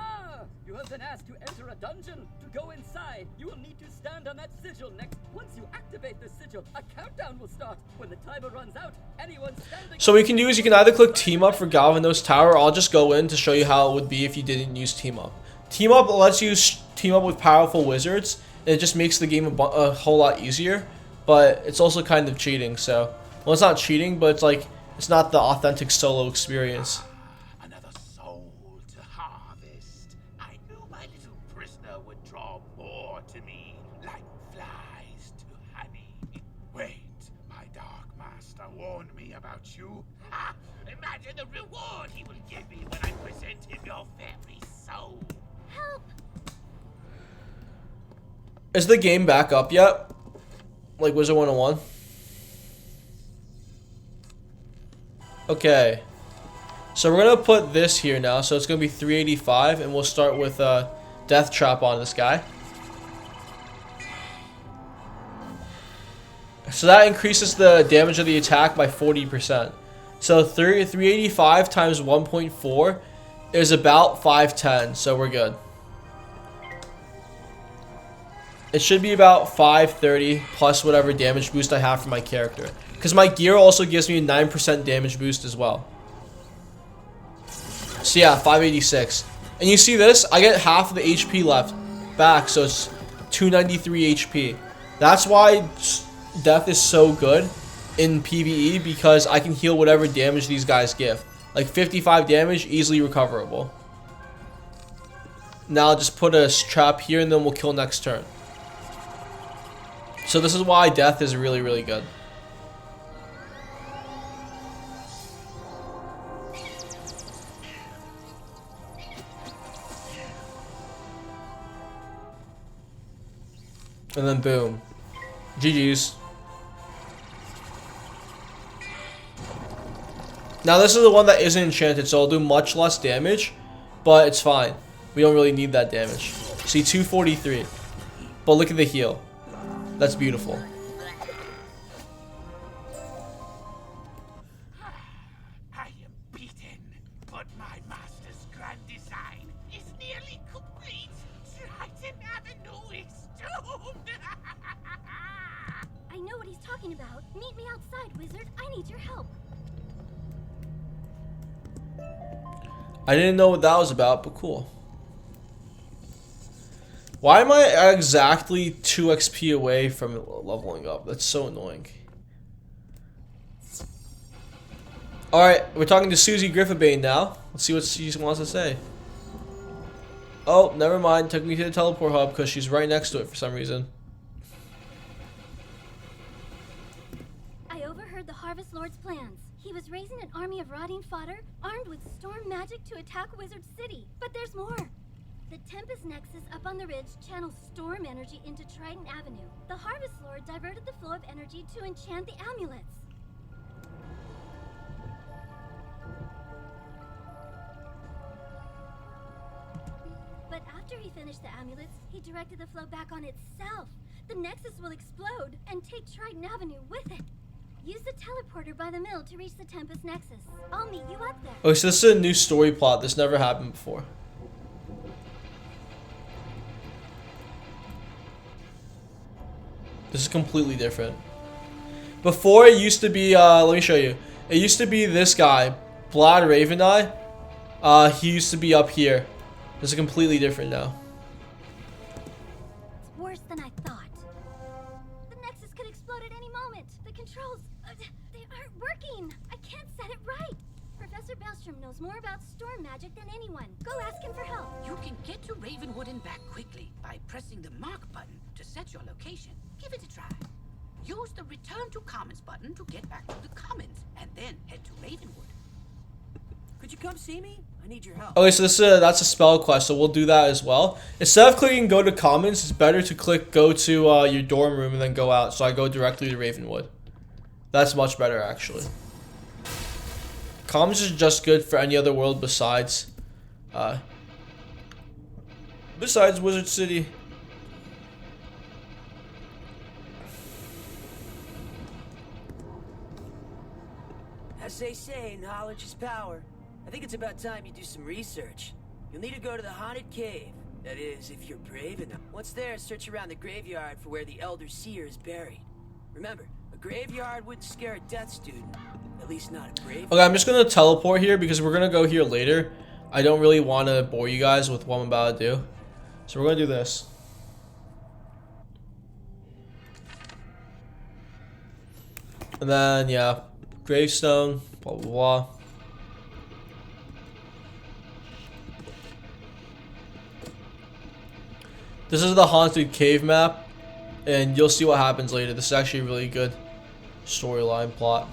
You have been asked to enter a dungeon. To go inside, you will need to stand on that sigil next. Once you activate the sigil, a countdown will start. When the timer runs out, anyone standing...
So what you can do is you can either click team up for Galvanos Tower, or I'll just go in to show you how it would be if you didn't use team up. Team up lets you team up with powerful wizards, and it just makes the game a whole lot easier, but it's also kind of cheating, so... Well, it's not cheating, but it's like, it's not the authentic solo experience.
Another soul to harvest. master would draw more to me, like flies to honey. Wait, my dark master warned me about you. Ha! Imagine the reward he will give me when I present him your very soul.
Help!
Is the game back up yet? Like WIZARD101? Okay. So we're gonna put this here now. So it's gonna be 385, and we'll start with Death Trap on this guy. So that increases the damage of the attack by 40%. So 385 times 1.4 is about 510, so we're good. It should be about 530 plus whatever damage boost I have for my character. Because my gear also gives me a 9% damage boost as well. So yeah, 586. And you see this? I get half of the HP left back, so it's 293 HP. That's why Death is so good in PvE, because I can heal whatever damage these guys give. Like 55 damage, easily recoverable. Now I'll just put a trap here and then we'll kill next turn. So this is why Death is really, really good. And then boom. GG's. Now this is the one that isn't enchanted, so it'll do much less damage, but it's fine. We don't really need that damage. See, 243. But look at the heal. That's beautiful.
I am beaten, but my master's grand design is nearly complete. Triton Avenue is doomed.
I know what he's talking about. Meet me outside, wizard. I need your help.
I didn't know what that was about, but cool. Why am I exactly 2 XP away from leveling up? That's so annoying. Alright, we're talking to Susie Griffabane now. Let's see what she wants to say. Oh, never mind. Took me to the teleport hub because she's right next to it for some reason.
I overheard the Harvest Lord's plans. He was raising an army of rotting fodder, armed with storm magic to attack Wizard City. But there's more. The Tempest Nexus up on the ridge channels storm energy into Triton Avenue. The Harvest Lord diverted the flow of energy to enchant the amulets. But after he finished the amulets, he directed the flow back on itself. The Nexus will explode and take Triton Avenue with it. Use the teleporter by the mill to reach the Tempest Nexus. I'll meet you up there.
Okay, so this is a new story plot. This never happened before. This is completely different. Before it used to be, let me show you. It used to be this guy, Blad Raveneye. He used to be up here. This is completely different now.
It's worse than I thought. The Nexus could explode at any moment. The controls, they aren't working. I can't set it right. Professor Bellstrom knows more about storm magic than anyone. Go ask him for help.
You can get to Ravenwood and back quickly by pressing the mark button to set your location. Give it a try. Use the return to commons button to get back to the commons, and then head to Ravenwood.
Could you come see me? I need your help.
Okay, so this is that's a spell quest, so we'll do that as well. Instead of clicking go to commons, it's better to click go to your dorm room and then go out. So I go directly to Ravenwood. That's much better, actually. Commons is just good for any other world besides Wizard City.
As they say, knowledge is power. I think it's about time you do some research. You'll need to go to the haunted cave. That is, if you're brave enough. Once there, search around the graveyard for where the Elder Seer is buried. Remember, a graveyard wouldn't scare a death student. At least not a brave.
Okay, I'm just gonna teleport here because we're gonna go here later. I don't really want to bore you guys with what I'm about to do. So we're gonna do this. And then, yeah, gravestone, blah, blah, blah. This is the haunted cave map, and you'll see what happens later. This is actually a really good storyline plot.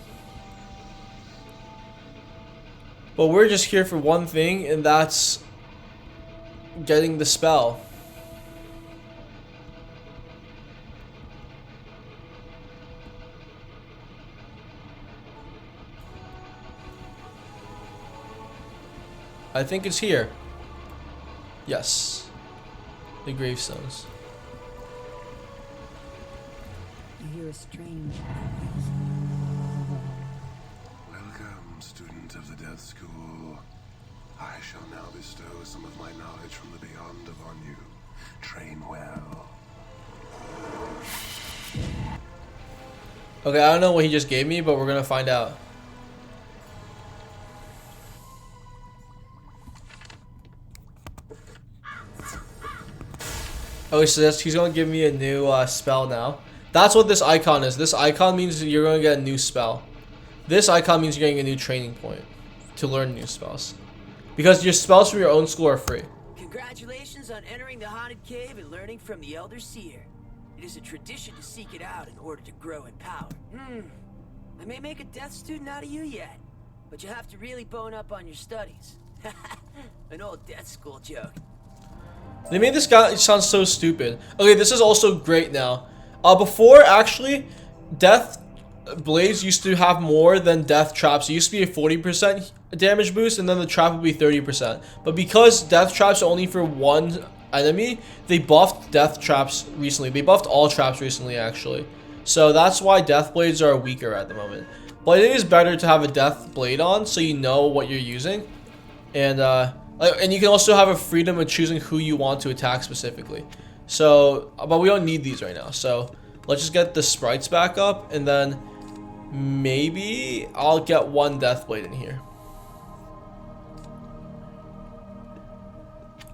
But we're just here for one thing, and that's getting the spell. I think it's here. Yes. The gravestones.
You hear a strange
Welcome, student of the Death School. I shall now bestow some of my knowledge from the beyond upon you. Train well.
Okay, I don't know what he just gave me, but we're gonna find out. Okay, so he's gonna give me a new spell now. That's what this icon is. This icon means you're gonna get a new spell. This icon means you're getting a new training point to learn new spells. Because your spells from your own school are free.
Congratulations on entering the haunted cave and learning from the Elder Seer. It is a tradition to seek it out in order to grow in power. I may make a death student out of you yet, but you have to really bone up on your studies. An old death school joke.
They made this guy sound so stupid. Okay, this is also great now. Before, actually, death blades used to have more than death traps. It used to be a 40% damage boost, and then the trap would be 30%. But because death traps are only for one enemy, they buffed death traps recently. They buffed all traps recently, actually. So that's why death blades are weaker at the moment. But it is better to have a death blade on, so you know what you're using. And you can also have a freedom of choosing who you want to attack specifically. So, but we don't need these right now. So let's just get the sprites back up, and then maybe I'll get one death blade in here.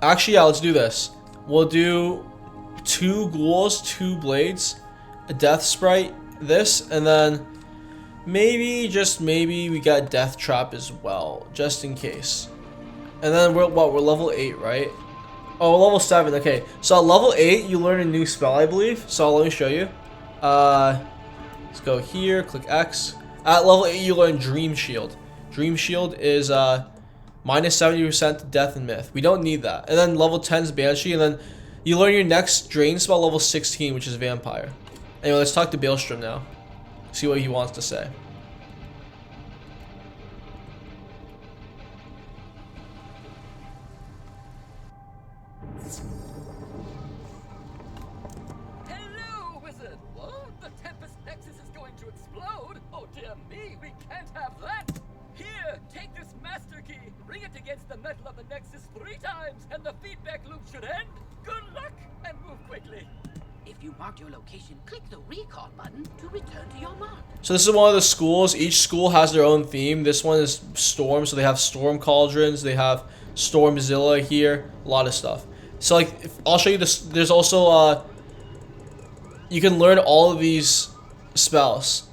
Actually, yeah, let's do this. We'll do 2 ghouls, 2 blades, a death sprite, this, and then maybe, just maybe, we got death trap as well, just in case. And then we're level 8, right? Oh, level 7. Okay, so at level 8 you learn a new spell, I believe. So let me show you. Let's go here, click X. At level 8 you learn Dream Shield. Dream Shield is minus 70% to death and myth. We don't need that. And then level 10 is Banshee, and then you learn your next drain spell level 16, which is Vampire. Anyway, let's talk to Baelstrom now. See what he wants to say.
Hello, wizard! What? The Tempest Nexus is going to explode? Oh dear me, we can't have that! Here, take this master key, ring it against the metal of the Nexus 3 times, and the feedback loop should end. Good luck, and move quickly.
If you marked your location, click the recall button to return to your mark.
So this is one of the schools. Each school has their own theme. This one is Storm, so they have Storm Cauldrons, they have Stormzilla here, a lot of stuff. So like, I'll show you this. There's also you can learn all of these spells,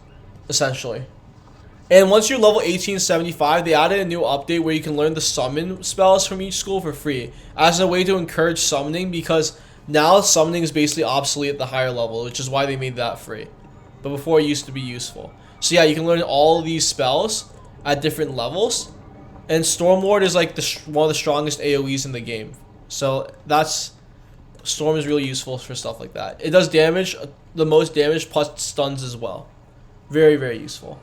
essentially. And once you're level 1875, they added a new update where you can learn the summon spells from each school for free, as a way to encourage summoning, because now summoning is basically obsolete at the higher level, which is why they made that free. But before it used to be useful. So yeah, you can learn all of these spells at different levels. And Stormlord is like one of the strongest AoEs in the game. So Storm is really useful for stuff like that. It does damage, the most damage plus stuns as well. Very, very useful.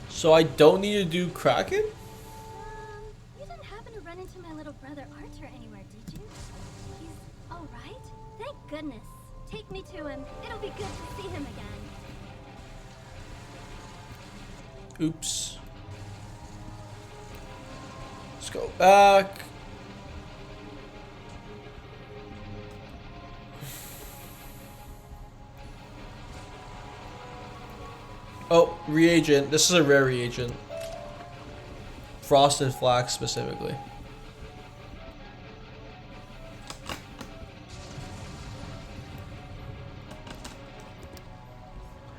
So I don't need to do Kraken?
You didn't happen to run into my little brother Arthur anywhere, did you? He's alright? Thank goodness. Take me to him. It'll be good to see him again.
Oops. Let's go back. Oh, reagent. This is a rare reagent. Frosted flax specifically.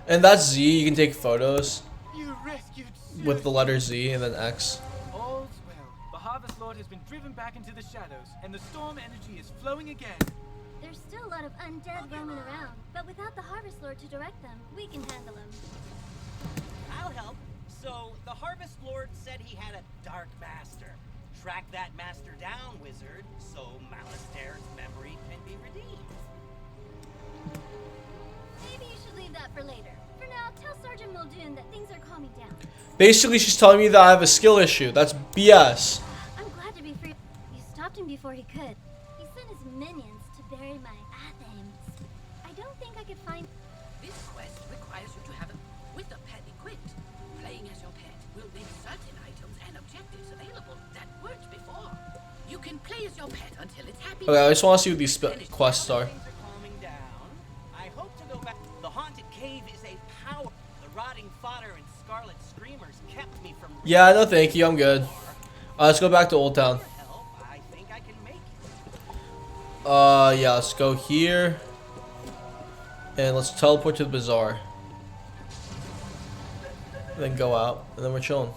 And that's Z. You can take photos with the letter Z and then X.
All's well. The Harvest Lord has been driven back into the shadows, and the storm energy is flowing again.
There's still a lot of undead roaming around, but without the Harvest Lord to direct them, we can handle them.
I'll help. So, the Harvest Lord said he had a Dark Master. Track that master down, wizard, so Malastaire's memory can be redeemed.
Maybe you should leave that for later. For now, tell Sergeant Muldoon that things are calming down.
Basically, she's telling me that I have a skill issue. That's BS.
I'm glad to be free. You stopped him before he could. He sent his minions to bury my aims. I don't think I could find...
This quest requires you to have a with a pet equipped. Playing as your pet will make certain items and objectives available that weren't before. You can play as your pet until it's happy.
Okay, I just want to see what these quests are.
Calming down. I hope to go back. The haunted cave is a power. The rotting fodder and scarlet screamers kept me from.
Yeah, no thank you. I'm good. Let's go back to Old Town.
I think I can make it.
Yeah, let's go here. And let's teleport to the bazaar. And then go out. And then we're chilling.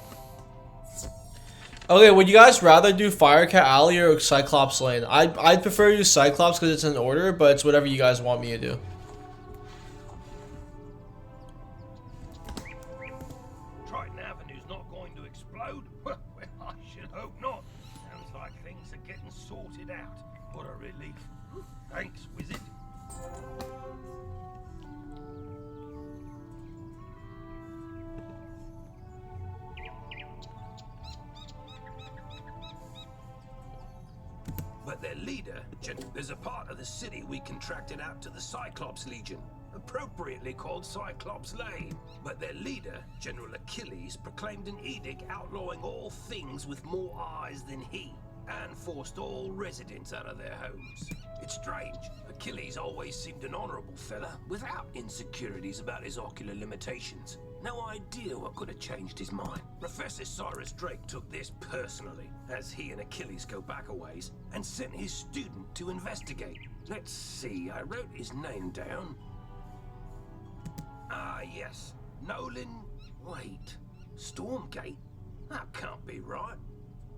Okay, would you guys rather do Firecat Alley or Cyclops Lane? I'd prefer to do Cyclops because it's in order, but it's whatever you guys want me to do.
Triton Avenue's not going to explode? Well, I should hope not. Sounds like things are getting sorted out. What a relief. Thanks, Wizard. But their leader, there's a part of the city we contracted out to the Cyclops Legion, appropriately called Cyclops Lane. But their leader, General Achilles, proclaimed an edict outlawing all things with more eyes than he, and forced all residents out of their homes. It's strange. Achilles always seemed an honorable fella, without insecurities about his ocular limitations. No idea what could have changed his mind. Professor Cyrus Drake took this personally, as he and Achilles go back a ways, and sent his student to investigate. Let's see, I wrote his name down. Ah, yes. Nolan... Wait. Stormgate? That can't be right.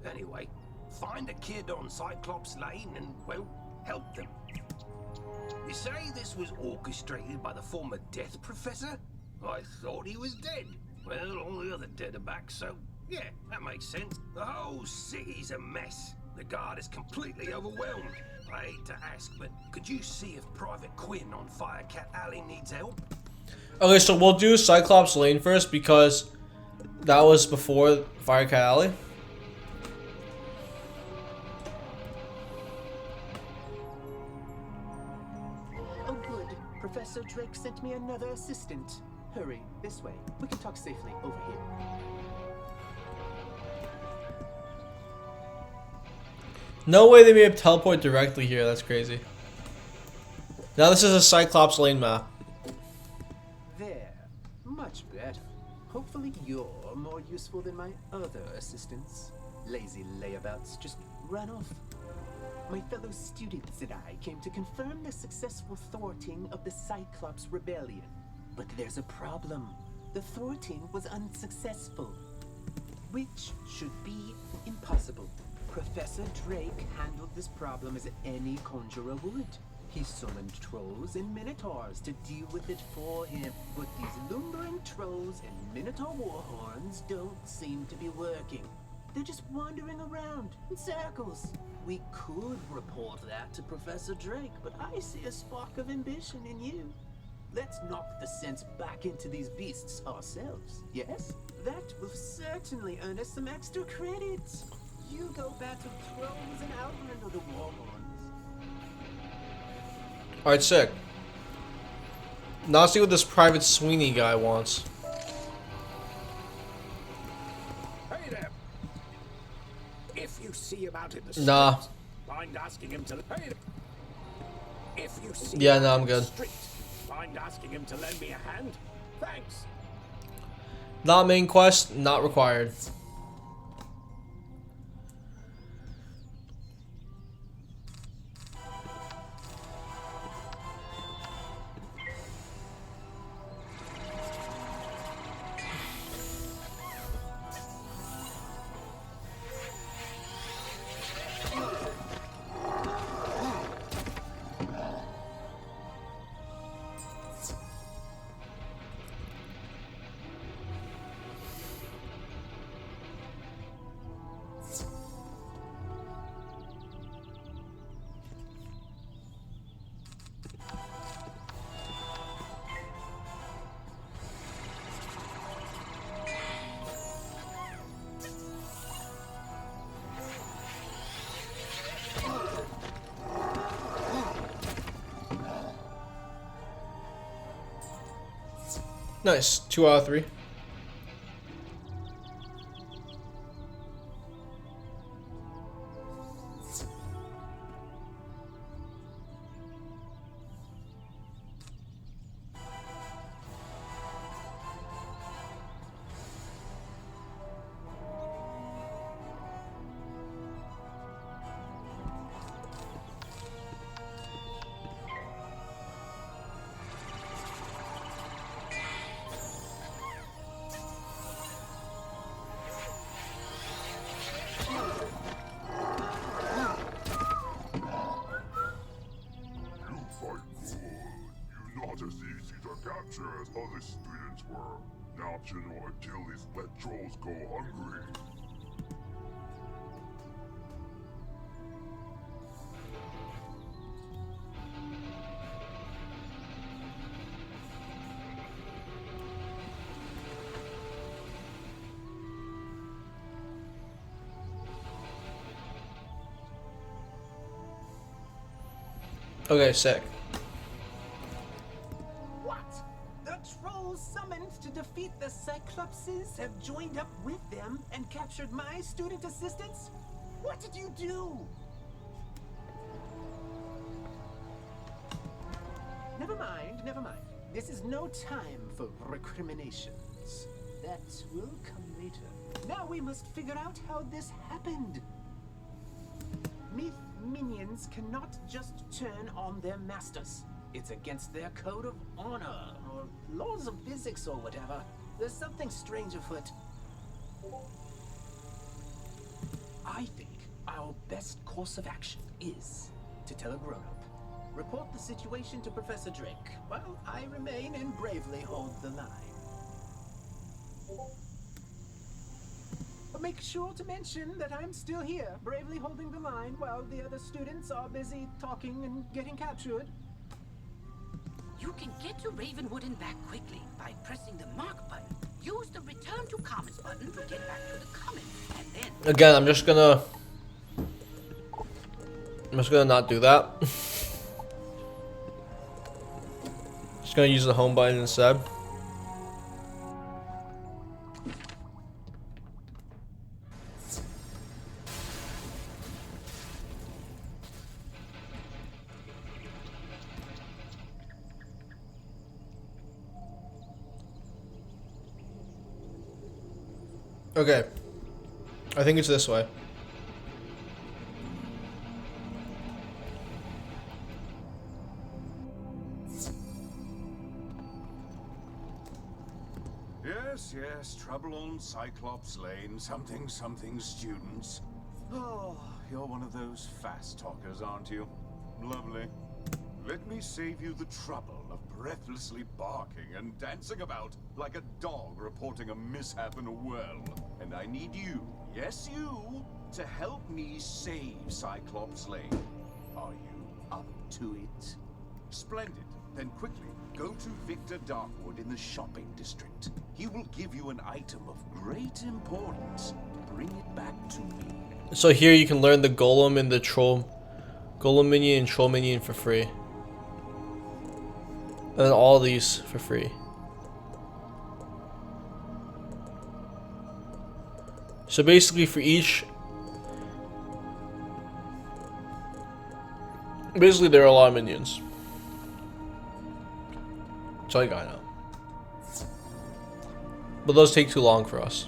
Anyway, find a kid on Cyclops Lane and, well, help them. You say this was orchestrated by the former Death Professor? I thought he was dead. Well, all the other dead are back, so yeah, that makes sense. The whole city's a mess. The guard is completely overwhelmed. I hate to ask, but could you see if Private Quinn on Firecat Alley needs help?
Okay, so we'll do Cyclops Lane first because that was before Firecat Alley.
Oh good, Professor Drake sent me another assistant. Hurry, this way. We can talk safely over here.
No way they made a teleport directly here, that's crazy. Now this is a Cyclops Lane map.
There. Much better. Hopefully you're more useful than my other assistants. Lazy layabouts just run off. My fellow students and I came to confirm the successful thwarting of the Cyclops Rebellion. But there's a problem. The thwarting was unsuccessful, which should be impossible. Professor Drake handled this problem as any conjurer would. He summoned trolls and minotaurs to deal with it for him. But these lumbering trolls and minotaur warhorns don't seem to be working. They're just wandering around in circles. We could report that to Professor Drake, but I see a spark of ambition in you. Let's knock the sense back into these beasts ourselves, yes? That will certainly earn us some extra credits. You go battle trolls and outhandle the warhorns.
Alright, sick. Now let's see what this Private Sweeney guy wants.
Hey there. If you see him out in the street,
Nah.
mind asking him to hey. If you see
Yeah,
him
no,
out
I'm
in the
good.
street, mind asking him to lend me a hand? Thanks.
Not main quest, not required. Nice. 2 out of 3.
Capture as other students were. Now General Achilles let trolls go hungry.
Okay, sick.
To defeat the Cyclopses have joined up with them and captured my student assistants? What did you do? Never mind, never mind. This is no time for recriminations. That will come later. Now we must figure out how this happened. Myth minions cannot just turn on their masters. It's against their code of honor, or laws of physics, or whatever. There's something strange afoot. I think our best course of action is to tell a grown-up. Report the situation to Professor Drake, while I remain and bravely hold the line. But make sure to mention that I'm still here, bravely holding the line, while the other students are busy talking and getting captured.
You can get to Ravenwood and back quickly by pressing the mark button. Use the return to commons button to get back to the commons, and then...
Again, I'm just gonna not do that. Just gonna use the home button instead. Okay. I think it's this way.
Yes, trouble on Cyclops Lane, something students. Oh, you're one of those fast talkers, aren't you? Lovely. Let me save you the trouble of breathlessly barking and dancing about like a dog reporting a mishap in a well. And I need you, yes you, to help me save Cyclops Lane. Are you up to it? Splendid. Then quickly, go to Victor Darkwood in the shopping district. He will give you an item of great importance. Bring it back to me.
So here you can learn the golem and the troll, golem minion and troll minion for free. And then all these for free. So basically for each, there are a lot of minions. That's all you gotta know. But those take too long for us.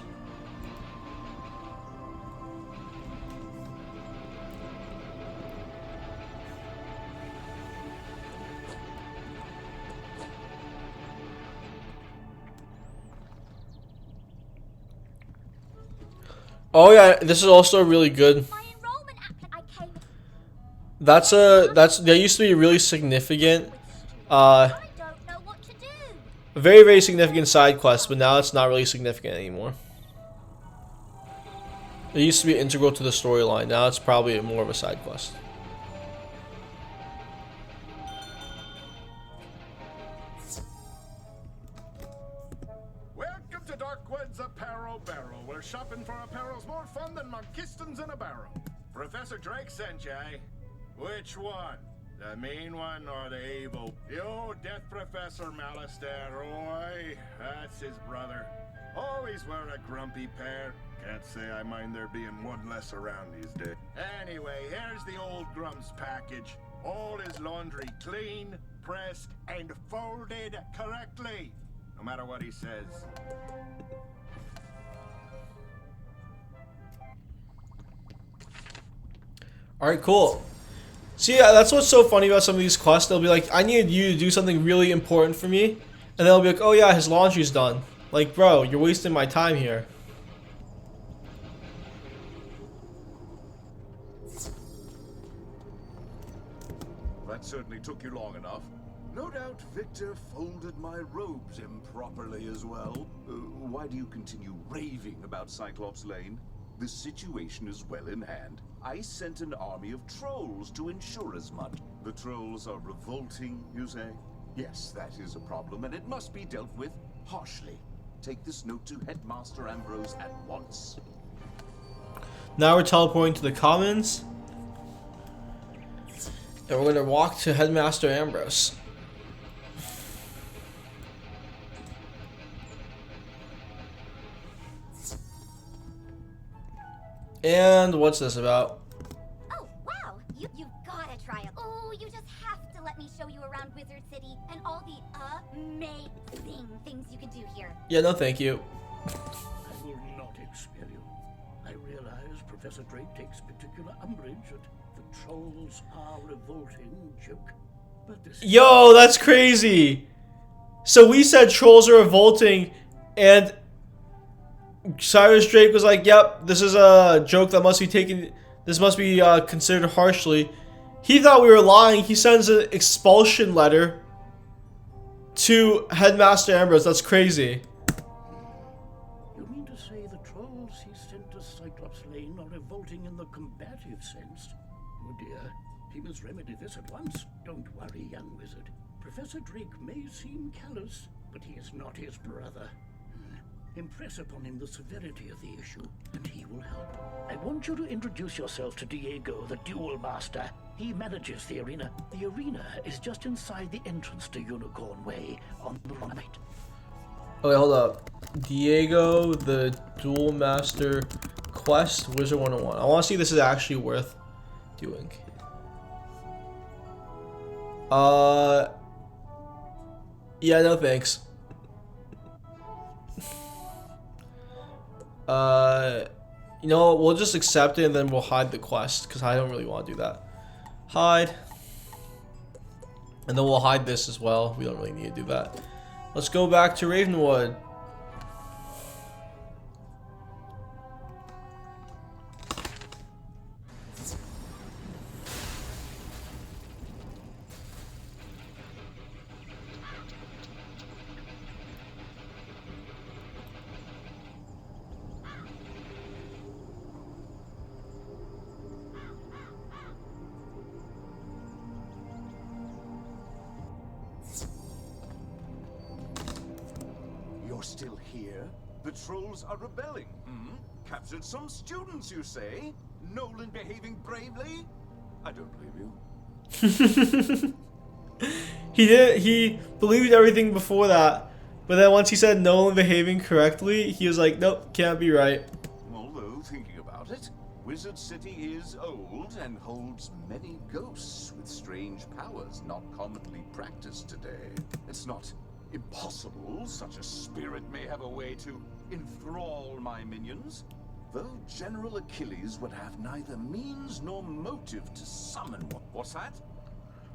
Oh yeah, this is also really good. That's there used to be a really significant, very, very significant side quest, but now it's not really significant anymore. It used to be integral to the storyline. Now it's probably more of a side quest.
Welcome to Darkwood's Apparel Barrel, where shopping for apparel's more fun than monkistons in a barrel. Professor Drake sent you, eh? Which one? The mean one or the evil? The old Death Professor Malistaire, oi. That's his brother. Always wear a grumpy pair. Can't say I mind there being one less around these days. Anyway, here's the old Grump's package. All his laundry clean, pressed, and folded correctly. No matter what he says.
Alright, cool. See, yeah, that's what's so funny about some of these quests. They'll be like, I need you to do something really important for me. And they'll be like, oh yeah, his laundry's done. Like, bro, you're wasting my time here.
That certainly took you long enough. No doubt Victor folded my robes improperly as well. Why do you continue raving about Cyclops Lane? The situation is well in hand. I sent an army of trolls to ensure as much. The trolls are revolting, you say? Yes, that is a problem, and it must be dealt with harshly. Take this note to Headmaster Ambrose at once.
Now we're teleporting to the Commons. And we're going to walk to Headmaster Ambrose. And what's this about?
Oh, wow. You've gotta try it. Oh, you just have to let me show you around Wizard City and all the amazing things you can do here.
Yeah, no thank you.
I will not expel you. I realize Professor Drake takes particular umbrage at the trolls are revolting joke. But this
Yo, that's crazy. So we said trolls are revolting, and Cyrus Drake was like, yep, this is a joke that must be taken, this must be considered harshly. He thought we were lying. He sends an expulsion letter to Headmaster Ambrose. That's crazy.
You mean to say the trolls he sent to Cyclops Lane are revolting in the combative sense? Oh dear, he must remedy this at once. Don't worry, young wizard. Professor Drake may seem callous, but he is not his brother. Impress upon him the severity of the issue, and he will help. I want you to introduce yourself to Diego, the Duel Master. He manages the arena. The arena is just inside the entrance to Unicorn Way on the right.
Okay, hold up. Diego, the Duel Master quest, WIZARD101. I want to see if this is actually worth doing. Yeah, no thanks. You know, we'll just accept it and then we'll hide the quest because I don't really want to do that. Hide. And then we'll hide this as well. We don't really need to do that. Let's go back to Ravenwood.
You're still here? The trolls are rebelling, hmm? Captured some students, you say? Nolan behaving bravely? I don't blame you.
He believed everything before that, but then once he said Nolan behaving correctly, he was like, nope, can't be right.
Although, thinking about it, Wizard City is old and holds many ghosts with strange powers not commonly practiced today. It's not
impossible such a spirit may have a way to enthrall my minions, though General Achilles would have neither means nor motive to summon one. What's that?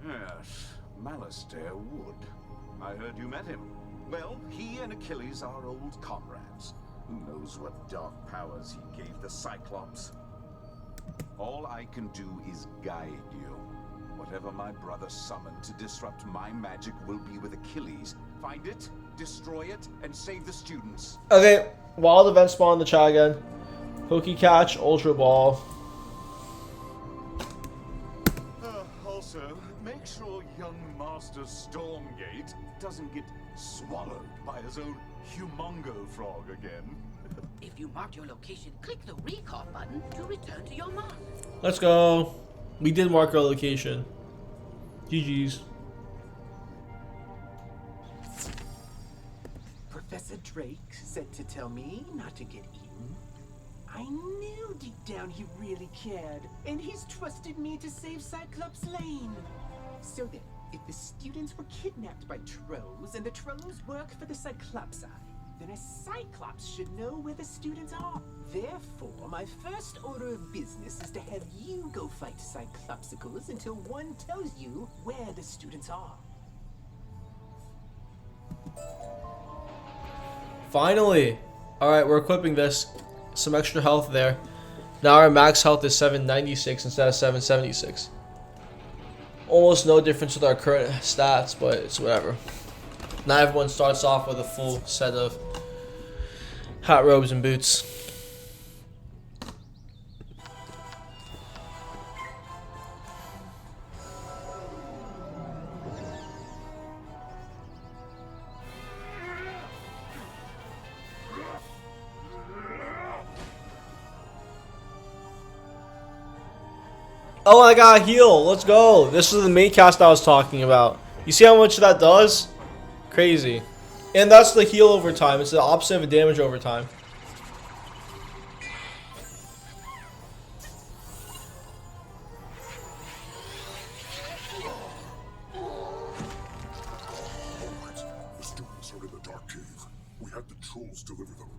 Yes, Malastair would. I heard you met him. Well, he and Achilles are old comrades. Who knows what dark powers he gave the Cyclops? All I can do is guide you. Whatever my brother summoned to disrupt my magic will be with Achilles. Find it, destroy it, and save the students.
Okay, wild event spawn in the chat again. Pokecatch, Ultra Ball.
Also, make sure young Master Stormgate doesn't get swallowed by his own humongo frog again.
If you marked your location, click the recall button to return to your mark.
Let's go. We did mark our location. GG's.
Professor Drake said to tell me not to get eaten. I knew deep down he really cared, and he's trusted me to save Cyclops Lane. So then, if the students were kidnapped by trolls and the trolls work for the Cyclopsi, then a Cyclops should know where the students are. Therefore, my first order of business is to have you go fight Cyclopsicles until one tells you where the students are.
Finally. Alright, we're equipping this. Some extra health there. Now our max health is 796 instead of 776. Almost no difference with our current stats, but it's whatever. Not everyone starts off with a full set of hat, robes, and boots. Oh, I got a heal. Let's go. This is the main cast I was talking about. You see how much that does? Crazy. And that's the heal over time. It's the opposite of a damage over time.
The students are in the dark cave. We had the trolls deliver them.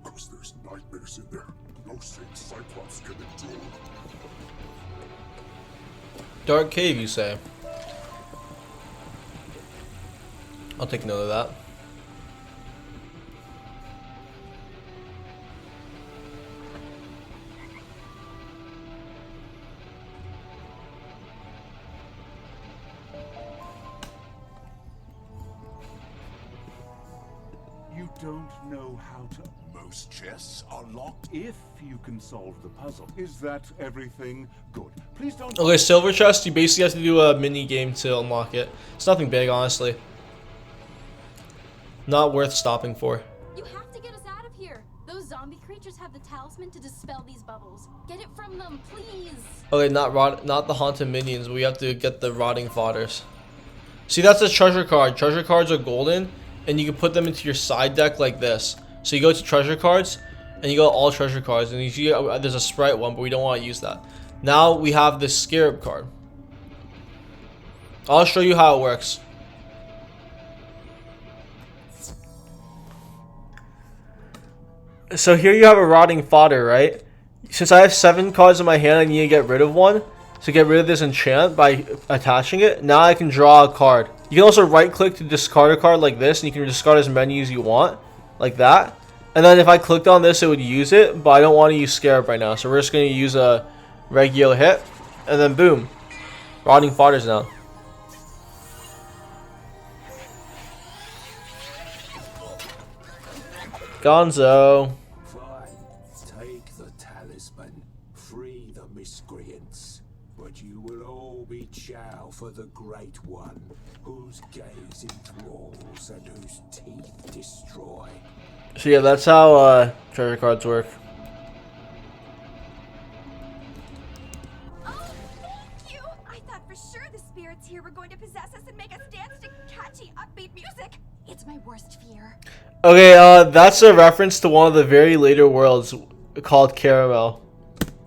Because there's nightmares in there. No saint Cyclops can endure.
Dark cave, you say? I'll take note of that.
You don't know how to... Most chests are locked if you can solve the puzzle. Is that everything? Good. Please don't...
Okay, silver chest, you basically have to do a mini game to unlock it. It's nothing big, honestly. Not worth stopping for.
You have to get us out of here. Those zombie creatures have the talisman to dispel these bubbles. Get it from them, please.
Okay, not the haunted minions, but we have to get the rotting fodders. See, that's a treasure card. Treasure cards are golden, and you can put them into your side deck like this. So you go to treasure cards, and you go to all treasure cards, and you see there's a sprite one, but we don't want to use that. Now we have this scarab card. I'll show you how it works. So here you have a rotting fodder, right? Since I have 7 cards in my hand, I need to get rid of one. To get rid of this enchant by attaching it. Now I can draw a card. You can also right click to discard a card like this, and you can discard as many as you want. Like that. And then if I clicked on this, it would use it, but I don't want to use Scarab right now. So we're just going to use a regular hit. And then boom. Rotting fodders now. Gonzo.
Fine. Take the talisman. Free the miscreants. But you will all be chow for the Great One, whose gaze enthralls and whose teeth destroy.
So yeah, that's how treasure cards work.
Oh, thank you! I thought for sure the spirits here were going to possess us and make us dance to catchy, upbeat music. It's my worst fear.
Okay, that's a reference to one of the very later worlds called Caramel.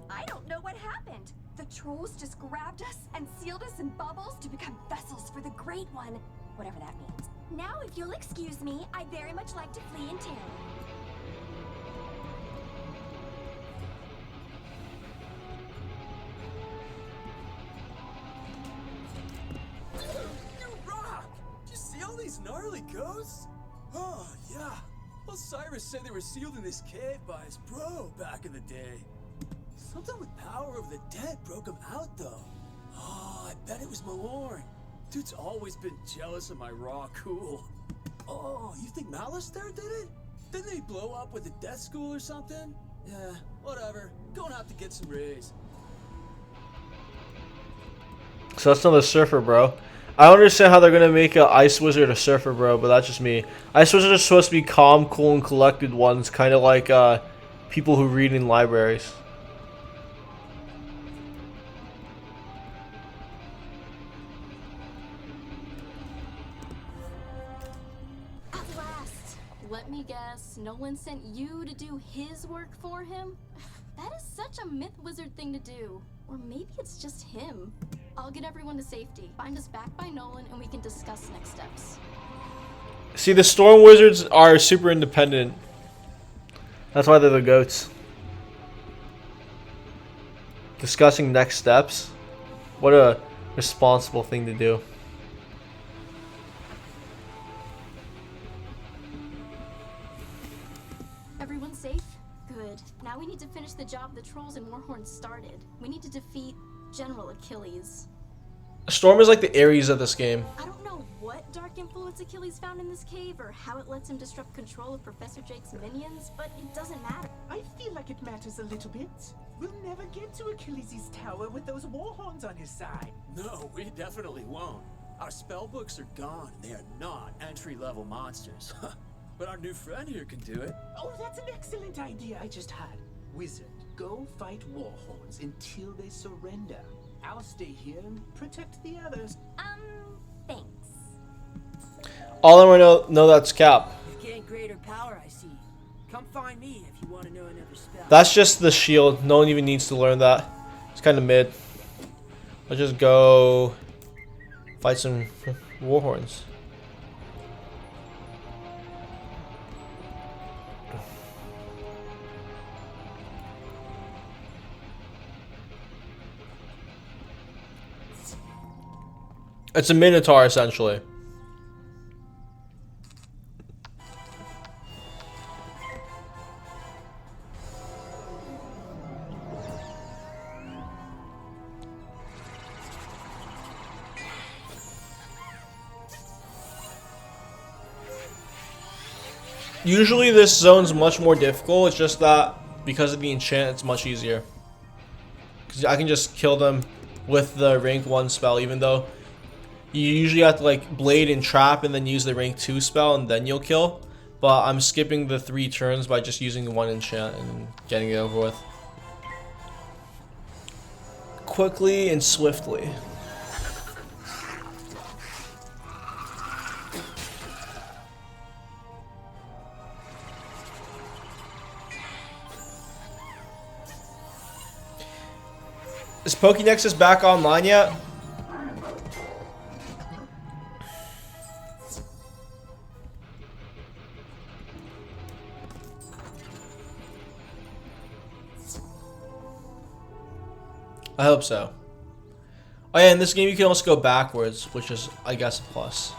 I don't know what happened. The trolls just grabbed us and sealed us in bubbles to become vessels for the Great One. Whatever that means. Now, if you'll excuse
to flee in terror.
You rock! Did you see all these gnarly ghosts? Oh, yeah. Osiris said they were sealed in this cave by his bro back in the day. Something with power of the dead broke him out, though. Oh, I bet it was Malorn. Dude's always been jealous of my raw cool. Oh, you think Malice there did it? Didn't they blow up with the death school or something? Yeah, whatever. Going out to get some rays.
So that's not a surfer, bro. I don't understand how they're gonna make an ice wizard a surfer, bro, but that's just me. Ice wizards are supposed to be calm, cool, and collected ones, kind of like people who read in libraries.
At last! Let me guess, Nolan sent you to do his work for him? That is such a myth wizard thing to do. Or maybe it's just him. I'll get everyone to safety. Find us back by Nolan and we can discuss next steps.
See, the storm wizards are super independent. That's why they're the goats. Discussing next steps. What a responsible thing to do.
Everyone safe? Good. Now we need to finish the job the trolls and Warhorn started. We need to defeat General Achilles.
Storm is like the Ares of this game.
I don't know what dark influence Achilles found in this cave or how it lets him disrupt control of Professor Jake's minions, but it doesn't matter.
I feel like it matters a little bit. We'll never get to Achilles' tower with those warhorns on his side.
No, we definitely won't. Our spell books are gone. They are not entry-level monsters. But our new friend here can do it.
Oh, that's an excellent idea I just had. Wizard, go fight warhorns until they surrender. I'll stay here and protect the others.
Thanks.
All I want to know that's Cap.
You've gained greater power, I see. Come find me if you want to know another spell.
That's just the shield. No one even needs to learn that. It's kind of mid. Let's just go fight some warhorns. It's a minotaur, essentially. Usually this zone's much more difficult, it's just that because of the enchant it's much easier. Because I can just kill them with the rank 1 spell, even though you usually have to like blade and trap and then use the rank 2 spell and then you'll kill. But I'm skipping the 3 turns by just using 1 enchant and getting it over with. Quickly and swiftly. Is POKENEXUS back online yet? I hope so. Oh yeah, in this game you can also go backwards, which is, I guess, a plus.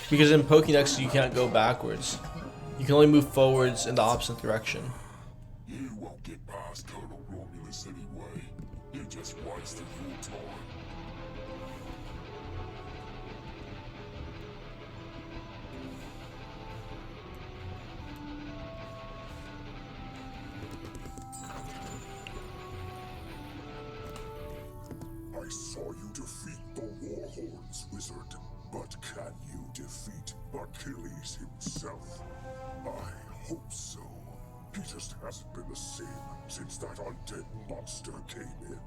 Because in POKENEXUS you can't go backwards. You can only move forwards in the opposite direction.
You won't get past Colonel Romulus anyway. You just wasted your time. I saw you defeat the Warhorns, Wizard. But can you defeat Achilles himself? I hope so. He just hasn't been the same since that undead monster came in.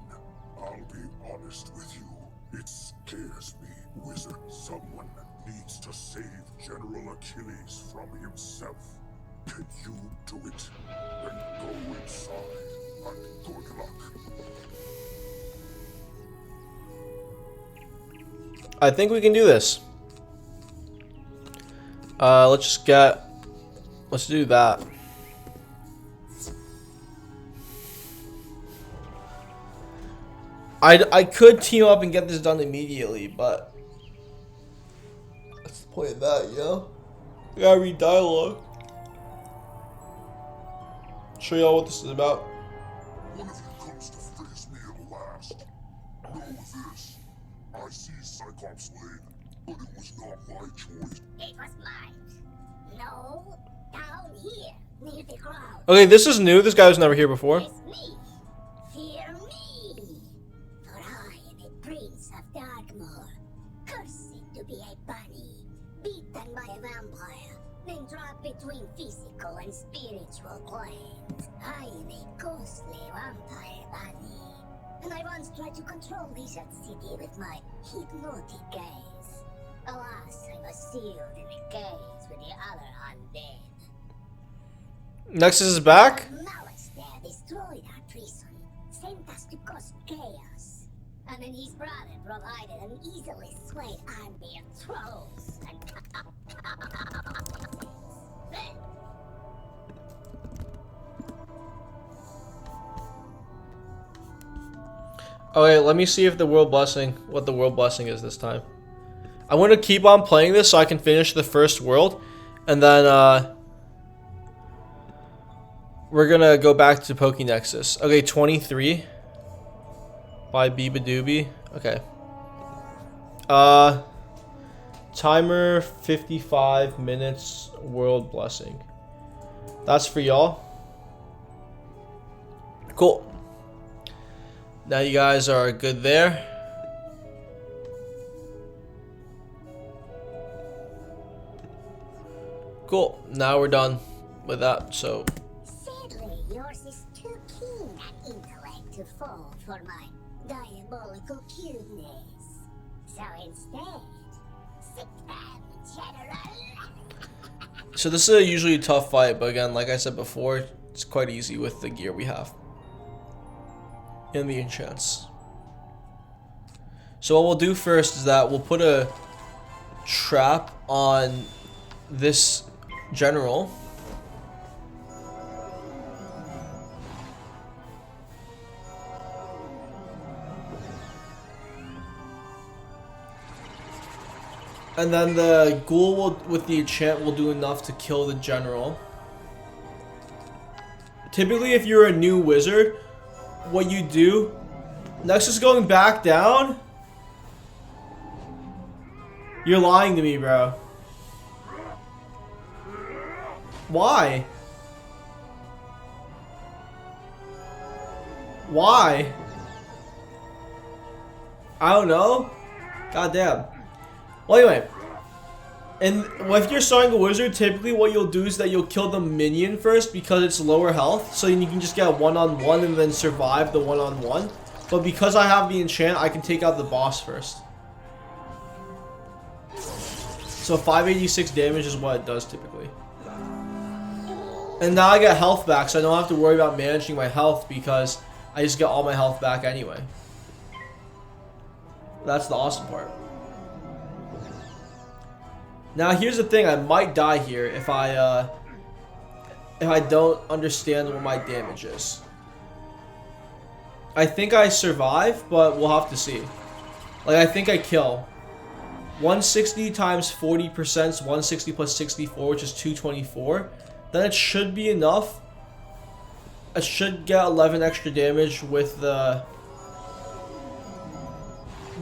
I'll be honest with you. It scares me, Wizard. Someone needs to save General Achilles from himself. Can you do it? Then go inside. and good luck.
I think we can do this. Let's do that. I could team up and get this done immediately, but what's the point of that, you know? I gotta read dialogue. Show y'all what this is about.
One of you comes to face me at last. Know this. I see Cyclops Lane, but it was not my choice.
It was mine. No, down here, near the ground.
Okay, this is new. This guy was never here before.
It's me. Fear me. For I am a prince of Darkmoor, cursed to be a bunny, beaten by a vampire, then dropped between physical and spiritual planes. I am a ghostly vampire bunny, and I once tried to control Wizard City with my hypnotic gaze. Alas, I was sealed in a cage with the other undead.
Nexus is back?
Malice there destroyed our prison, sent us to cause chaos. And then his brother provided an easily swayed army of trolls and
Okay, let me see if the world blessing, what the world blessing is this time. I want to keep on playing this so I can finish the first world, and then we're gonna go back to POKENEXUS. Okay, 23 by Beabadoobie. Okay. Timer 55 minutes. World blessing. That's for y'all. Cool. Now you guys are good there. Cool. Now we're done with that. So.
sadly, yours is too keen an intellect to fall for my diabolical cuteness. So instead, sit down, General.
So this is usually a tough fight, but again, like I said before, it's quite easy with the gear we have. And the enchants. So what we'll do first is that we'll put a trap on this general. And then the ghoul will, with the enchant, will do enough to kill the general. Typically, if you're a new wizard, what you do... Nexus going back down? You're lying to me, bro. Why? Why? I don't know. Goddamn. Well, anyway. And if you're starting a wizard, typically what you'll do is that you'll kill the minion first because it's lower health. So you can just get a one-on-one and then survive the one-on-one. But because I have the enchant, I can take out the boss first. So 586 damage is what it does typically. And now I get health back, so I don't have to worry about managing my health because I just get all my health back anyway. That's the awesome part. Now here's the thing, I might die here if I don't understand what my damage is. I think I survive, but we'll have to see. Like, I think I kill. 160 times 40% is 160 plus 64, which is 224. Then it should be enough. I should get 11 extra damage with the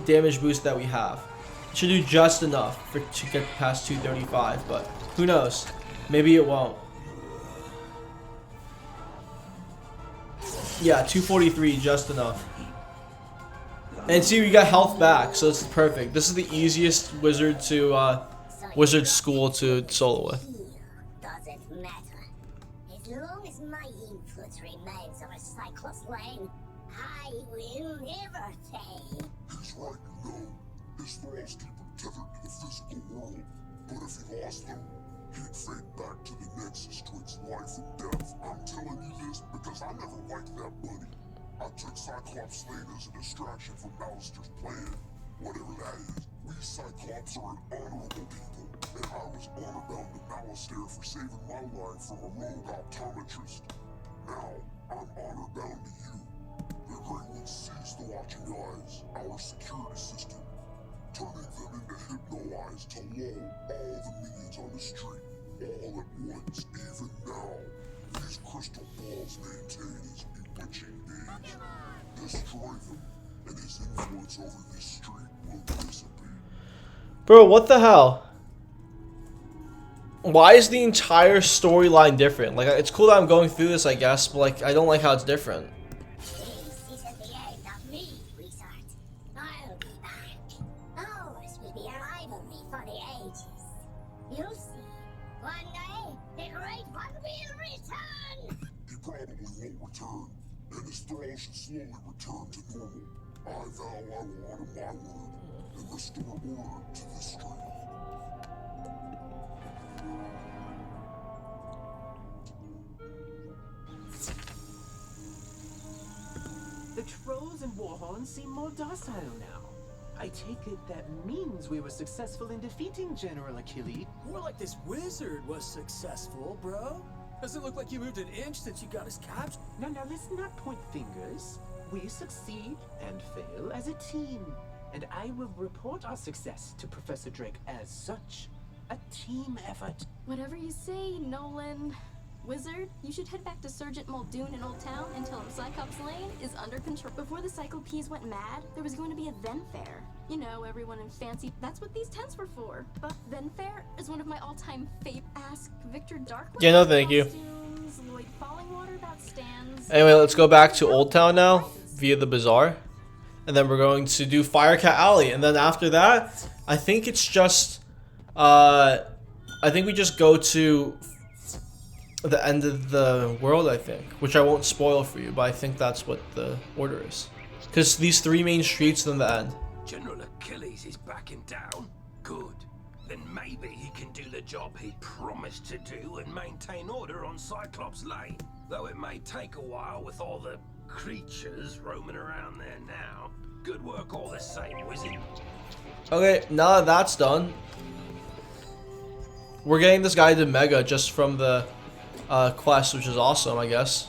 damage boost that we have. It should do just enough to get past 235, but who knows? Maybe it won't. Yeah, 243, just enough. And see, we got health back, so it's perfect. This is the easiest wizard to wizard school to solo with.
Doesn't matter. As long as my influence remains over Cyclops Lane, I will never fade.
He's right, you know. His thoughts keep him tethered to the physical world. But if he lost them, He'd fade back to the Nexus to its life and death. I'm telling you this because I never liked that bunny. I took Cyclops Lane as a distraction from Ballister's plan. Whatever that is, we Cyclops are an honorable people, and I was honor bound to Ballister for saving my life from a rogue optometrist. Now, I'm honor bound to you. The Great One sees the watching eyes, our security system, turning them into hypno-eyes to lull all the minions on the street, all at once, even now. These crystal balls maintain his bewitching age. Destroy them, and his influence over this street will dissipate.
Bro, what the hell? Why is the entire storyline different? Like, it's cool that I'm going through this, I guess, but like, I don't like how it's different.
This isn't the end of me, Wizard. I'll be back. Ours will be a rivalry for the ages. You'll see. One day, the Great One will return.
He probably won't return, and his thrall should slowly return to normal. I vow I will honor my word and restore order to the street.
The trolls and warhorns seem more docile now. I take it that means we were successful in defeating General Achilles.
More like this wizard was successful, bro. Doesn't look like you moved an inch since you got his capture.
Now, let's not point fingers. We succeed and fail as a team. And I will report our success to Professor Drake as such. A team effort.
Whatever you say, Nolan. Wizard, you should head back to Sergeant Muldoon in Old Town and tell him Cyclops Lane is under control. Before the Cyclopes went mad, there was going to be a Then Fair. You know, everyone in fancy. That's what these tents were for. But Then Fair is one of my all-time favorite. Ask Victor Darkwood.
Yeah, no, thank you.
Lloyd Fallingwater about stands.
Anyway, let's go back to Old Town now via the bazaar, and then we're going to do Firecat Alley, and then after that, I think it's just, I think we just go to the end of the world, I think, which I won't spoil for you, but I think that's what the order is, because these three main streets, then the end.
General Achilles is backing down. Good. Then maybe he can do the job he promised to do and maintain order on Cyclops Lane. Though it may take a while with all the creatures roaming around there now. Good work all the same, Wizard.
Okay, now that that's done, we're getting this guy to Mega just from the quest, which is awesome, I guess.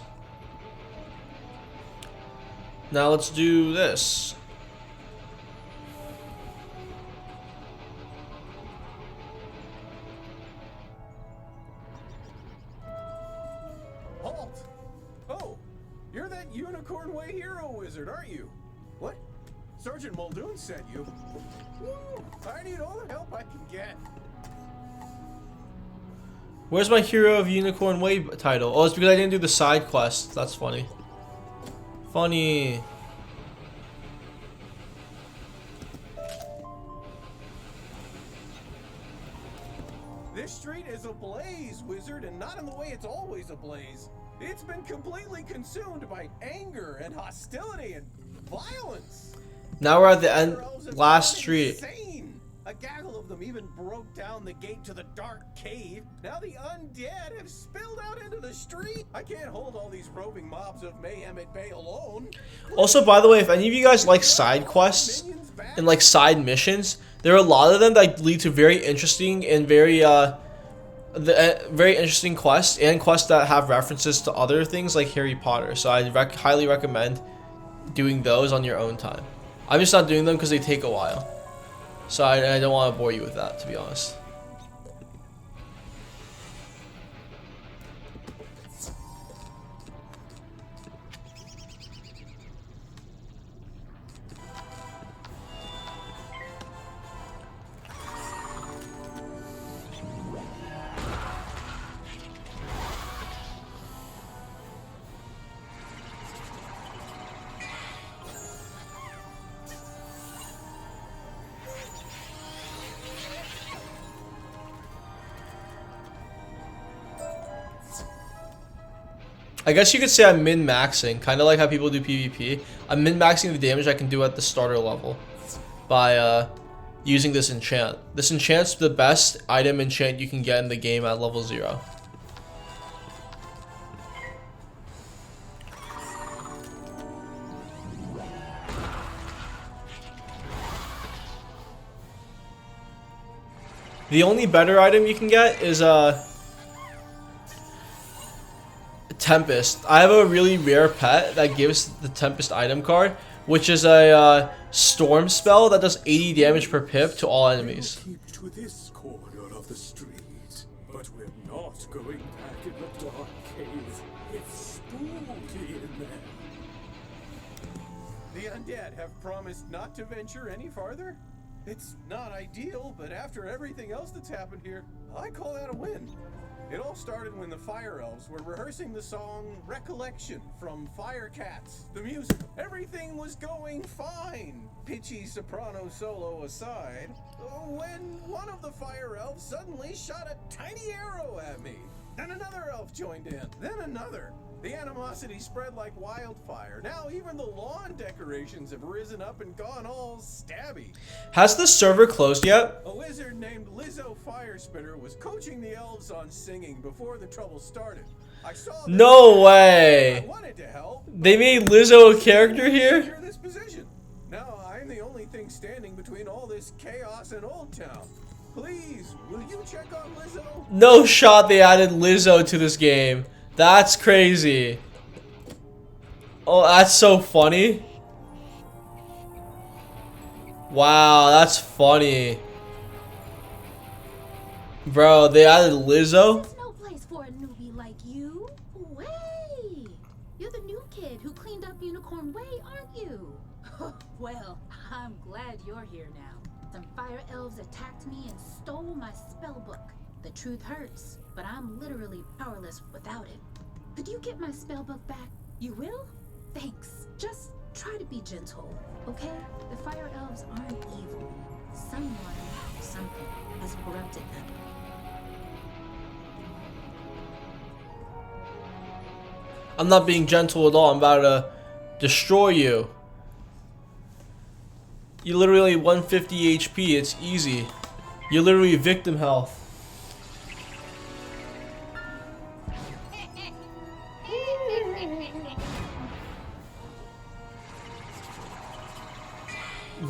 Now let's do this.
Halt! Oh, you're that Unicorn Way hero wizard, aren't you? What? Sergeant Muldoon sent you? Woo, I need all the help I can get.
Where's my Hero of Unicorn Way title? Oh, it's because I didn't do the side quest. That's funny. Funny.
This street is ablaze, Wizard, and not in the way it's always ablaze. It's been completely consumed by anger and hostility and violence.
Now we're at the end, last street.
Insane. A gaggle of them even broke down the gate to the dark cave. Now the undead have spilled out into the street. I can't hold all these roving mobs of mayhem at bay alone.
Also, by the way, if any of you guys like side quests and like side missions, there are a lot of them that lead to very interesting and very interesting quests and quests that have references to other things like Harry Potter. So I highly recommend doing those on your own time. I'm just not doing them because they take a while. So I don't want to bore you with that, to be honest. I guess you could say I'm min-maxing, kind of like how people do PvP. I'm min-maxing the damage I can do at the starter level by using this enchant. This enchant's the best item enchant you can get in the game at level 0. The only better item you can get is Tempest. I have a really rare pet that gives the Tempest item card, which is a storm spell that does 80 damage per pip to all enemies.
Keep to this corner of the street, but we're not going back in the dark cave. It's spooky in there.
The undead have promised not to venture any farther? It's not ideal, but after everything else that's happened here, I call that a win. It all started when the Fire Elves were rehearsing the song Recollection from Fire Cats, the musical. Everything was going fine, pitchy soprano solo aside, when one of the Fire Elves suddenly shot a tiny arrow at me. Then another elf joined in, then another. The animosity spread like wildfire. Now even the lawn decorations have risen up and gone all stabby.
Has the server closed yet?
A wizard named Lizzo Firespitter was coaching the elves on singing before the trouble started. I saw
No way!
I wanted to help.
They made Lizzo a character here?
This position. Now I'm the only thing standing between all this chaos and Old Town. Please, will you check on Lizzo?
No shot they added Lizzo to this game. That's crazy. Oh, that's so funny. Wow, that's funny. Bro, they added Lizzo?
There's no place for a newbie like you. Way! You're the new kid who cleaned up Unicorn Way, aren't you? Well, I'm glad you're here now. Some fire elves attacked me and stole my spell book. The truth hurts, but I'm literally powerless without it. Could you get my spellbook back? You will? Thanks. Just try to be gentle, okay? The fire elves aren't evil. Someone or something has corrupted them.
I'm not being gentle at all. I'm about to destroy you. You literally 150 HP. It's easy. You're literally victim health.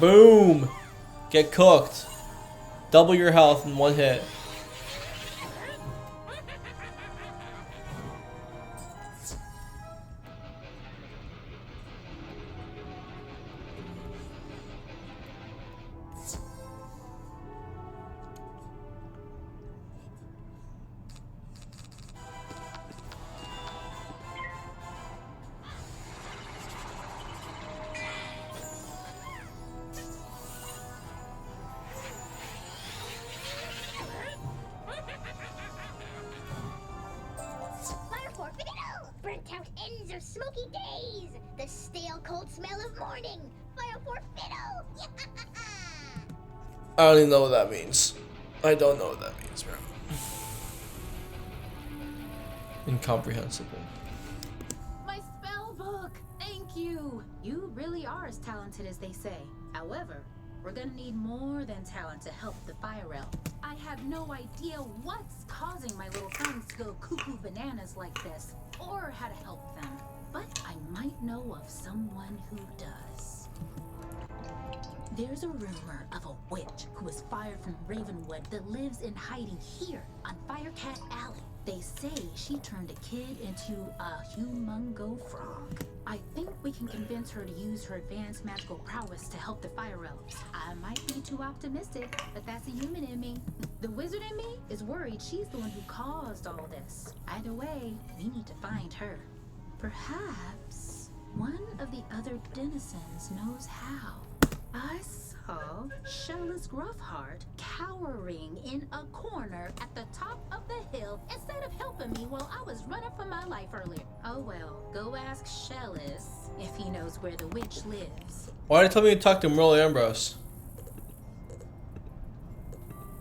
Boom! Get cooked. Double your health in one hit.
Burnt out ends of smoky days. The stale cold smell of morning. Fire for fiddle.
I don't even know what that means. I don't know what that means, bro. Incomprehensible.
My spell book! Thank you! You really are as talented as they say. However, we're gonna need more than talent to help the fire elves. I have no idea what's causing my little friends to go cuckoo bananas like this, or how to help them. But I might know of someone who does. There's a rumor of a witch who was fired from Ravenwood that lives in hiding here on Firecat Alley. They say she turned a kid into a humongo frog. I think we can convince her to use her advanced magical prowess to help the fire elves. I might be too optimistic, but that's a human in me. The wizard in me is worried she's the one who caused all this. Either way, we need to find her. Perhaps one of the other denizens knows how. I saw Shella's Gruffheart cowering in a corner at the top of the hill instead of helping me while I was running for my life earlier. Oh well, go ask Shellis if he knows where the witch lives.
Why did you tell me to talk to Merle Ambrose?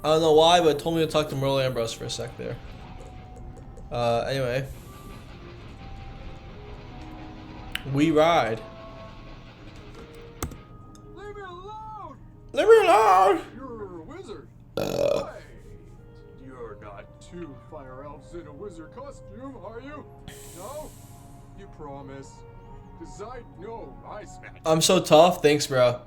I don't know why, but it told me to talk to Merle Ambrose for a sec there. Anyway. We ride.
Leave me alone!
Leave me alone!
You're
two fire elves in a wizard costume, are you? No? You promise? Cause I know ice magic.
I'm so tough. Thanks, bro.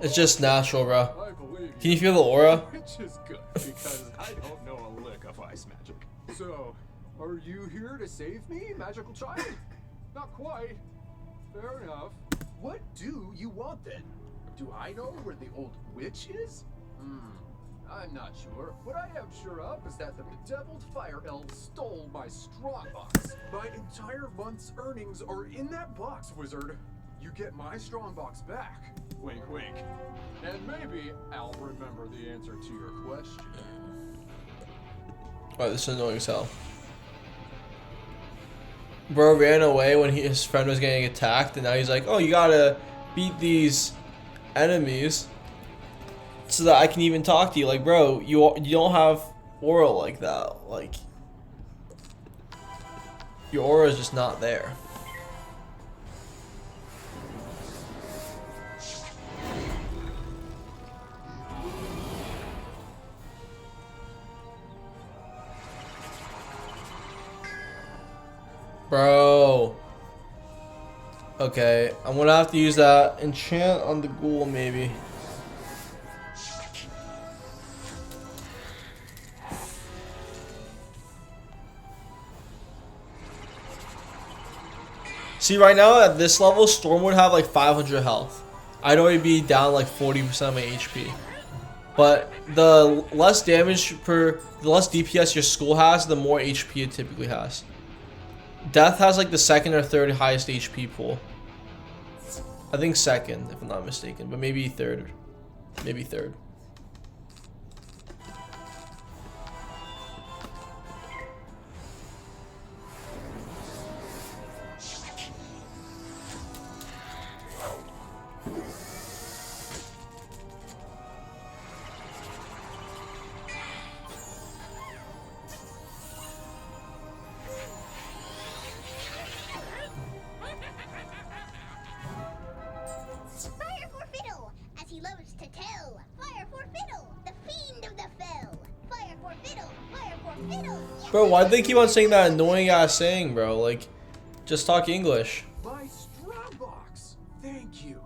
It's just natural, bro.
I believe
Can you feel the aura?
Which is good, because I don't know a lick of ice magic. So, are you here to save me, magical child? Not quite. Fair enough. What do you want then? Do I know where the old witch is? I'm not sure. What I am sure of is that the bedeviled fire elves stole my strongbox. My entire month's earnings are in that box, wizard. You get my strongbox back. Wink, wink. And maybe I'll remember the answer to your question.
Oh, this is annoying as hell. Bro ran away when his friend was getting attacked, and now he's like, oh, you gotta beat these enemies so that I can even talk to you. Like, bro, you don't have aura like that. Like, your aura is just not there. Bro. Okay, I'm gonna have to use that enchant on the ghoul, maybe. See, right now at this level, Storm would have like 500 health. I'd already be down like 40% of my HP. But the less damage the less DPS your school has, the more HP it typically has. Death has like the second or third highest HP pool. I think second, if I'm not mistaken, but maybe third. Maybe third. Bro, why do they keep on saying that annoying ass saying, bro? Like, just talk English.
My strongbox. Thank you.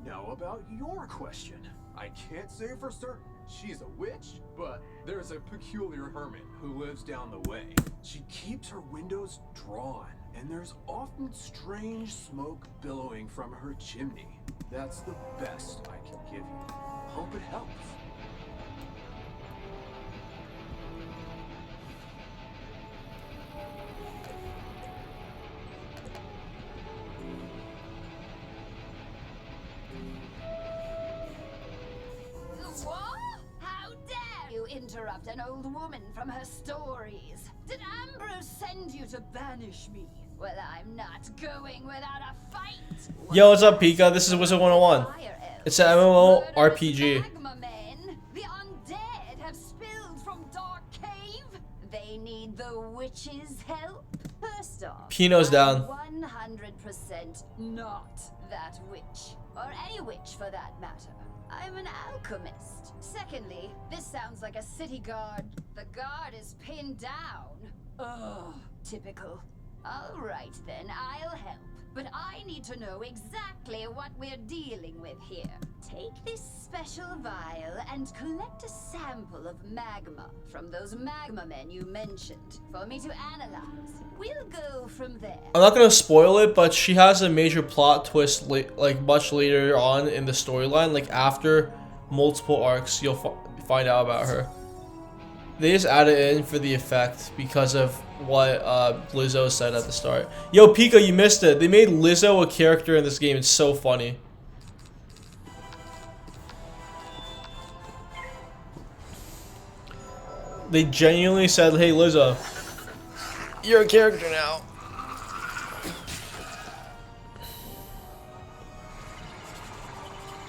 Now about your question. I can't say for certain she's a witch, but there's a peculiar hermit who lives down the way. She keeps her windows drawn, and there's often strange smoke billowing from her chimney. That's the best I can give you. Hope it helps.
Interrupt an old woman from her stories. Did Ambrose send you to banish me? Well, I'm not going without a fight.
Yo, what's up, Pika? This is WIZARD101. It's an MMO RPG.
The undead have spilled from Dark Cave. They need the witch's help. First off,
Pino's down.
100% not that witch, or any witch for that matter. I'm an alchemist. Secondly, this sounds like a city guard. The guard is pinned down. Ugh, typical. All right then, I'll help. But I need to know exactly what we're dealing with here. Take this special vial and collect a sample of magma from those magma men you mentioned for me to analyze. We'll go from there.
I'm not gonna spoil it, but she has a major plot twist like much later on in the storyline. Like after multiple arcs, you'll find out about her. They just added it in for the effect because of what Lizzo said at the start. Yo, Pika, you missed it. They made Lizzo a character in this game. It's so funny. They genuinely said, hey, Lizzo, you're a character now.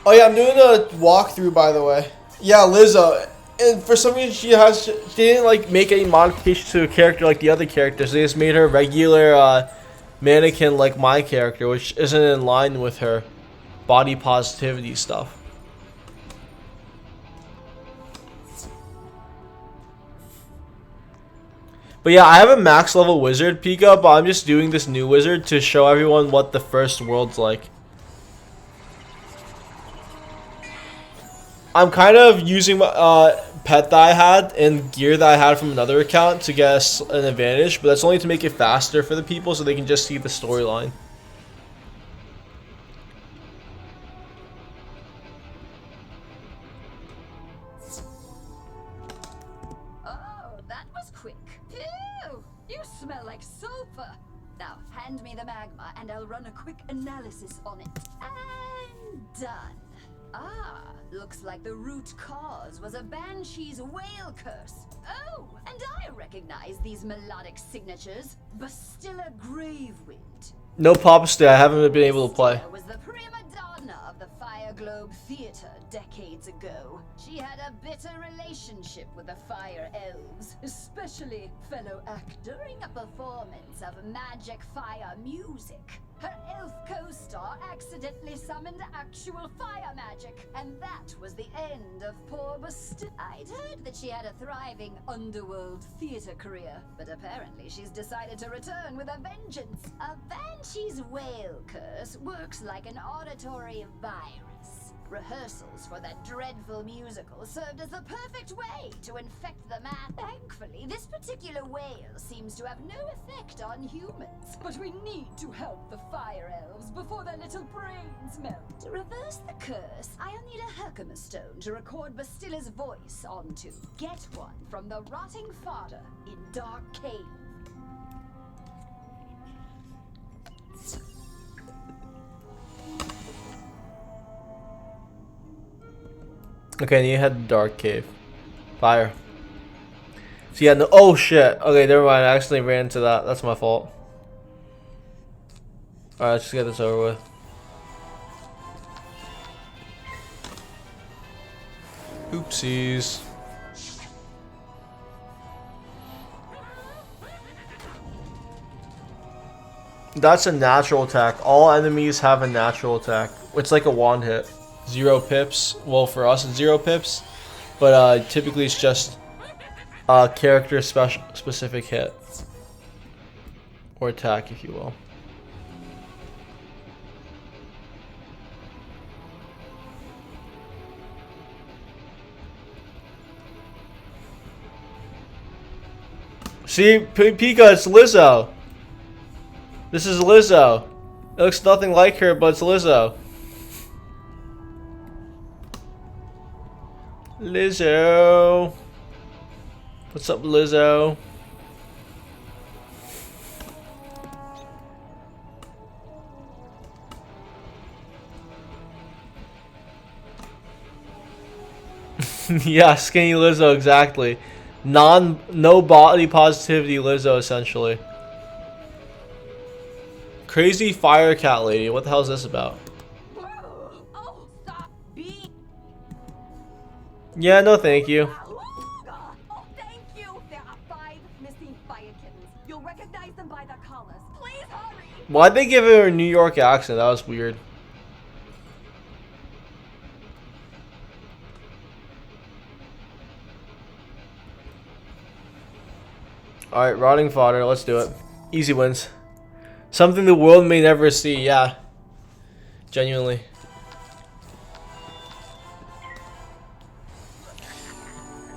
Oh yeah, I'm doing a walkthrough, by the way. Yeah, Lizzo. And for some reason, she didn't like make any modifications to her character like the other characters. They just made her regular mannequin like my character, which isn't in line with her body positivity stuff. But yeah, I have a max level wizard Pika, but I'm just doing this new wizard to show everyone what the first world's like. I'm kind of using pet that I had and gear that I had from another account to get us an advantage, but that's only to make it faster for the people so they can just see the storyline.
Oh, that was quick. Phew! You smell like sulfur. Now hand me the magma and I'll run a quick analysis on it. And done. Ah, looks like the root cause was a banshee's whale curse. Oh, and I recognize these melodic signatures. Bastilla Gravewind.
No Papa Stay, I haven't been able to play.
Was the prima donna of the Fire Globe Theater decades ago. She had a bitter relationship with the Fire Elves, especially fellow act during a performance of magic fire music. Her elf co-star accidentally summoned actual fire magic, and that was the end of poor Bastilla. I'd heard that she had a thriving underworld theater career, but apparently she's decided to return with a vengeance. A banshee's whale curse works like an auditory virus. Rehearsals for that dreadful musical served as the perfect way to infect the man. Thankfully, this particular whale seems to have no effect on humans. But we need to help the fire elves before their little brains melt. To reverse the curse, I'll need a Herkimer stone to record Bastilla's voice onto. Get one from the rotting fodder in Dark Cave.
Okay, and you had the Dark Cave. Fire. So yeah, no, oh shit. Okay, never mind. I accidentally ran into that. That's my fault. Alright, let's just get this over with. Oopsies. That's a natural attack. All enemies have a natural attack. It's like a wand hit. 0 pips. Well, for us it's 0 pips, but typically it's just a character specific hit or attack, if you will. See, Pika, it's Lizzo. This is Lizzo. It looks nothing like her, but it's Lizzo. Lizzo. What's up, Lizzo? Yeah, skinny Lizzo, exactly. No body positivity Lizzo, essentially. Crazy fire cat lady. What the hell is this about? Yeah, no thank you.
Oh, thank you. There are 5 missing fire kittens. You'll recognize them by their collars. Please hurry.
Why'd they give her a New York accent? That was weird. Alright, rotting fodder. Let's do it. Easy wins. Something the world may never see. Yeah. Genuinely.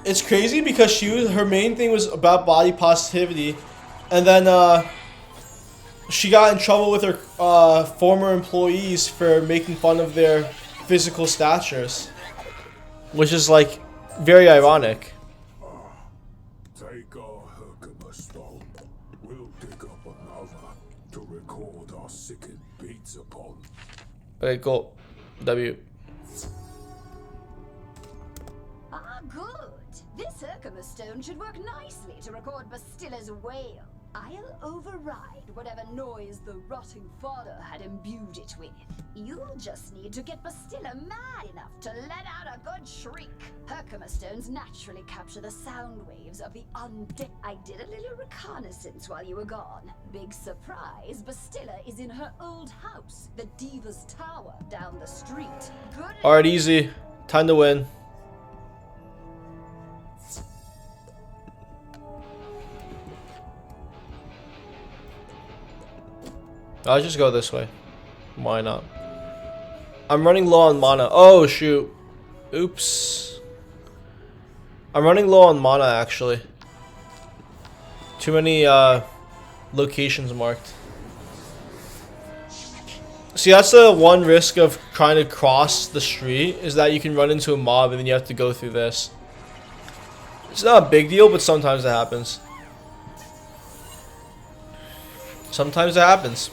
It's crazy because her main thing was about body positivity, and then she got in trouble with her former employees for making fun of their physical statures, which is like very ironic.
Take our Herkimer stone. We'll dig up another to record our sickened beats upon.
Okay, cool. W.
Good. This Herkimer stone should work nicely to record Bastilla's wail. I'll override whatever noise the rotting fodder had imbued it with. You'll just need to get Bastilla mad enough to let out a good shriek. Herkimer stones naturally capture the sound waves of the undead. I did a little reconnaissance while you were gone. Big surprise, Bastilla is in her old house, the Diva's Tower, down the street. Good.
Alright, easy. Time to win. I'll just go this way. Why not? I'm running low on mana. Oh shoot. Oops. I'm running low on mana actually. Too many locations marked. See, that's the one risk of trying to cross the street, is that you can run into a mob and then you have to go through this. It's not a big deal, but sometimes it happens. Sometimes it happens.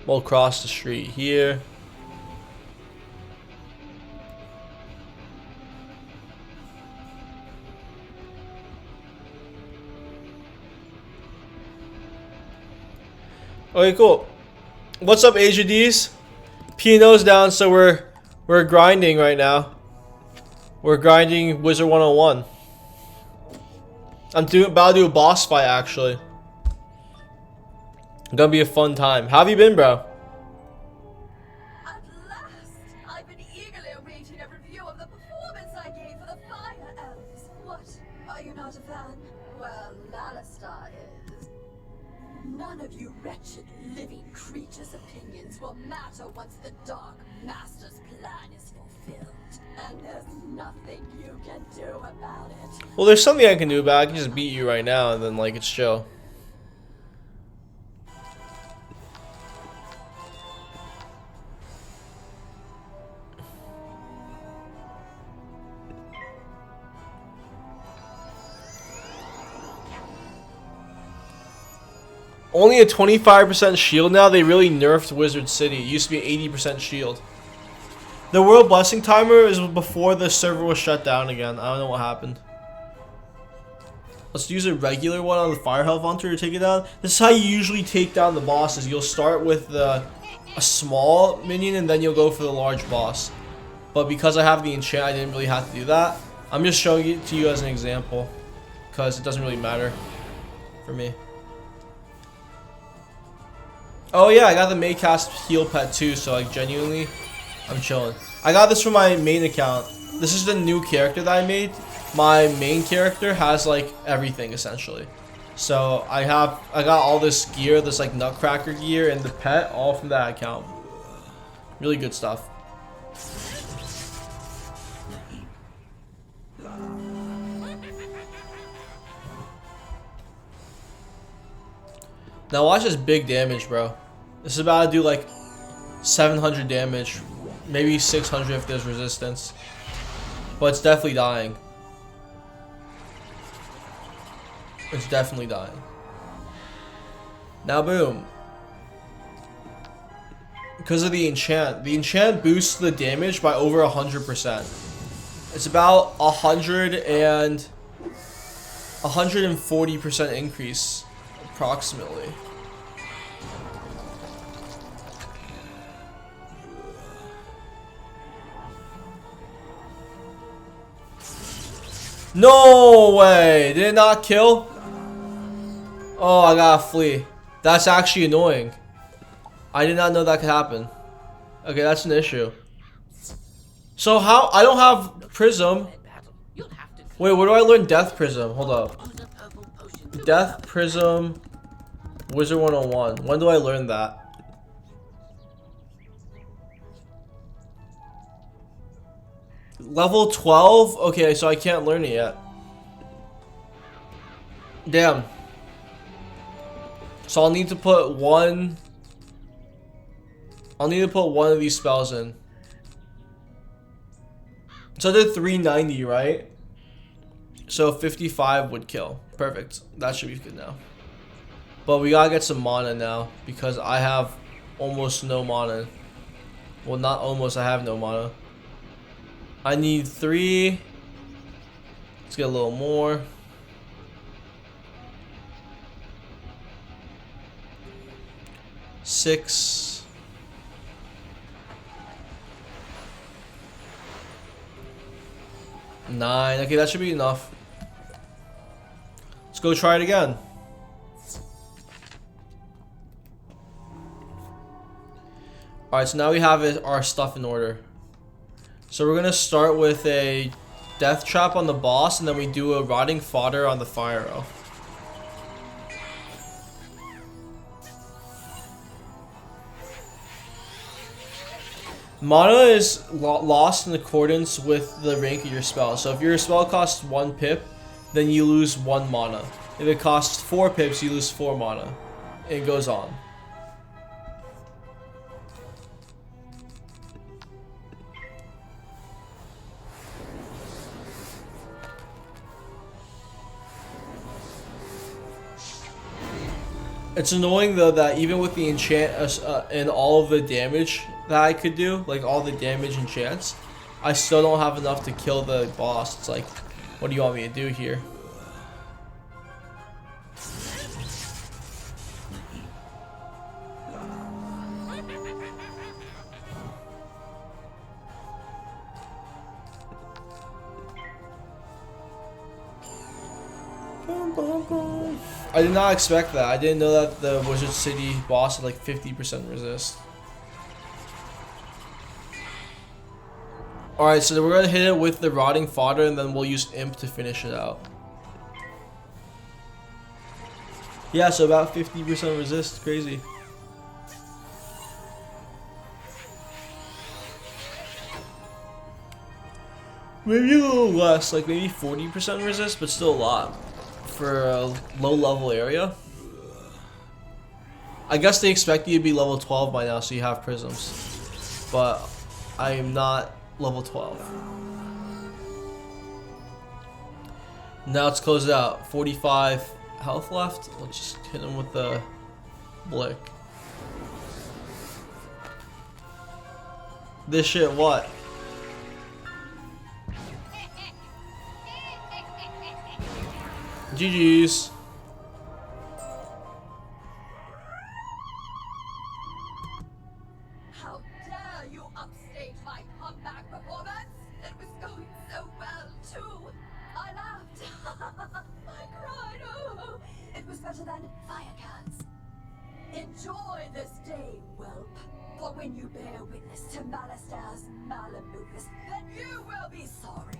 We'll cross the street here. Okay, cool. What's up, AJDs? P&O's down, so we're grinding right now. We're grinding WIZARD101. I'm about to do a boss fight actually. Gonna be a fun time. How have you been, bro?
At last, I've been eagerly awaiting a review of the performance I gave for the Fire Elves. What? Are you not a fan? Well, Alistar is. None of you wretched living creatures' opinions will matter once the Dark Master's plan is fulfilled. And there's nothing you can do about it.
Well, there's something I can do about it. I can just beat you right now and then, like, it's chill. Only a 25% shield now. They really nerfed Wizard City. It used to be 80% shield. The World Blessing timer is before the server was shut down again. I don't know what happened. Let's use a regular one on the Fire Health Hunter to take it down. This is how you usually take down the bosses. You'll start with a small minion and then you'll go for the large boss. But because I have the enchant, I didn't really have to do that. I'm just showing it to you as an example because it doesn't really matter for me. Oh yeah, I got the Maycast heal pet too, so like genuinely, I'm chilling. I got this from my main account. This is the new character that I made. My main character has like everything essentially. So I got all this gear, this like Nutcracker gear and the pet, all from that account. Really good stuff. Now watch this big damage, bro. This is about to do like 700 damage, maybe 600 if there's resistance. But it's definitely dying. It's definitely dying. Now boom. Because of the enchant boosts the damage by over 100%. It's about 140% increase, approximately. No way! Did it not kill? Oh, I gotta flee. That's actually annoying. I did not know that could happen. Okay, that's an issue. So how? I don't have Prism. Wait, where do I learn Death Prism? Hold up. Death Prism WIZARD101. When do I learn that? Level 12? Okay, so I can't learn it yet. Damn. So I'll need to put one of these spells in. So I did 390, right? So 55 would kill. Perfect. That should be good now. But we gotta get some mana now because I have almost no mana. Well, not almost, I have no mana. I need 3. Let's get a little more. Six. 9. Okay, that should be enough. Let's go try it again. Alright, so now we have our stuff in order. So we're gonna start with a death trap on the boss, and then we do a rotting fodder on the fire elf. Mana is lost in accordance with the rank of your spell. So if your spell costs 1 pip, then you lose 1 mana. If it costs 4 pips, you lose 4 mana. It goes on. It's annoying though that even with the enchant and all of the damage that I could do, like all the damage and chance, I still don't have enough to kill the boss. It's like, what do you want me to do here? I did not expect that. I didn't know that the Wizard City boss had like 50% resist. Alright, so we're gonna hit it with the rotting fodder, and then we'll use imp to finish it out. Yeah, so about 50% resist. Crazy. Maybe a little less, like maybe 40% resist, but still a lot for a low level area. I guess they expect you to be level 12 by now, so you have prisms, but I am not level 12. Now let's close it out. 45 health left. Let's just hit him with the blick. This shit what? GG's.
How dare you upstage my comeback performance? It was going so well, too. I laughed. I cried. Oh, it was better than fire cats. Enjoy this day, whelp. For when you bear witness to Malister's Malamlucas, then you will be sorry.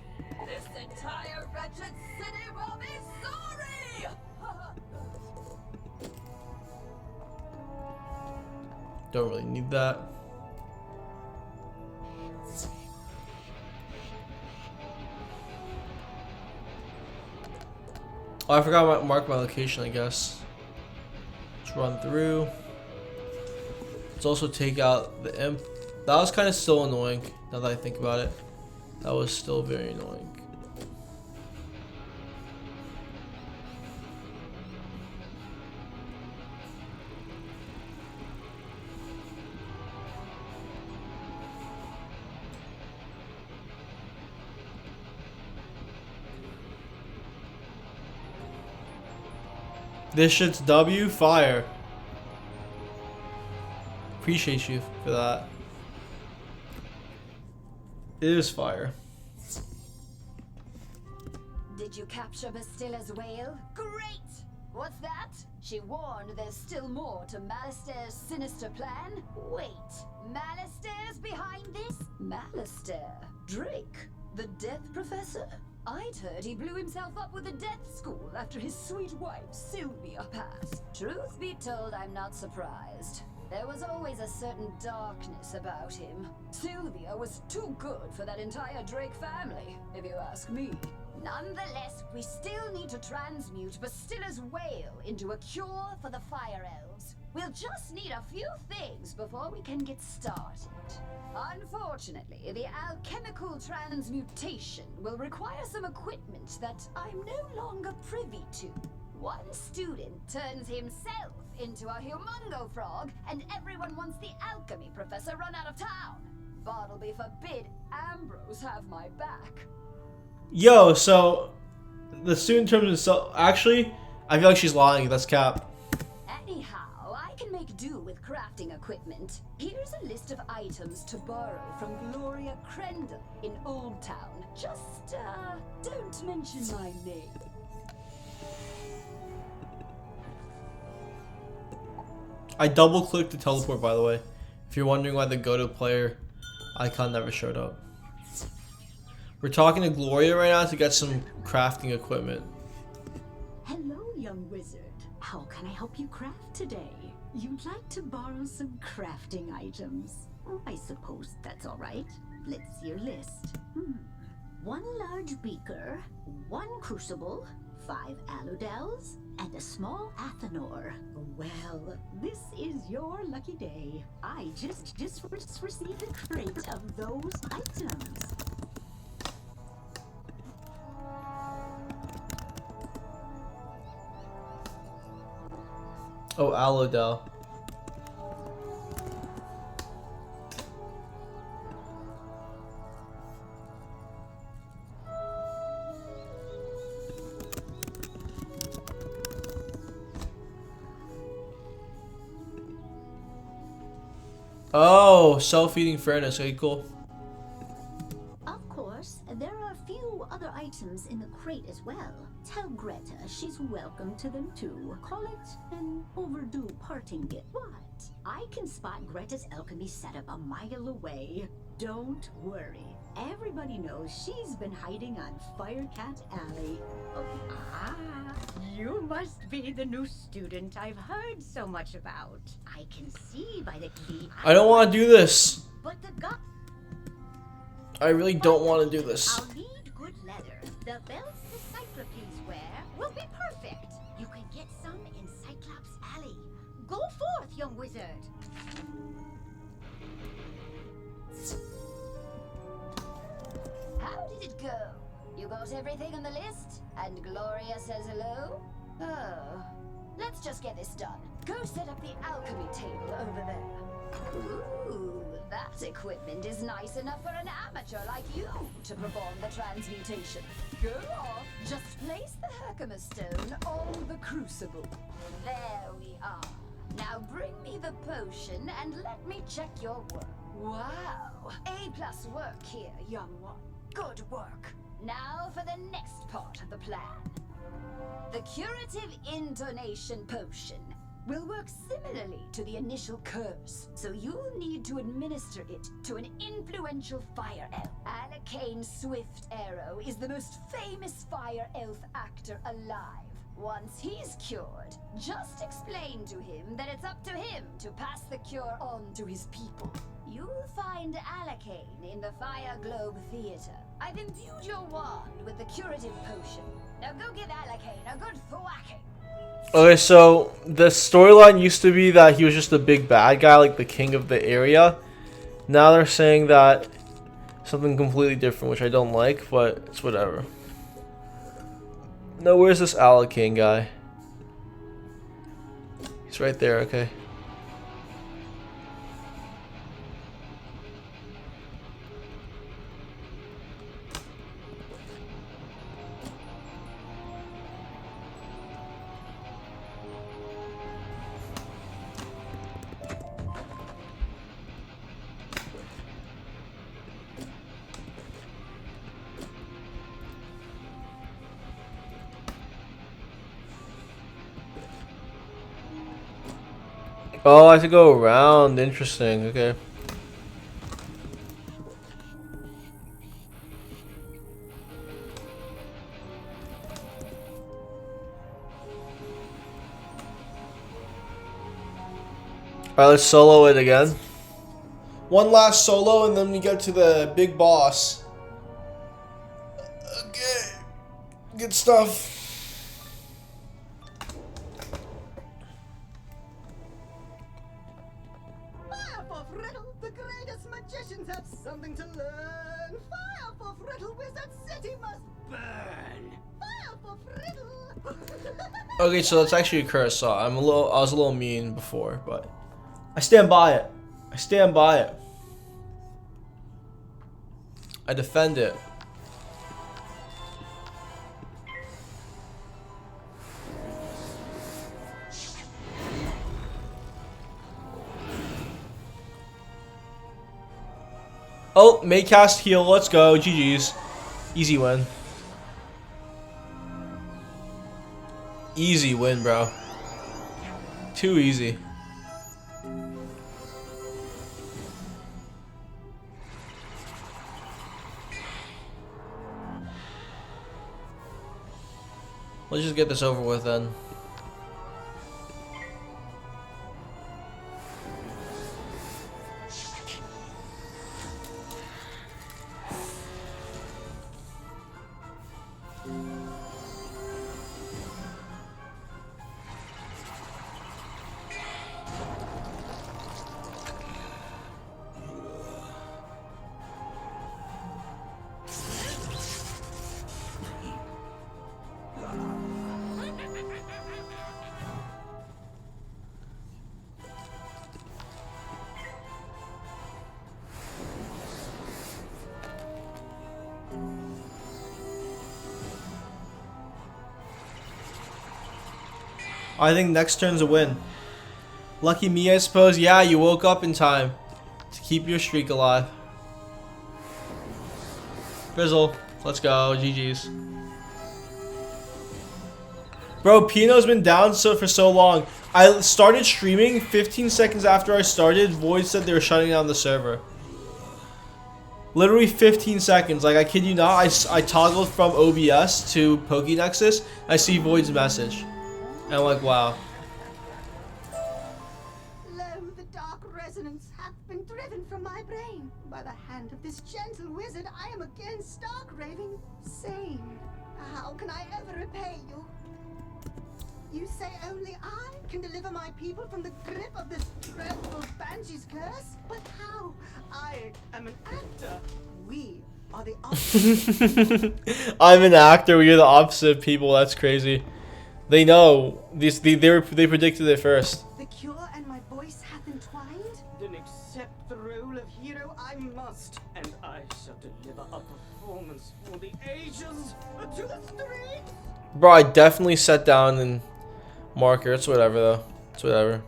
This entire wretched city will be sorry!
Don't really need that. Oh, I forgot to mark my location, I guess. Let's run through. Let's also take out the imp. That was kind of still annoying, now that I think about it. That was still very annoying. This shit's W fire. Appreciate you for that. It is fire.
Did you capture Bastilla's whale? Great! What's that? She warned there's still more to Malister's sinister plan? Wait, Malister's behind this? Malister? Drake? The Death Professor? I'd heard he blew himself up with the Death School after his sweet wife, Sylvia, passed. Truth be told, I'm not surprised. There was always a certain darkness about him. Sylvia was too good for that entire Drake family, if you ask me. Nonetheless, we still need to transmute Bastilla's whale into a cure for the Fire Elves. We'll just need a few things before we can get started. Unfortunately, the alchemical transmutation will require some equipment that I'm no longer privy to. One student turns himself into a humongo frog, and everyone wants the alchemy professor run out of town. Bartleby forbid Ambrose have my back.
Yo, so the student terms himself. Actually, I feel like she's lying. That's cap.
Anyhow, I can make do with crafting equipment. Here's a list of items to borrow from Gloria Crendel in Old Town. Just, don't mention my name.
I double clicked to teleport, by the way. If you're wondering why the go-to player icon never showed up. We're talking to Gloria right now to get some crafting equipment.
Hello, young wizard. How can I help you craft today? You'd like to borrow some crafting items. I suppose that's all right. Let's see your list. 1 large beaker, 1 crucible, 5 aludels, and a small athanor. Well, this is your lucky day. I just received a crate of those items.
Oh, Aludel. Oh, self-eating furnace. Okay, cool.
Of course, there are a few other items in the crate as well. Tell Greta she's welcome to them too. Call it an overdue parting gift. What? I can spot Greta's alchemy setup a mile away. Don't worry. Everybody knows she's been hiding on Firecat Alley. You must be the new student I've heard so much about. I can see by the key.
I don't want to do this.
But the
I really don't want to do this.
I'll need good leather. The belts the Cyclopes wear will be perfect. You can get some in Cyclops Alley. Go forth, young wizard.
How did it go? You got everything on the list? And Gloria says hello? Oh, let's just get this done. Go set up the alchemy table over there. Ooh, that equipment is nice enough for an amateur like you to perform the transmutation. Go on, just place the Herkimer stone on the crucible. There we are. Now bring me the potion and let me check your work. Wow, A+ work here, young one. Good work. Now for the next part of the plan. The curative intonation potion will work similarly to the initial curse, so you'll need to administer it to an influential fire elf. Alakane Swift Arrow is the most famous fire elf actor alive. Once he's cured, just explain to him that it's up to him to pass the cure on to his people. You'll find Alakane in the Fire Globe Theater. I've imbued your wand with the curative potion. Now go give Alakane a good thwacking.
Okay, so the storyline used to be that he was just a big bad guy, like the king of the area. Now they're saying that something completely different, which I don't like, but it's whatever. No, where's this Alakane guy? He's right there, okay. Oh, I have to go around. Interesting. Okay. Alright, let's solo it again. One last solo and then we get to the big boss. Okay. Good stuff.
The greatest magicians have something to learn. Fire for Friddle, Wizard City must burn. Fire for Friddle.
Okay, so that's actually a curse. So I was a little mean before, but I stand by it. I stand by it. I defend it. Oh, may cast heal. Let's go. GG's. Easy win. Easy win, bro. Too easy. Let's just get this over with then. I think next turn's a win. Lucky me, I suppose. Yeah, you woke up in time to keep your streak alive. Frizzle, let's go. GG's. Bro, Pino's been down for so long. I started streaming 15 seconds after I started. Void said they were shutting down the server. Literally 15 seconds. Like, I kid you not. I toggled from OBS to POKENEXUS. I see Void's message. And I'm like, wow.
Lo, the dark resonance hath been driven from my brain. By the hand of this gentle wizard, I am again stark raving sane. How can I ever repay you? You say only I can deliver my people from the grip of this dreadful banshee's curse? But how? I am an actor. We are the opposite.
I'm an actor. We're the opposite people. That's crazy. They know. They predicted it first.
The cure and my voice hath entwined? Then accept the role of hero I must, and I shall deliver a performance for the ages to the streets.
Bro, I definitely sat down and marker. It's whatever though. It's whatever.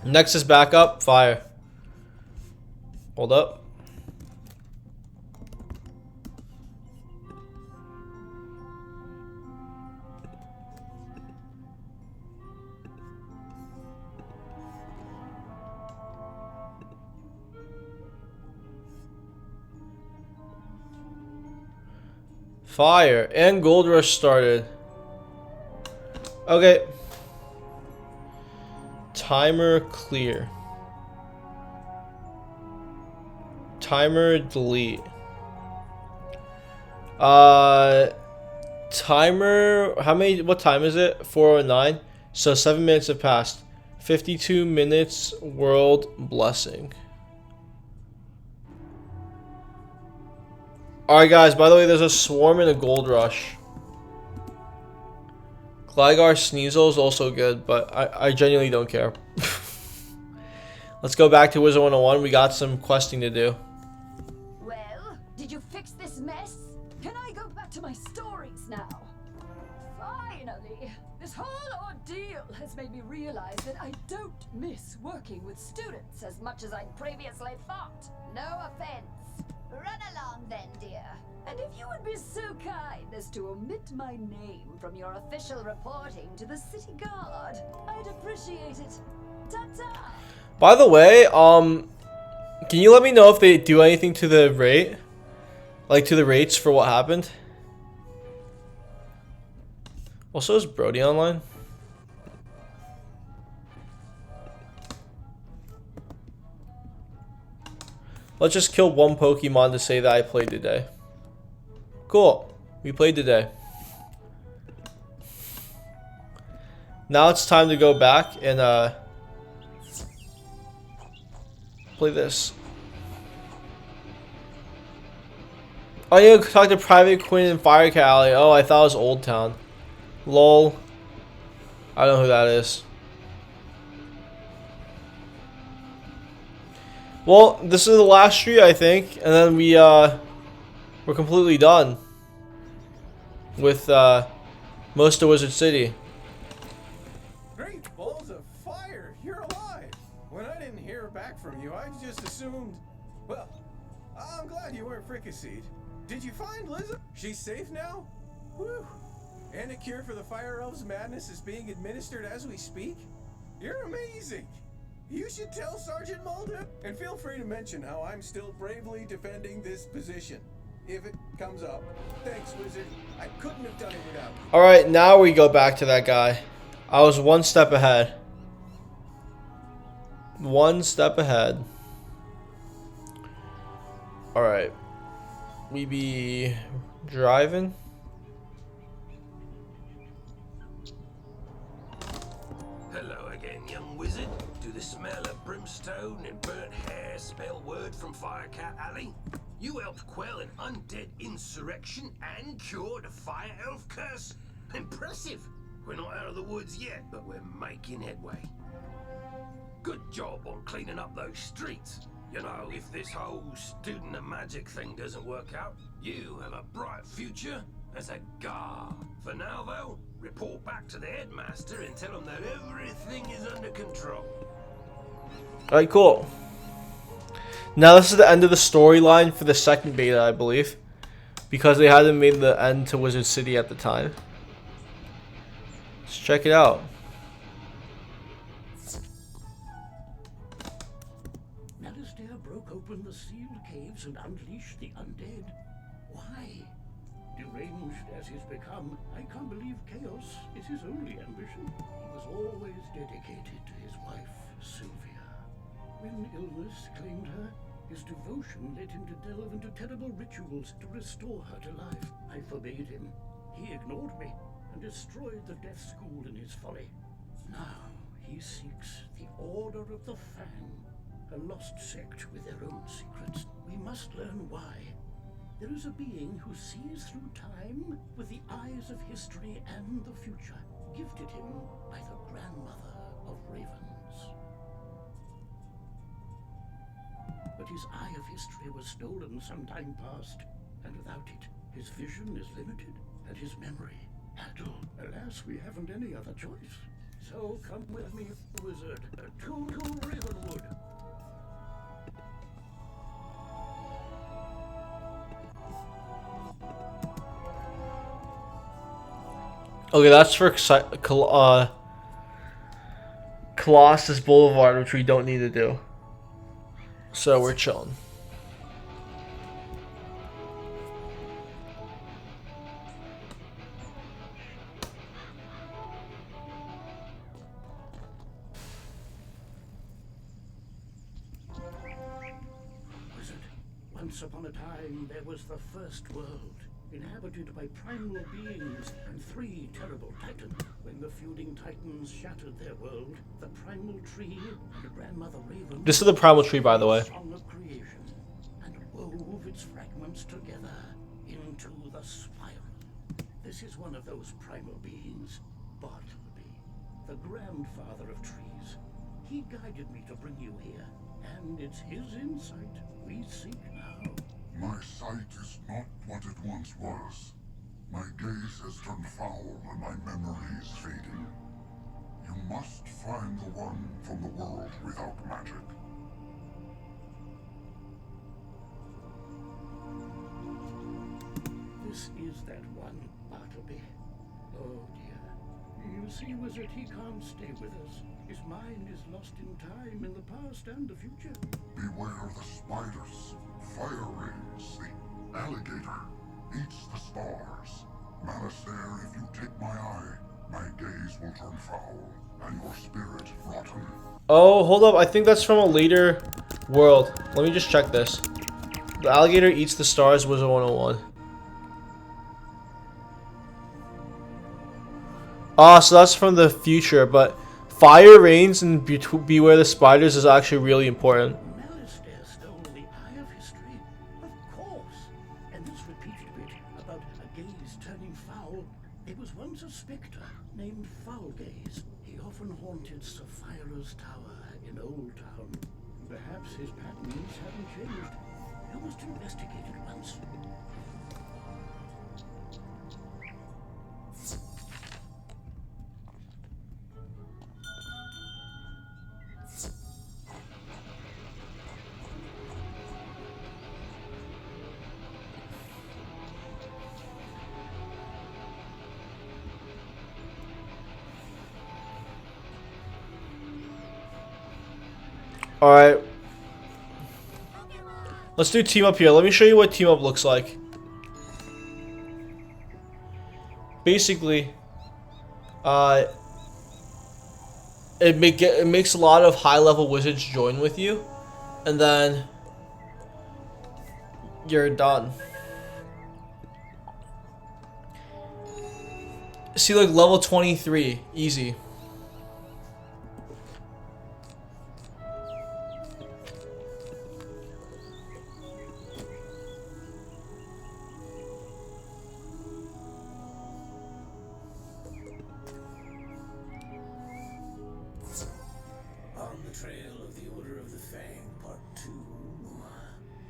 Nexus back up, fire. Hold up. Fire and Gold Rush started. Okay. Timer clear. Timer delete. Timer, what time is it? 4:09. So 7 minutes have passed. 52 minutes world blessing. Alright guys, by the way, there's a swarm and a gold rush. Gligar Sneasel is also good, but I genuinely don't care. Let's go back to WIZARD101. We got some questing to do.
Well, did you fix this mess? Can I go back to my stories now? Finally! This whole ordeal has made me realize that I don't miss working with students as much as I'd previously thought. No offense. Run along then, dear. And if you would be so kind as to omit my name from your official reporting to the City Guard, I'd appreciate it. Ta-ta!
By the way, can you let me know if they do anything to the rate? Like, to the rates for what happened? Also, is Brody online? Let's just kill one Pokemon to say that I played today. Cool. We played today. Now it's time to go back and play this. Oh, yeah, talk to Private Quinn and Fire Alley. Oh, I thought it was Old Town. Lol. I don't know who that is. Well, this is the last street, I think, and then we We're completely done with most of Wizard City.
Great balls of fire! You're alive! When I didn't hear back from you, I just assumed... Well, I'm glad you weren't fricasseed. Did you find Lizard? She's safe now? Whew. And a cure for the Fire Elves' madness is being administered as we speak? You're amazing! You should tell Sergeant Mulder. And feel free to mention how I'm still bravely defending this position. If it comes up. Thanks, Wizard. I couldn't have done it without you.
Alright, now we go back to that guy. I was one step ahead. One step ahead. Alright. We be driving.
Hello again, young wizard. Do the smell of brimstone and burnt hair spell word from Firecat Alley? You helped quell an undead insurrection and cured a fire elf curse? Impressive! We're not out of the woods yet, but we're making headway. Good job on cleaning up those streets. You know, if this whole student of magic thing doesn't work out, you have a bright future as a guard. For now, though, report back to the headmaster and tell him that everything is under control.
Alright, cool. Now this is the end of the storyline for the second beta, I believe. Because they hadn't made the end to Wizard City at the time. Let's check it out.
Alistair broke open the sealed caves and unleashed the undead. Why? Deranged as he's become, I can't believe chaos is his only ambition. He was always dedicated to his wife, Sylvia. When illness claimed her, his devotion led him to delve into terrible rituals to restore her to life. I forbade him. He ignored me and destroyed the death school in his folly. Now he seeks the Order of the Fang, a lost sect with their own secrets. We must learn why. There is a being who sees through time with the eyes of history and the future, gifted him by the grandmother of ravens. But his eye of history was stolen some time past, and without it, his vision is limited, and his memory idle. Alas, we haven't any other choice. So come with me, wizard, to Ravenwood.
Okay, that's for Colossus Boulevard, which we don't need to do. So we're chilling.
Wizard, once upon a time there was the first world, inhabited by primal beings and 3 terrible titans. When the feuding titans shattered their world, the primal tree and grandmother Raven...
This is the primal tree, by the way.
...song of creation, and wove its fragments together into the spiral. This is one of those primal beings, Bartleby, the grandfather of trees. He guided me to bring you here, and it's his insight we seek now.
My sight is not what it once was. My gaze has turned foul and my memory is fading. You must find the one from the world without magic.
This is that one, Bartleby. Oh dear. You see, wizard, he can't stay with us. His mind is lost in time, in the past and the future.
Beware the spiders, fire rings, the alligator eats the stars. Alistair, if you take my eye, my gaze will turn foul, and your spirit rotten.
Oh, hold up. I think that's from a later world. Let me just check this. The alligator eats the stars, WIZARD101. Ah, so that's from the future, but fire rains and beware the spiders is actually really important.
Alistair stole the eye of history, of course. And this repeated bit about a gaze turning foul. There was once a spectre named Foulgaze. He often haunted Sapphira's tower in Old Town. Perhaps his patterns haven't changed. You must investigate it once.
Alright. Let's do team up here. Let me show you what team up looks like. Basically, it makes a lot of high-level wizards join with you, and then you're done. See, like level 23, easy.
On the trail of the Order of the Fang, Part 2.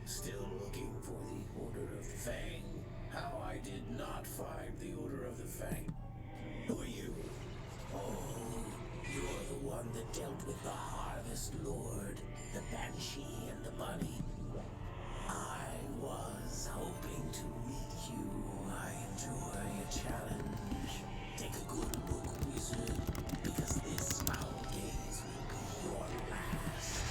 Still looking for the Order of the Fang. How I did not find the Order of the Fang. Who are you? Oh, you're the one that dealt with the Harvest Lord, the Banshee, and the Bunny. I was hoping to meet you. I enjoy a challenge. Take a good look, wizard, because this foul gaze will be your last.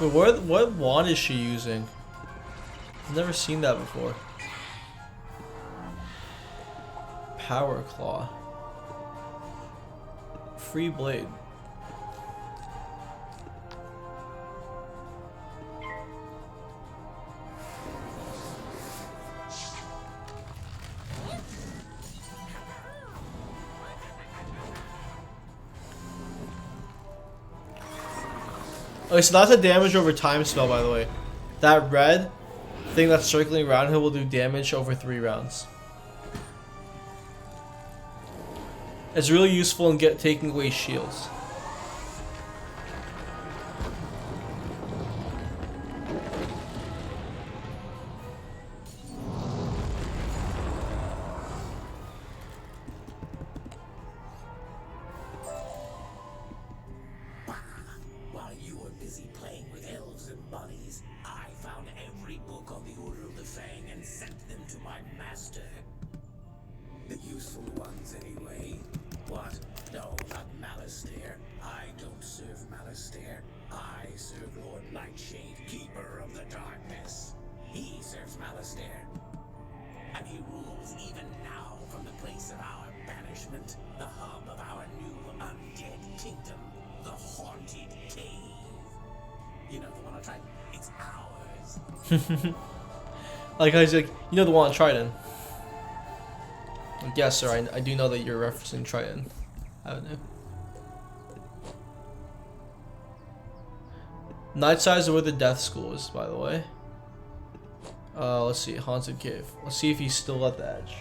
Wait, what wand is she using? I've never seen that before. Power Claw. Free blade. Okay, so that's a damage over time spell, by the way. That red thing that's circling around here will do damage over 3 rounds. It's really useful in taking away shields.
While you were busy playing with elves and bunnies, I found every book on the Order of the Fang and sent them to my master. The useful ones, anyway. What? No, not Malastare. I don't serve Malastare. I serve Lord Nightshade, Keeper of the Darkness. He serves Malastare. And he rules even now from the place of our banishment, the hub of our new undead kingdom, the Haunted Cave. You know the one on Triton? It's ours.
Like I was like, you know the one on Triton. Like, yes, sir. I do know that you're referencing Triton. I don't know. Nightside is where the death school is, by the way. Let's see, Haunted Cave. Let's see if he's still at the edge.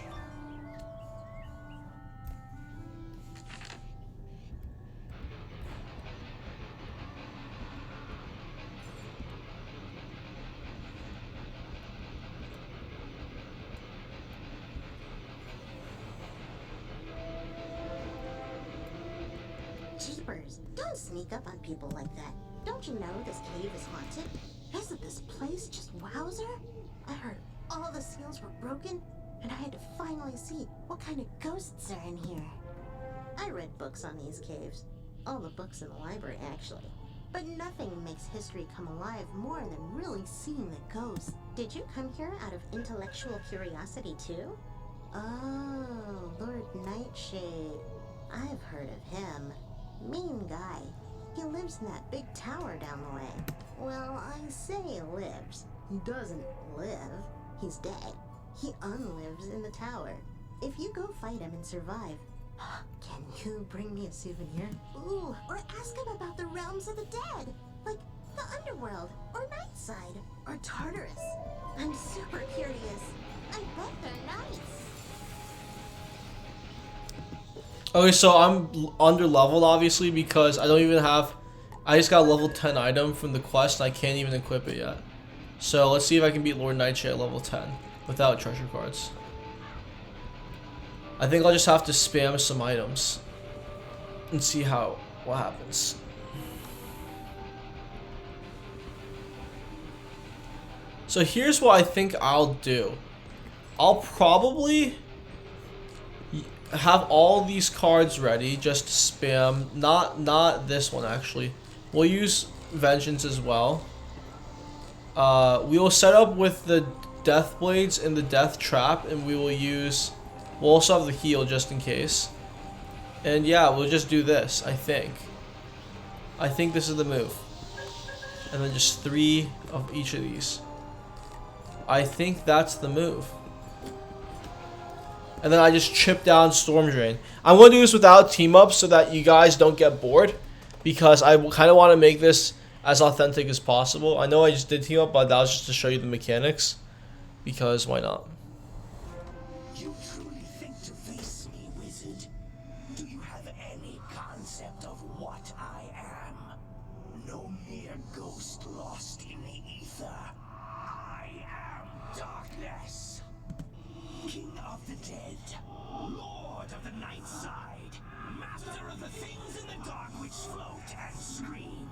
Jeepers, don't sneak up on people like that. Don't you know this cave is haunted? Isn't this place just wowzer? I heard all the seals were broken, and I had to finally see what kind of ghosts are in here. I read books on these caves. All the books in the library, actually. But nothing makes history come alive more than really seeing the ghosts. Did you come here out of intellectual curiosity, too? Oh, Lord Nightshade. I've heard of him. Mean guy. He lives in that big tower down the way. Well, I say lives. He doesn't live. He's dead. He unlives in the tower. If you go fight him and survive, can you bring me a souvenir? Ooh, or ask him about the realms of the dead. Like the underworld, or Nightside, or Tartarus. I'm super curious. I bet they're nice.
Okay, so I'm under leveled obviously because I don't even have, I just got a level 10 item from the quest and I can't even equip it yet. So let's see if I can beat Lord Nightshade at level 10 without treasure cards. I think I'll just have to spam some items and see what happens. So here's what I think I'll do. I'll probably have all these cards ready just to spam. Not this one actually. We'll use Vengeance as well. We will set up with the Death Blades and the Death Trap, and we will use. We'll also have the heal just in case. And yeah, we'll just do this. I think this is the move. And then just 3 of each of these. I think that's the move. And then I just chip down Storm Drain. I'm going to do this without team ups so that you guys don't get bored. Because I kind of want to make this as authentic as possible. I know I just did team up, but that was just to show you the mechanics. Because why not?
You truly think to face me, wizard? Do you have any concept of what I am? No mere ghost lost in the ether. I am darkness. King of the dead, lord of the night side, master of the things in the dark which float and scream.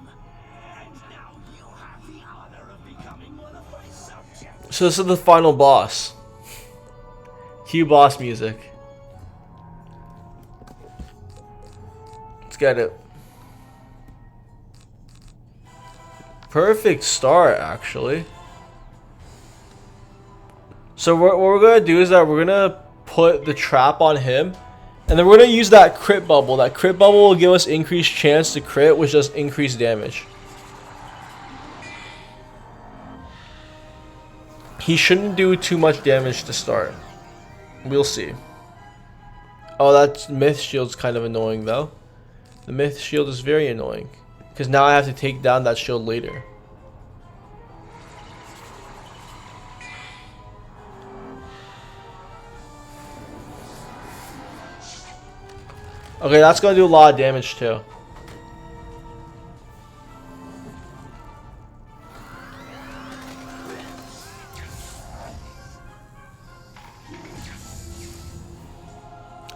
And now you have the honor of becoming one of my subjects.
So this is the final boss. Cue boss music. Let's get it. Perfect start, actually. So what we're gonna do is that we're gonna put the trap on him, and then we're gonna use that crit bubble. That crit bubble will give us increased chance to crit, which does increased damage. He shouldn't do too much damage to start. We'll see. Oh, that myth shield's kind of annoying though. The myth shield is very annoying because now I have to take down that shield later. Okay, that's gonna do a lot of damage too.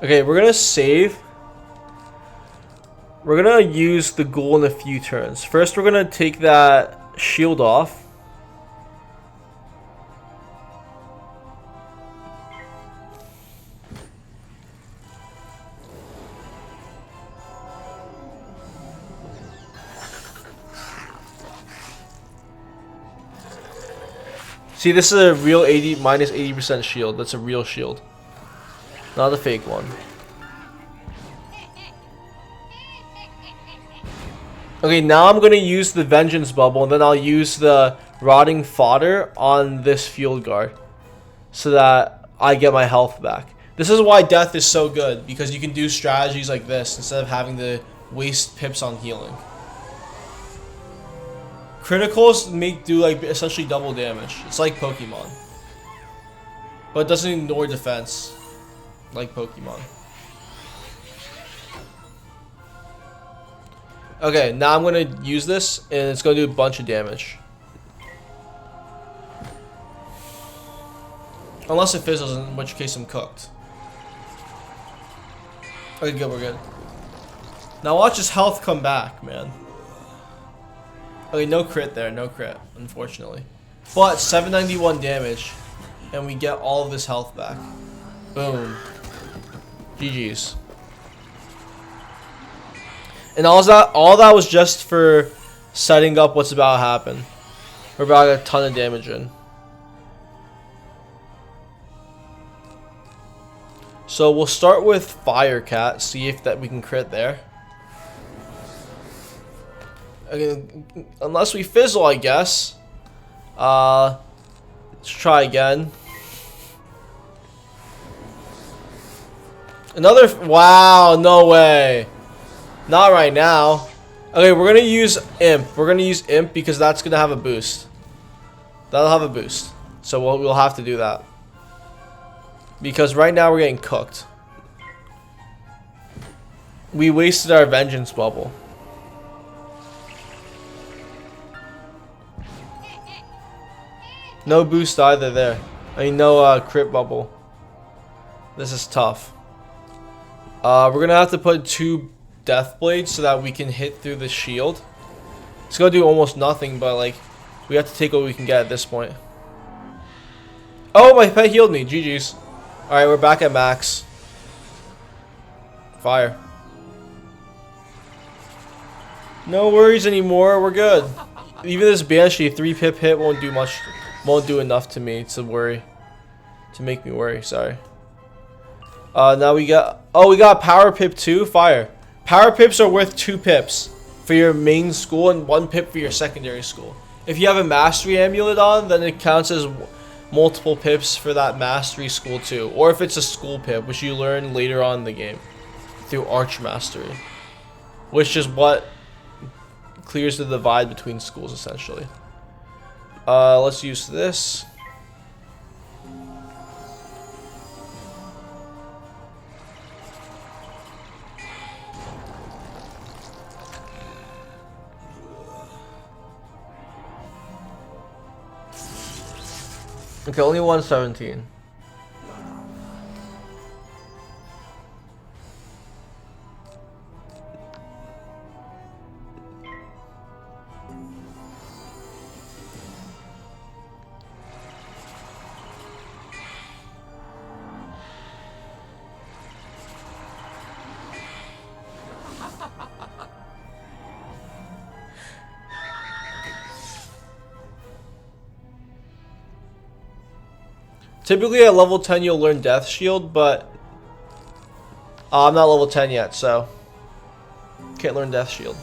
Okay, we're gonna save. We're gonna use the ghoul in a few turns. First, we're gonna take that shield off. See, this is a real minus 80% shield. That's a real shield. Not a fake one. Okay, now I'm gonna use the Vengeance Bubble, and then I'll use the Rotting Fodder on this Field Guard, so that I get my health back. This is why Death is so good, because you can do strategies like this instead of having to waste pips on healing. Criticals do like essentially double damage. It's like Pokemon, but it doesn't ignore defense like Pokemon. Okay, now I'm gonna use this, and it's gonna do a bunch of damage. Unless it fizzles, in which case I'm cooked. Okay, good, we're good. Now watch his health come back, man. Okay, no crit there, no crit, unfortunately. But 791 damage, and we get all of his health back. Boom. GG's. And all that was just for setting up what's about to happen. We're about to get a ton of damage in. So we'll start with Firecat, see if we can crit there. Unless we fizzle, I guess. Let's try again. Another, wow, no way. Not right now. Okay, we're gonna use Imp. We're gonna use Imp because that's gonna have a boost. That'll have a boost. So we'll have to do that. Because right now we're getting cooked. We wasted our vengeance bubble. No boost either there. I mean, no crit bubble. This is tough. We're gonna have to put 2 death blades so that we can hit through the shield. It's gonna do almost nothing, but like we have to take what we can get at this point. Oh, my pet healed me. GG's. Alright, we're back at max. Fire. No worries anymore, we're good. Even this Banshee 3 pip hit won't do much, won't do enough to me to worry. To make me worry, sorry. Now we got, oh, we got power pip 2, fire. Power pips are worth 2 pips for your main school and 1 pip for your secondary school. If you have a mastery amulet on, then it counts as multiple pips for that mastery school too. Or if it's a school pip, which you learn later on in the game through arch mastery, which is what clears the divide between schools essentially. Let's use this. Okay, only 117. Typically at level 10 you'll learn Death Shield, but I'm not level 10 yet, so can't learn Death Shield.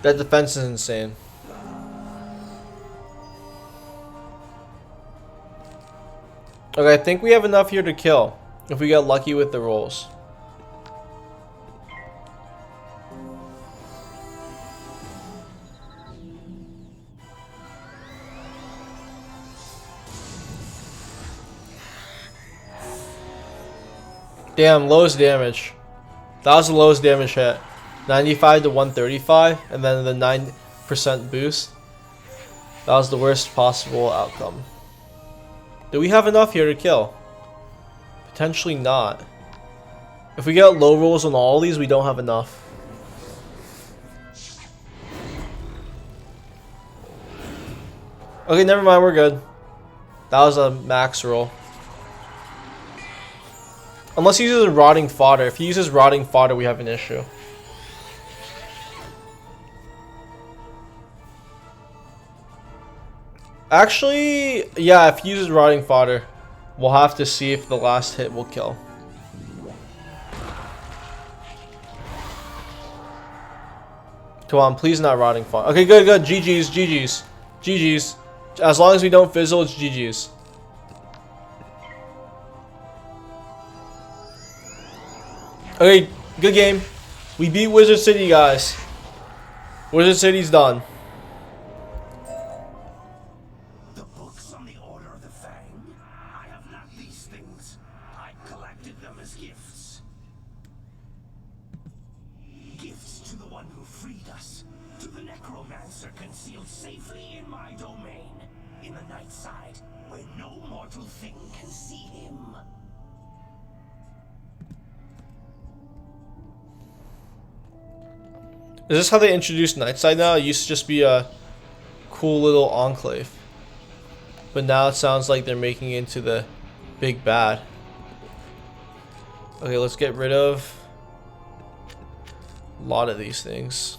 That defense is insane. Okay, I think we have enough here to kill if we get lucky with the rolls. Damn, lowest damage. That was the lowest damage hit. 95 to 135, and then the 9% boost. That was the worst possible outcome. Do we have enough here to kill? Potentially not. If we get low rolls on all these, we don't have enough. Okay, never mind, we're good. That was a max roll. Unless he uses rotting fodder. If he uses rotting fodder, we have an issue. Actually, yeah, if he uses rotting fodder, we'll have to see if the last hit will kill. Come on, please not rotting fodder. Okay, good, good. GG's, GG's, GG's. As long as we don't fizzle, it's GG's. Okay, good game. We beat Wizard City, guys. Wizard City's done. Is this how they introduced Nightside now? It used to just be a cool little enclave. But now it sounds like they're making it into the big bad. Okay, let's get rid of a lot of these things.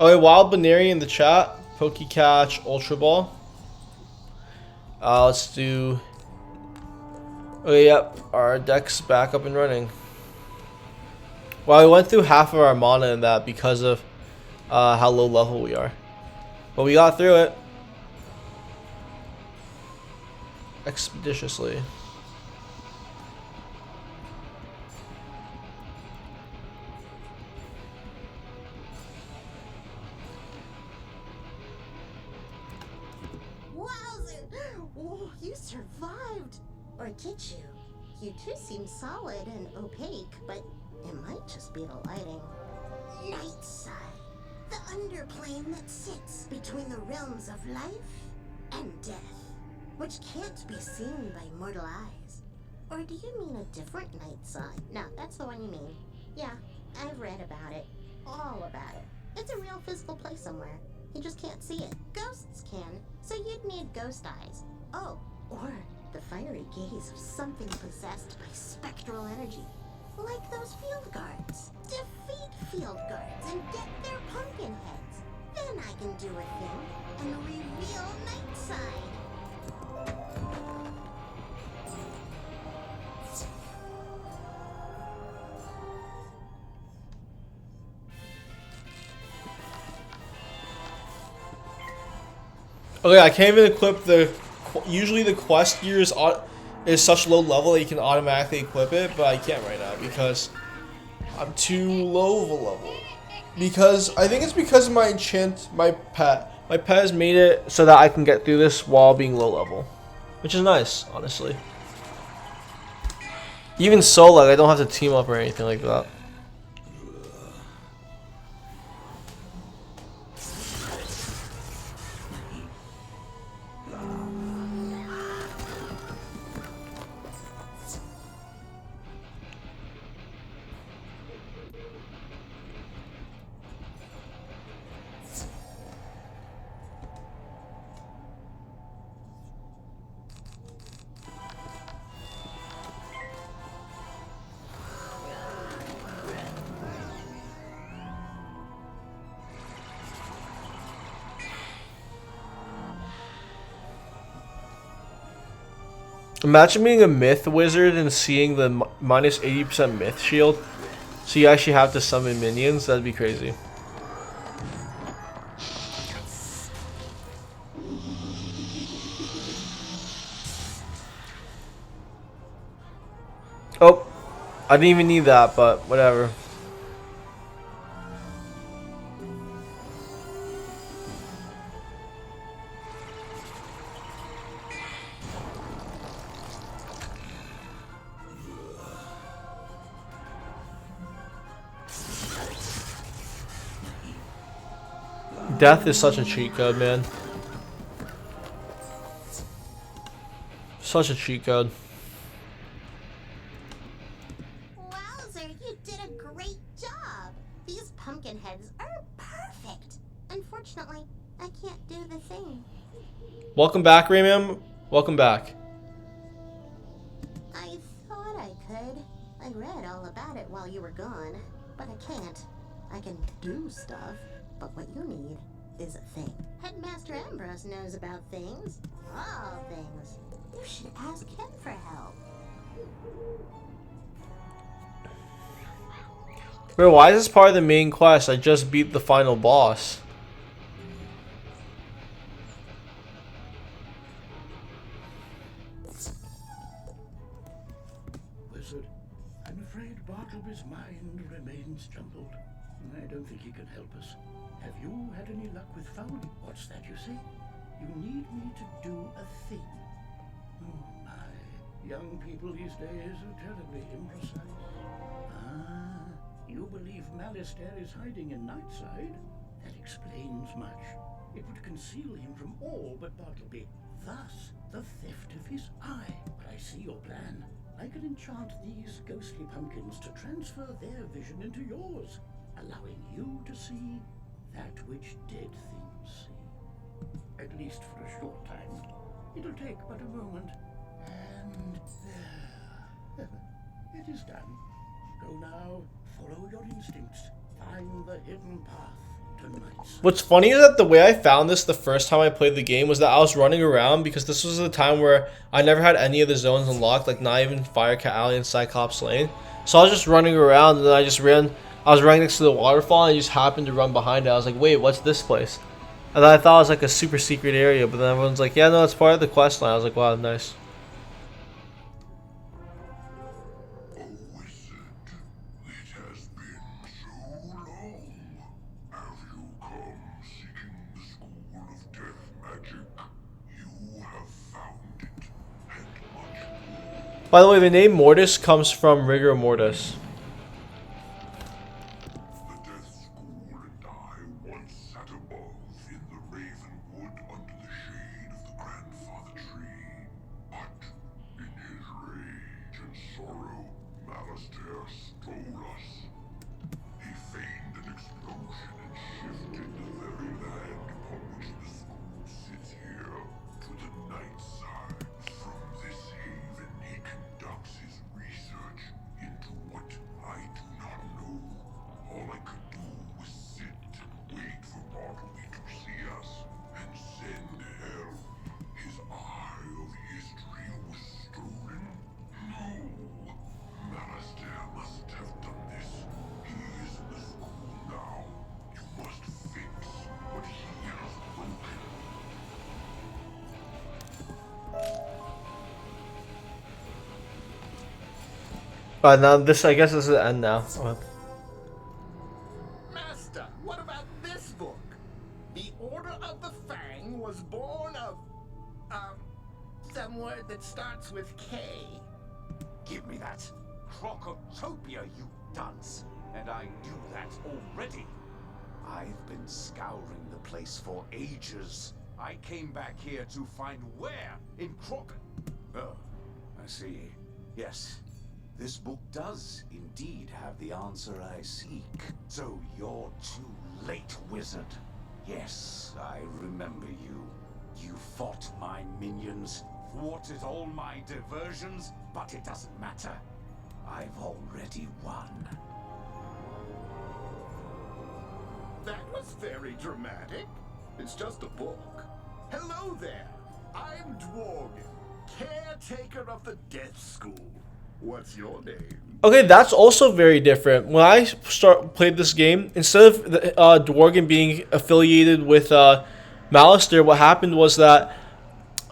Okay, Wild Baneri in the chat. Pokecatch Ultra Ball. Let's do. Okay, yep. Our deck's back up and running. Well, we went through half of our mana in that because of how low level we are. But we got through it. Expeditiously.
Wowzer! Oh, you survived! Or did you? You two seem solid and opaque, but it might just be the lighting. Nightside. The underplane that sits between the realms of life and death, which can't be seen by mortal eyes. Or do you mean a different Nightside? No, that's the one you mean. Yeah, I've read about it. All about it. It's a real physical place somewhere. You just can't see it. Ghosts can, so you'd need ghost eyes. Oh, or the fiery gaze of something possessed by spectral energy. Like those field guards. Defeat field guards and get their pumpkin heads. Then I can do a thing and reveal Nightside.
Okay, I can't even equip the. Usually the quest gear is such low level that you can automatically equip it, but I can't right now because I'm too low of a level. Because I think it's because of my enchant, my pet has made it so that I can get through this while being low level, which is nice, honestly. Even so, like I don't have to team up or anything like that. Imagine being a myth wizard and seeing the minus 80% myth shield. So you actually have to summon minions. That'd be crazy. Oh, I didn't even need that, but whatever. Death is such a cheat code, man. Such a cheat code.
Wowzer, you did a great job. These pumpkin heads are perfect. Unfortunately, I can't do the thing.
Welcome back, Rayman. Welcome back.
I thought I could. I read all about it while you were gone, but I can't. I can do stuff, but what you need is a thing. Headmaster Ambrose knows about things. All things. You should ask him for help.
Bro, why is this part of the main quest? I just beat the final boss.
Wizard, I'm afraid Bartleby's mind remains jumbled. I don't think he can help us. Have you had any luck with foul? What's that you say? You need me to do a thing. Oh my, young people these days are terribly imprecise. Ah, you believe Malistaire is hiding in Nightside? That explains much. It would conceal him from all but Bartleby. Thus, the theft of his eye. But I see your plan. I can enchant these ghostly pumpkins to transfer their vision into yours, allowing you to see that which dead things see. At least for a short time. It'll take but a moment. And there. It is done. Go now, follow your instincts. Find the hidden path
What's funny is that the way I found this the first time I played the game was that I was running around, because this was the time where I never had any of the zones unlocked, like not even Firecat Alley and Cyclops Lane. So I was just running around, and then I was right next to the waterfall, and I just happened to run behind it. I was like, wait, what's this place? And then I thought it was like a super secret area, but then everyone's like, yeah, no, it's part of the quest line. I was like, wow, nice. By the way, the name Mortis comes from rigor mortis. Now this, I guess this is the end now.
Master, what about this book? The Order of the Fang was born of, some word that starts with K.
Give me that. Crocotopia, you dunce. And I knew that already. I've been scouring the place for ages. I came back here to find where in Oh, I see. Yes. This book does indeed have the answer I seek. So you're too late, wizard. Yes, I remember you. You fought my minions, thwarted all my diversions, but it doesn't matter. I've already won.
That was very dramatic. It's just a book. Hello there. I'm Dworgen, caretaker of the Death School. What's your name?
Okay, that's also very different. When I played this game, instead of Dworgen being affiliated with Malistaire, what happened was that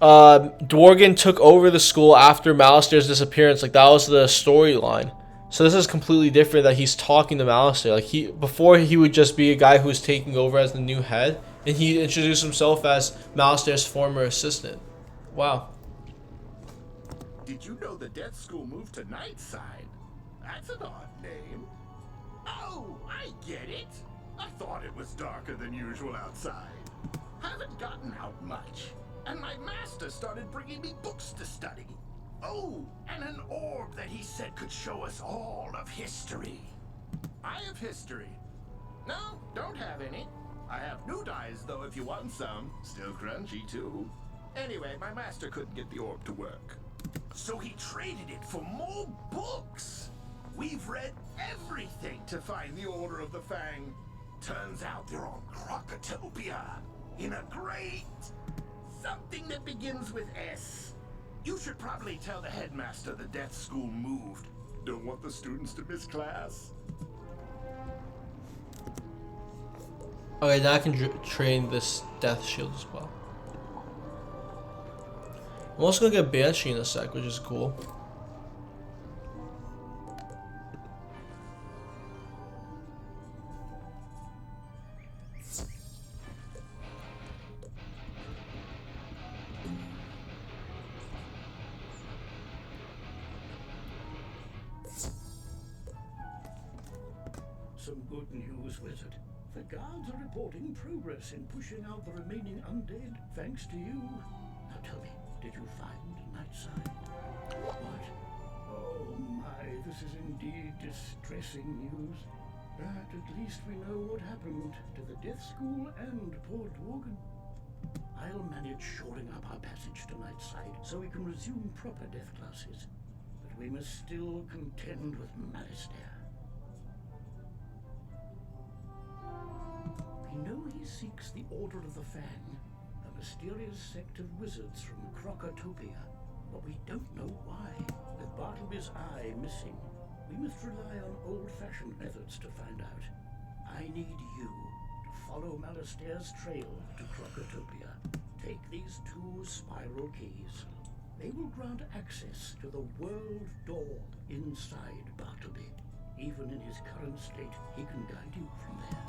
Dworgen took over the school after Malistaire's disappearance. Like, that was the storyline. So this is completely different, that he's talking to Malistaire. Like, before he would just be a guy who was taking over as the new head, and he introduced himself as Malistaire's former assistant. Wow.
Did you know the Death School moved to Nightside? That's an odd name. Oh, I get it. I thought it was darker than usual outside. Haven't gotten out much. And my master started bringing me books to study. Oh, and an orb that he said could show us all of history. I have history. No, don't have any. I have new dyes, though, if you want some. Still crunchy, too. Anyway, my master couldn't get the orb to work. So he traded it for more books. We've read everything to find the Order of the Fang. Turns out they're on Crocotopia, in a great something that begins with S. You should probably tell the headmaster the Death School moved. Don't want the students to miss class.
Okay, now I can train this Death Shield as well. I'm also gonna get Banshee in a sec, which is cool.
Some good news, Wizard. The guards are reporting progress in pushing out the remaining undead, thanks to you. Now tell me, did you find Nightside? What? Oh my, this is indeed distressing news. But at least we know what happened to the Death School and poor Dworgen. I'll manage shoring up our passage to Nightside so we can resume proper death classes. But we must still contend with Malistaire. We know he seeks the Order of the Fang, a mysterious sect of wizards from Crocotopia, but we don't know why. With Bartleby's eye missing, we must rely on old-fashioned methods to find out. I need you to follow Malastair's trail to Crocotopia. Take these 2 spiral keys. They will grant access to the world door inside Bartleby. Even in his current state, he can guide you from there.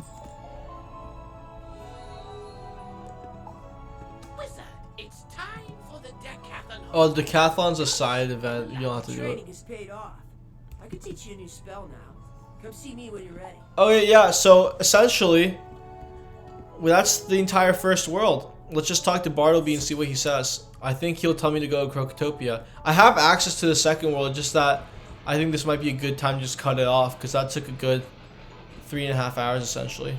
Wizard, it's time for the decathlon.
Oh, the decathlon's a side event. You don't have to do
Training
it.
has paid off. I could teach you a new spell now. Come see me when you're ready.
Okay, yeah. So essentially, well, that's the entire first world. Let's just talk to Bartleby and see what he says. I think he'll tell me to go to Crocotopia. I have access to the second world, just that I think this might be a good time to just cut it off, because that took a good 3.5 hours essentially.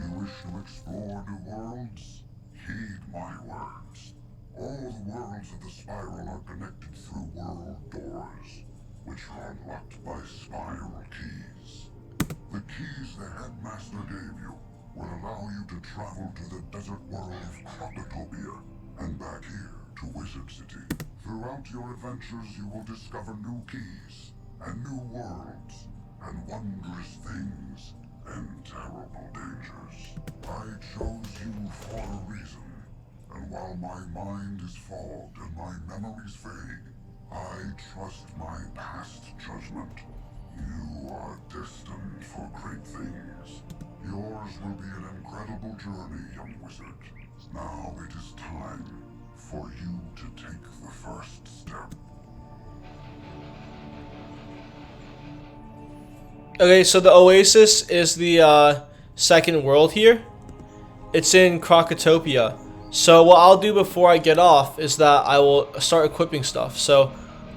You wish to explore new worlds? Heed my words. All the worlds of the spiral are connected through world doors, which are unlocked by spiral keys. The keys the headmaster gave you will allow you to travel to the desert world of Crocotopia and back here to Wizard City. Throughout your adventures, you will discover new keys and new worlds and wondrous things and terrible dangers. I chose you for a reason, and while my mind is fogged and my memories vague, I trust my past judgment. You are destined for great things. Yours will be an incredible journey, young wizard. Now it is time for you to take the first step.
Okay, so the Oasis is the second world here. It's in Crocotopia. So what I'll do before I get off is that I will start equipping stuff. So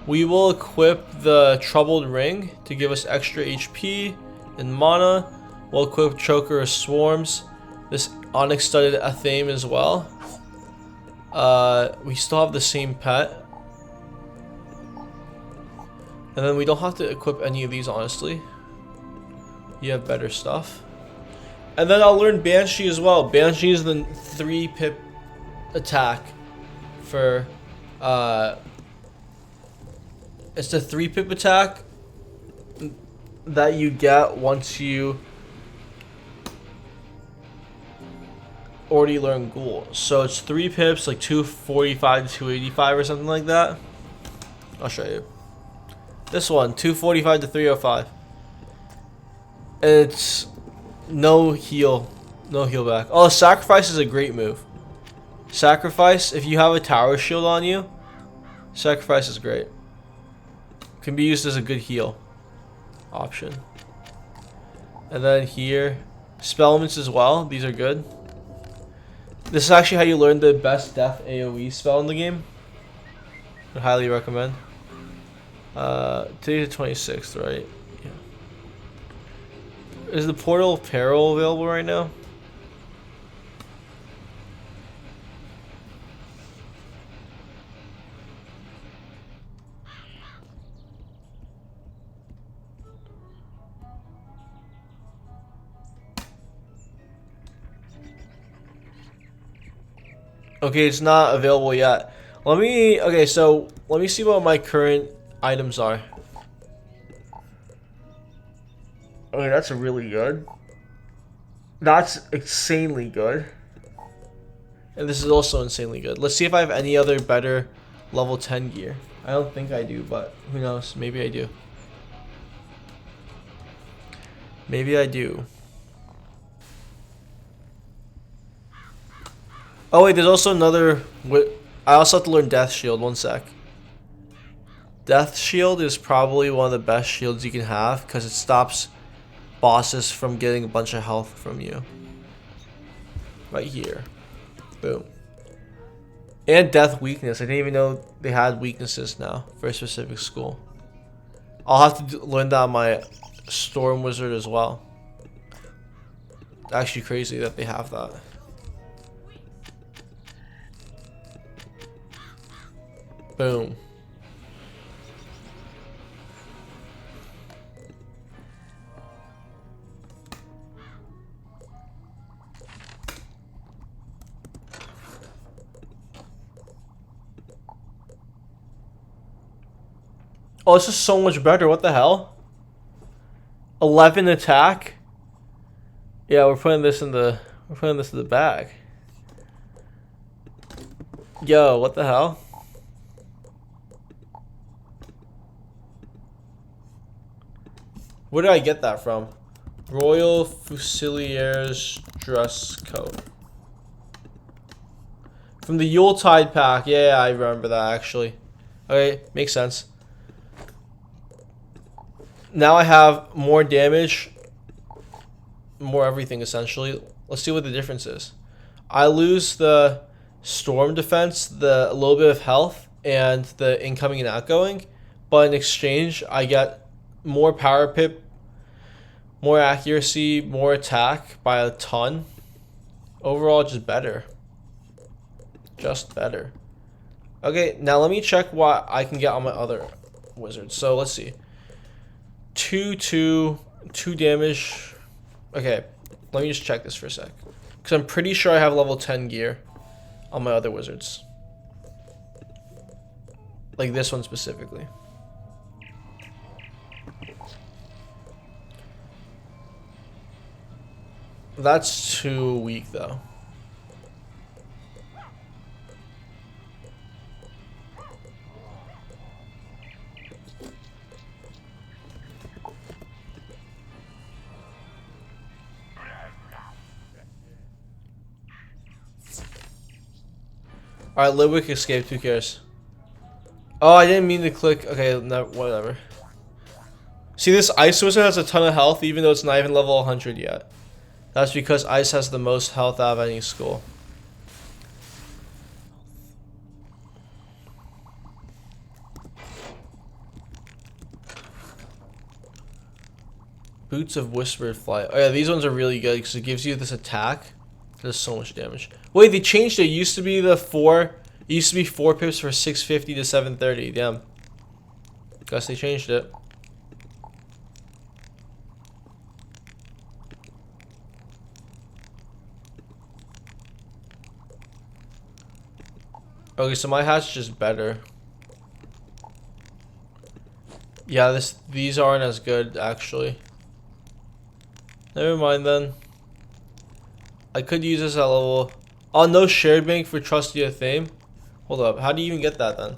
we will equip the Troubled Ring to give us extra HP and mana. We'll equip Choker of Swarms, this Onyx-studded Athame as well. We still have the same pet. And then we don't have to equip any of these, honestly. You have better stuff. And then I'll learn Banshee as well. Banshee is the 3 pip attack for it's the 3 pip attack that you get once you already learn Ghoul. So it's 3 pips, like 245 to 285 or something like that. I'll show you. This one, 245 to 305. And it's no heal back. Oh, Sacrifice is a great move. Sacrifice, if you have a tower shield on you, Sacrifice is great. Can be used as a good heal option. And then here, Spellments as well. These are good. This is actually how you learn the best death AoE spell in the game. I highly recommend. Today's the 26th, right? Yeah. Is the Portal of Peril available right now? Okay, it's not available yet. Okay, so let me see what my current items are. Okay, that's really good. That's insanely good. And this is also insanely good. Let's see if I have any other better level 10 gear. I don't think I do, but who knows? Maybe I do. Maybe I do. Oh wait, there's also another. I also have to learn Death Shield. One sec. Death Shield is probably one of the best shields you can have because it stops bosses from getting a bunch of health from you. Right here. Boom. And Death Weakness. I didn't even know they had weaknesses now for a specific school. I'll have to learn that on my Storm Wizard as well. Actually crazy that they have that. Boom. Oh, this is so much better. What the hell? 11 attack. Yeah, we're putting this in the bag. Yo, what the hell? Where did I get that from? Royal Fusiliers dress coat. From the Yuletide pack. Yeah, I remember that actually. Okay, makes sense. Now I have more damage, more everything essentially. Let's see what the difference is. I lose the storm defense, the little bit of health, and the incoming and outgoing, but in exchange I get more power pip, more accuracy, more attack by a ton. Overall, just better. Just better. Okay, now let me check what I can get on my other wizards. So let's see. 2 damage. Okay, let me just check this for a sec. Because I'm pretty sure I have level 10 gear on my other wizards. Like this one specifically. That's too weak though. Alright, Lidwick escaped, who cares? Oh, I didn't mean to click. Okay, no, whatever. See, this Ice Wizard has a ton of health, even though it's not even level 100 yet. That's because Ice has the most health out of any school. Boots of Whispered Flight. Oh yeah, these ones are really good because it gives you this attack. Does so much damage. Wait, they changed it. It used to be the 4. It used to be 4 pips for 650 to 730. Damn. Guess they changed it. Okay, so my hat's just better. Yeah, these aren't as good actually. Never mind then. I could use this at level. Oh, no shared bank for Trusty Athame. Hold up, how do you even get that then?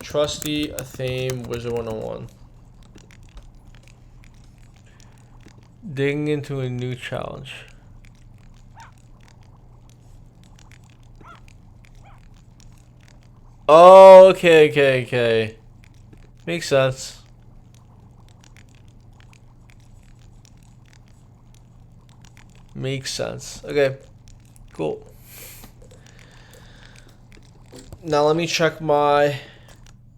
Trusty Athame WIZARD101. Digging into a new challenge. Oh, okay. Makes sense. Makes sense. Okay, cool. Now let me check my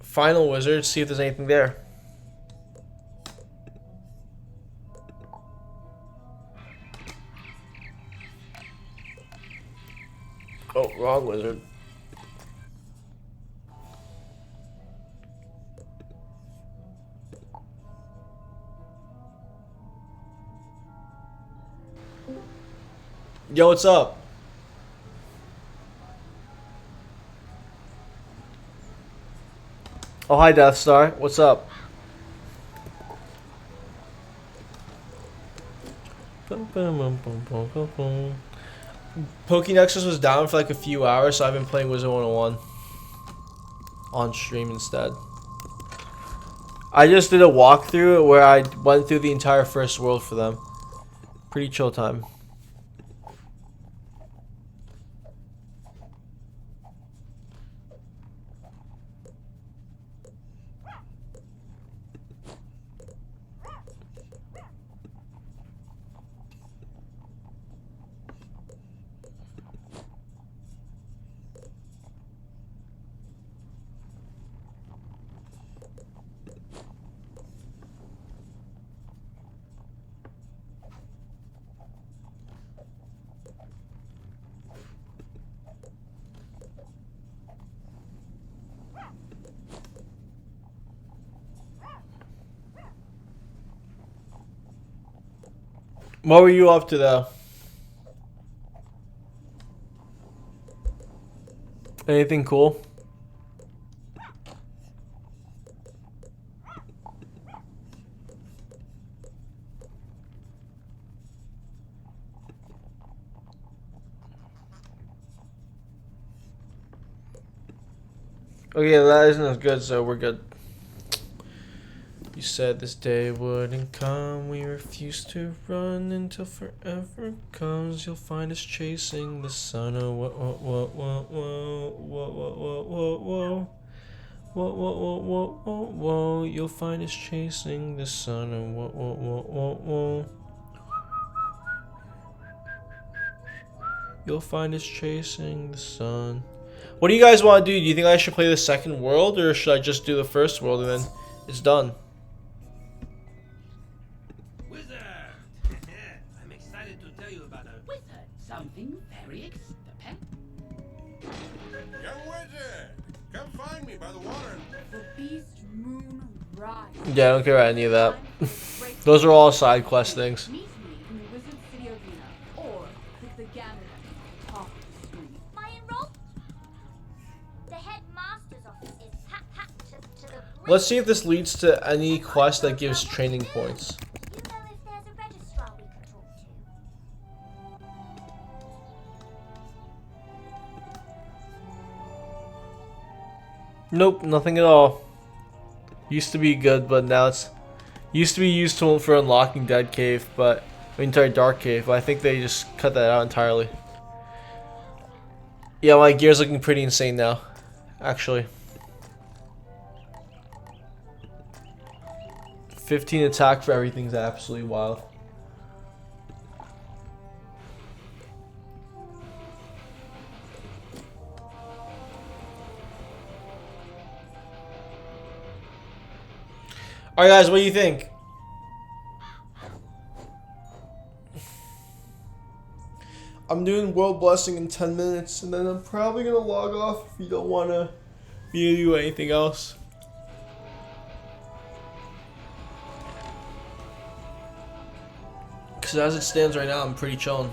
final wizard, see if there's anything there. Oh, wrong wizard. Yo, what's up? Oh, hi, Death Star. What's up? POKENEXUS was down for like a few hours, so I've been playing WIZARD101 on stream instead. I just did a walkthrough where I went through the entire first world for them. Pretty chill time. What were you up to though? Anything cool? Okay, that isn't as good, so we're good. You said this day wouldn't come. We refuse to run until forever comes. You'll find us chasing the sun. Oh, whoa, whoa, whoa, whoa, whoa, whoa, whoa, whoa, whoa. Whoa, whoa, whoa, whoa, whoa, whoa. You'll find us chasing the sun. Oh, whoa, whoa, whoa, whoa, whoa. You'll find us chasing the sun. What do you guys want to do? Do you think I should play the second world, or should I just do the first world and then it's done?
Wizard! I'm excited to tell you about a wizard. Something very exciting.
Young wizard, come find me by the water.
The beast moon rise.
Yeah, I don't care about any of that. Those are all side quest things.
Meet me in the Wizard City Arena, or click the banner at the top of the screen.
My enroll. The headmaster's office is to the.
Let's see if this leads to any quest that gives training points.
You know if there's a registrar we can talk to.
Nope, nothing at all. Used to be good, but now it's used to be useful for unlocking Dead Cave, but entire Dark Cave. But I think they just cut that out entirely. Yeah, my gear's looking pretty insane now, actually. 15 attack for everything's absolutely wild. Alright guys, what do you think? I'm doing World Blessing in 10 minutes, and then I'm probably gonna log off if you don't wanna me to do anything else. Cause as it stands right now, I'm pretty chilling.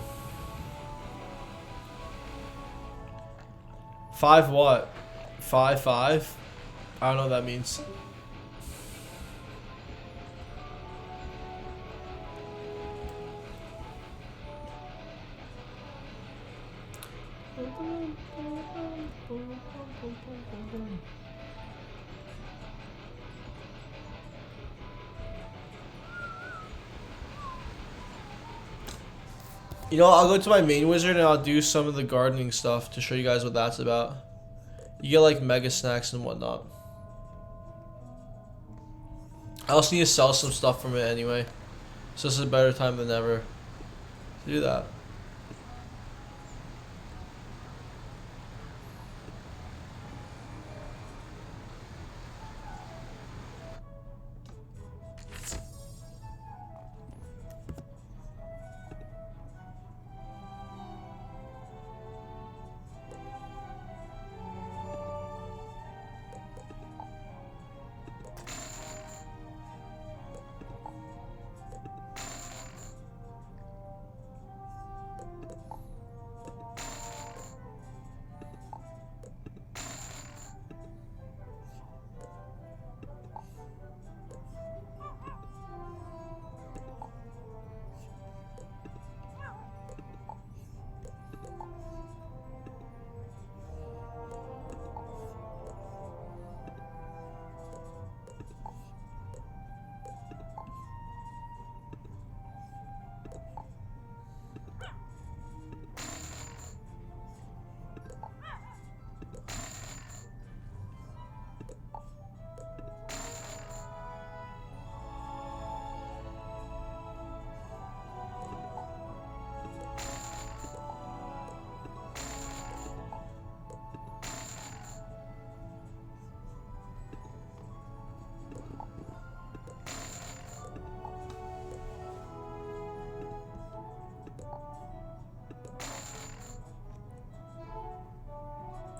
5 what? 5-5? I don't know what that means. You know, I'll go to my main wizard and I'll do some of the gardening stuff to show you guys what that's about. You get like mega snacks and whatnot. I also need to sell some stuff from it anyway. So this is a better time than ever to do that.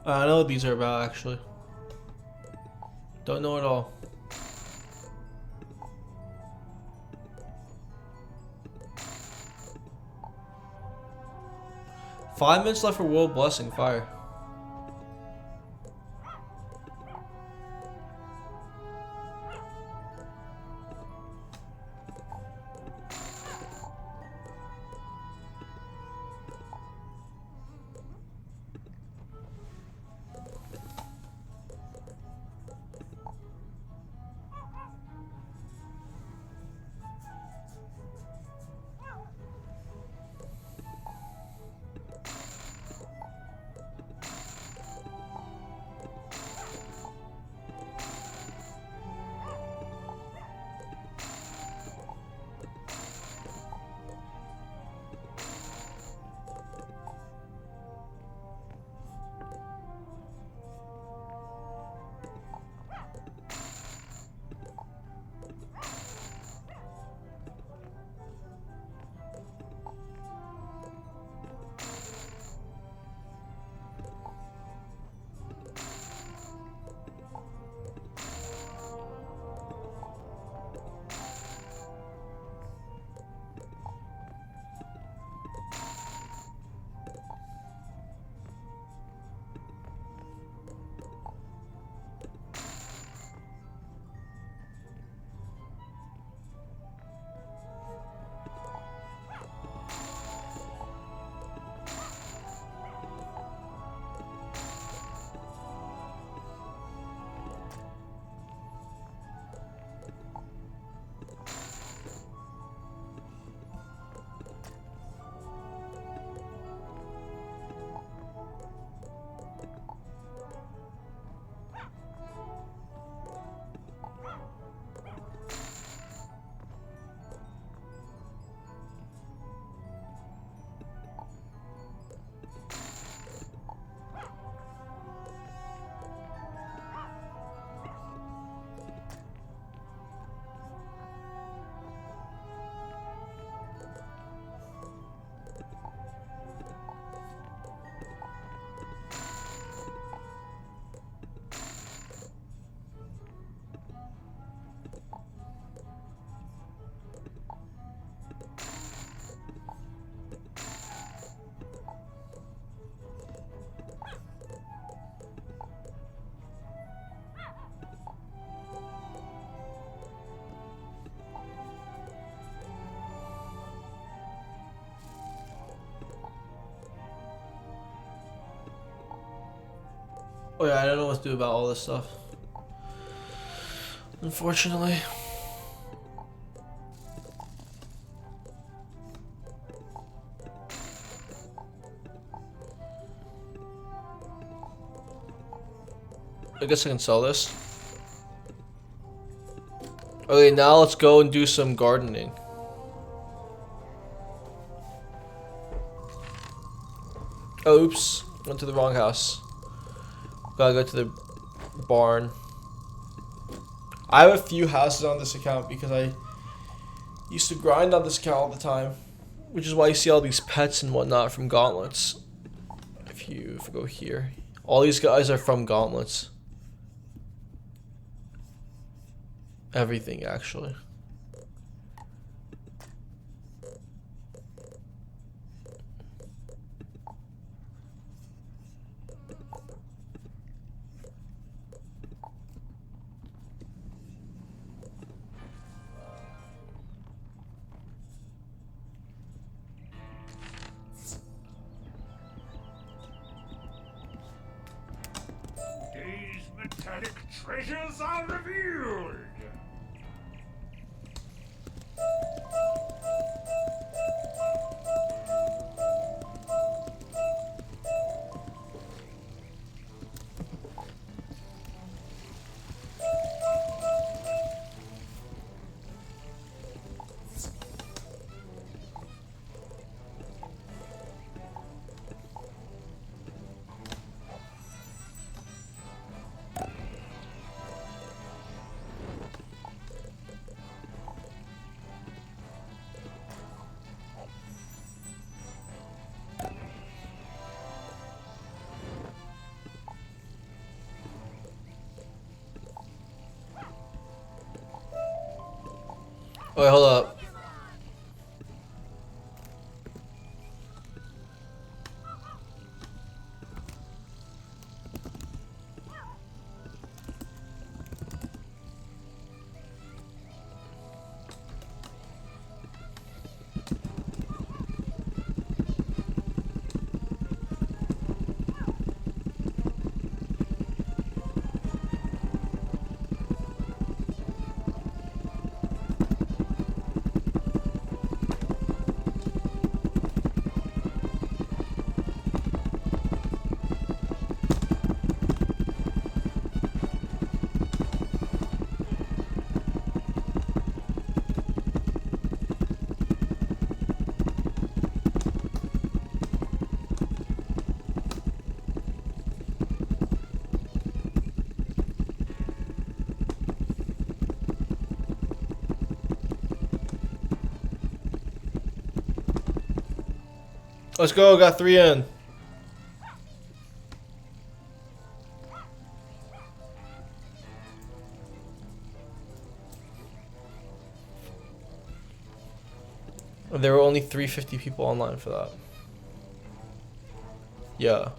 I know what these are about, actually. Don't know at all. Five minutes left for World Blessing. Fire. Oh yeah, I don't know what to do about all this stuff. Unfortunately. I guess I can sell this. Okay, now let's go and do some gardening. Oops, went to the wrong house. Gotta go to the barn. I have a few houses on this account because I used to grind on this account all the time, which is why you see all these pets and whatnot from Gauntlets. If I go here, all these guys are from Gauntlets. Everything, actually.
These metallic treasures are revealed.
Wait, hold up. Let's go, got 3 in. There were only 350 people online for that. Yeah.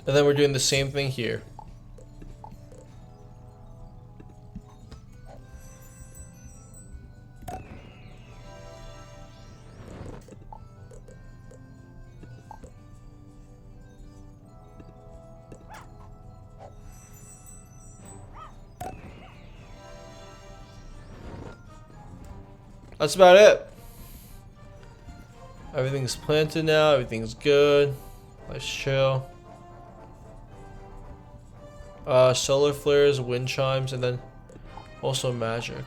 And then we're doing the same thing here. That's about it. Everything's planted now, everything's good. Let's chill. Solar flares, wind chimes, and then also magic.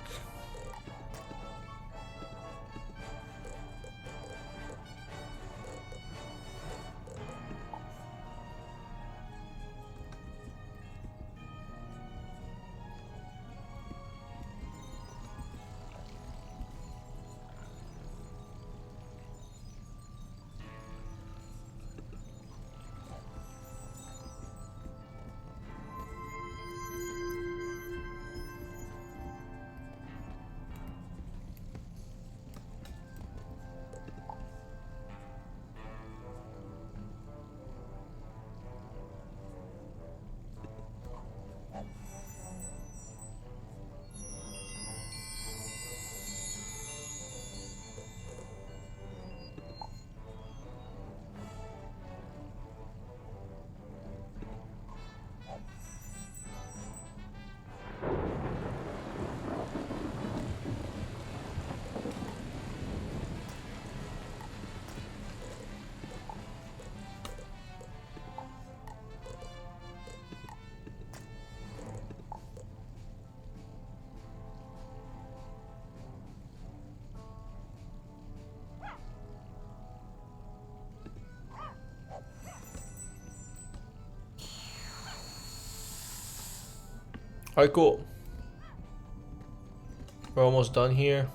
Alright, cool. We're almost done here.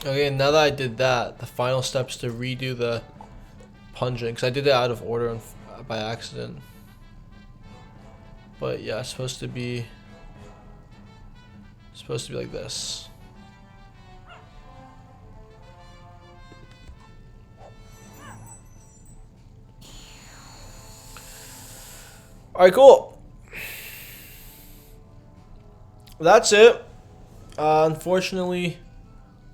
Okay, now that I did that, the final step is to redo the pungent, because I did it out of order and by accident. But yeah, it's supposed to be like this. Alright, cool. That's it. Unfortunately,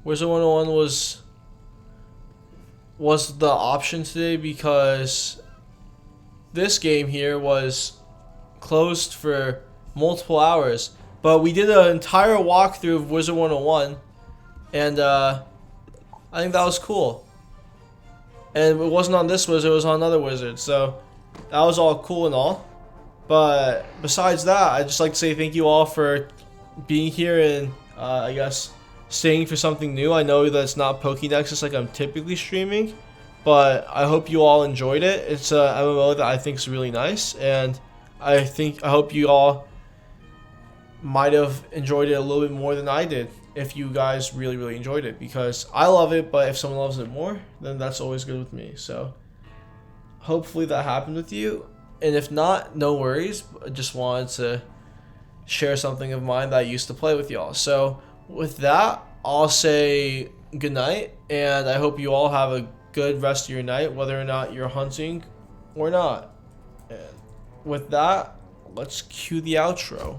WIZARD101 was the option today because this game here was closed for multiple hours. But we did an entire walkthrough of WIZARD101, and I think that was cool. And it wasn't on this wizard, it was on another wizard, so that was all cool and all. But besides that, I'd just like to say thank you all for being here and I guess staying for something new. I know that it's not POKENEXUS like I'm typically streaming, but I hope you all enjoyed it. It's a MMO that I think is really nice, and I hope you all might have enjoyed it a little bit more than I did if you guys really enjoyed it, because I love it, but if someone loves it more, then that's always good with me. So hopefully that happened with you, and if not, no worries. I just wanted to share something of mine that I used to play with y'all. So with that, I'll say good night, and I hope you all have a good rest of your night, whether or not you're hunting or not. And with that, let's cue the outro.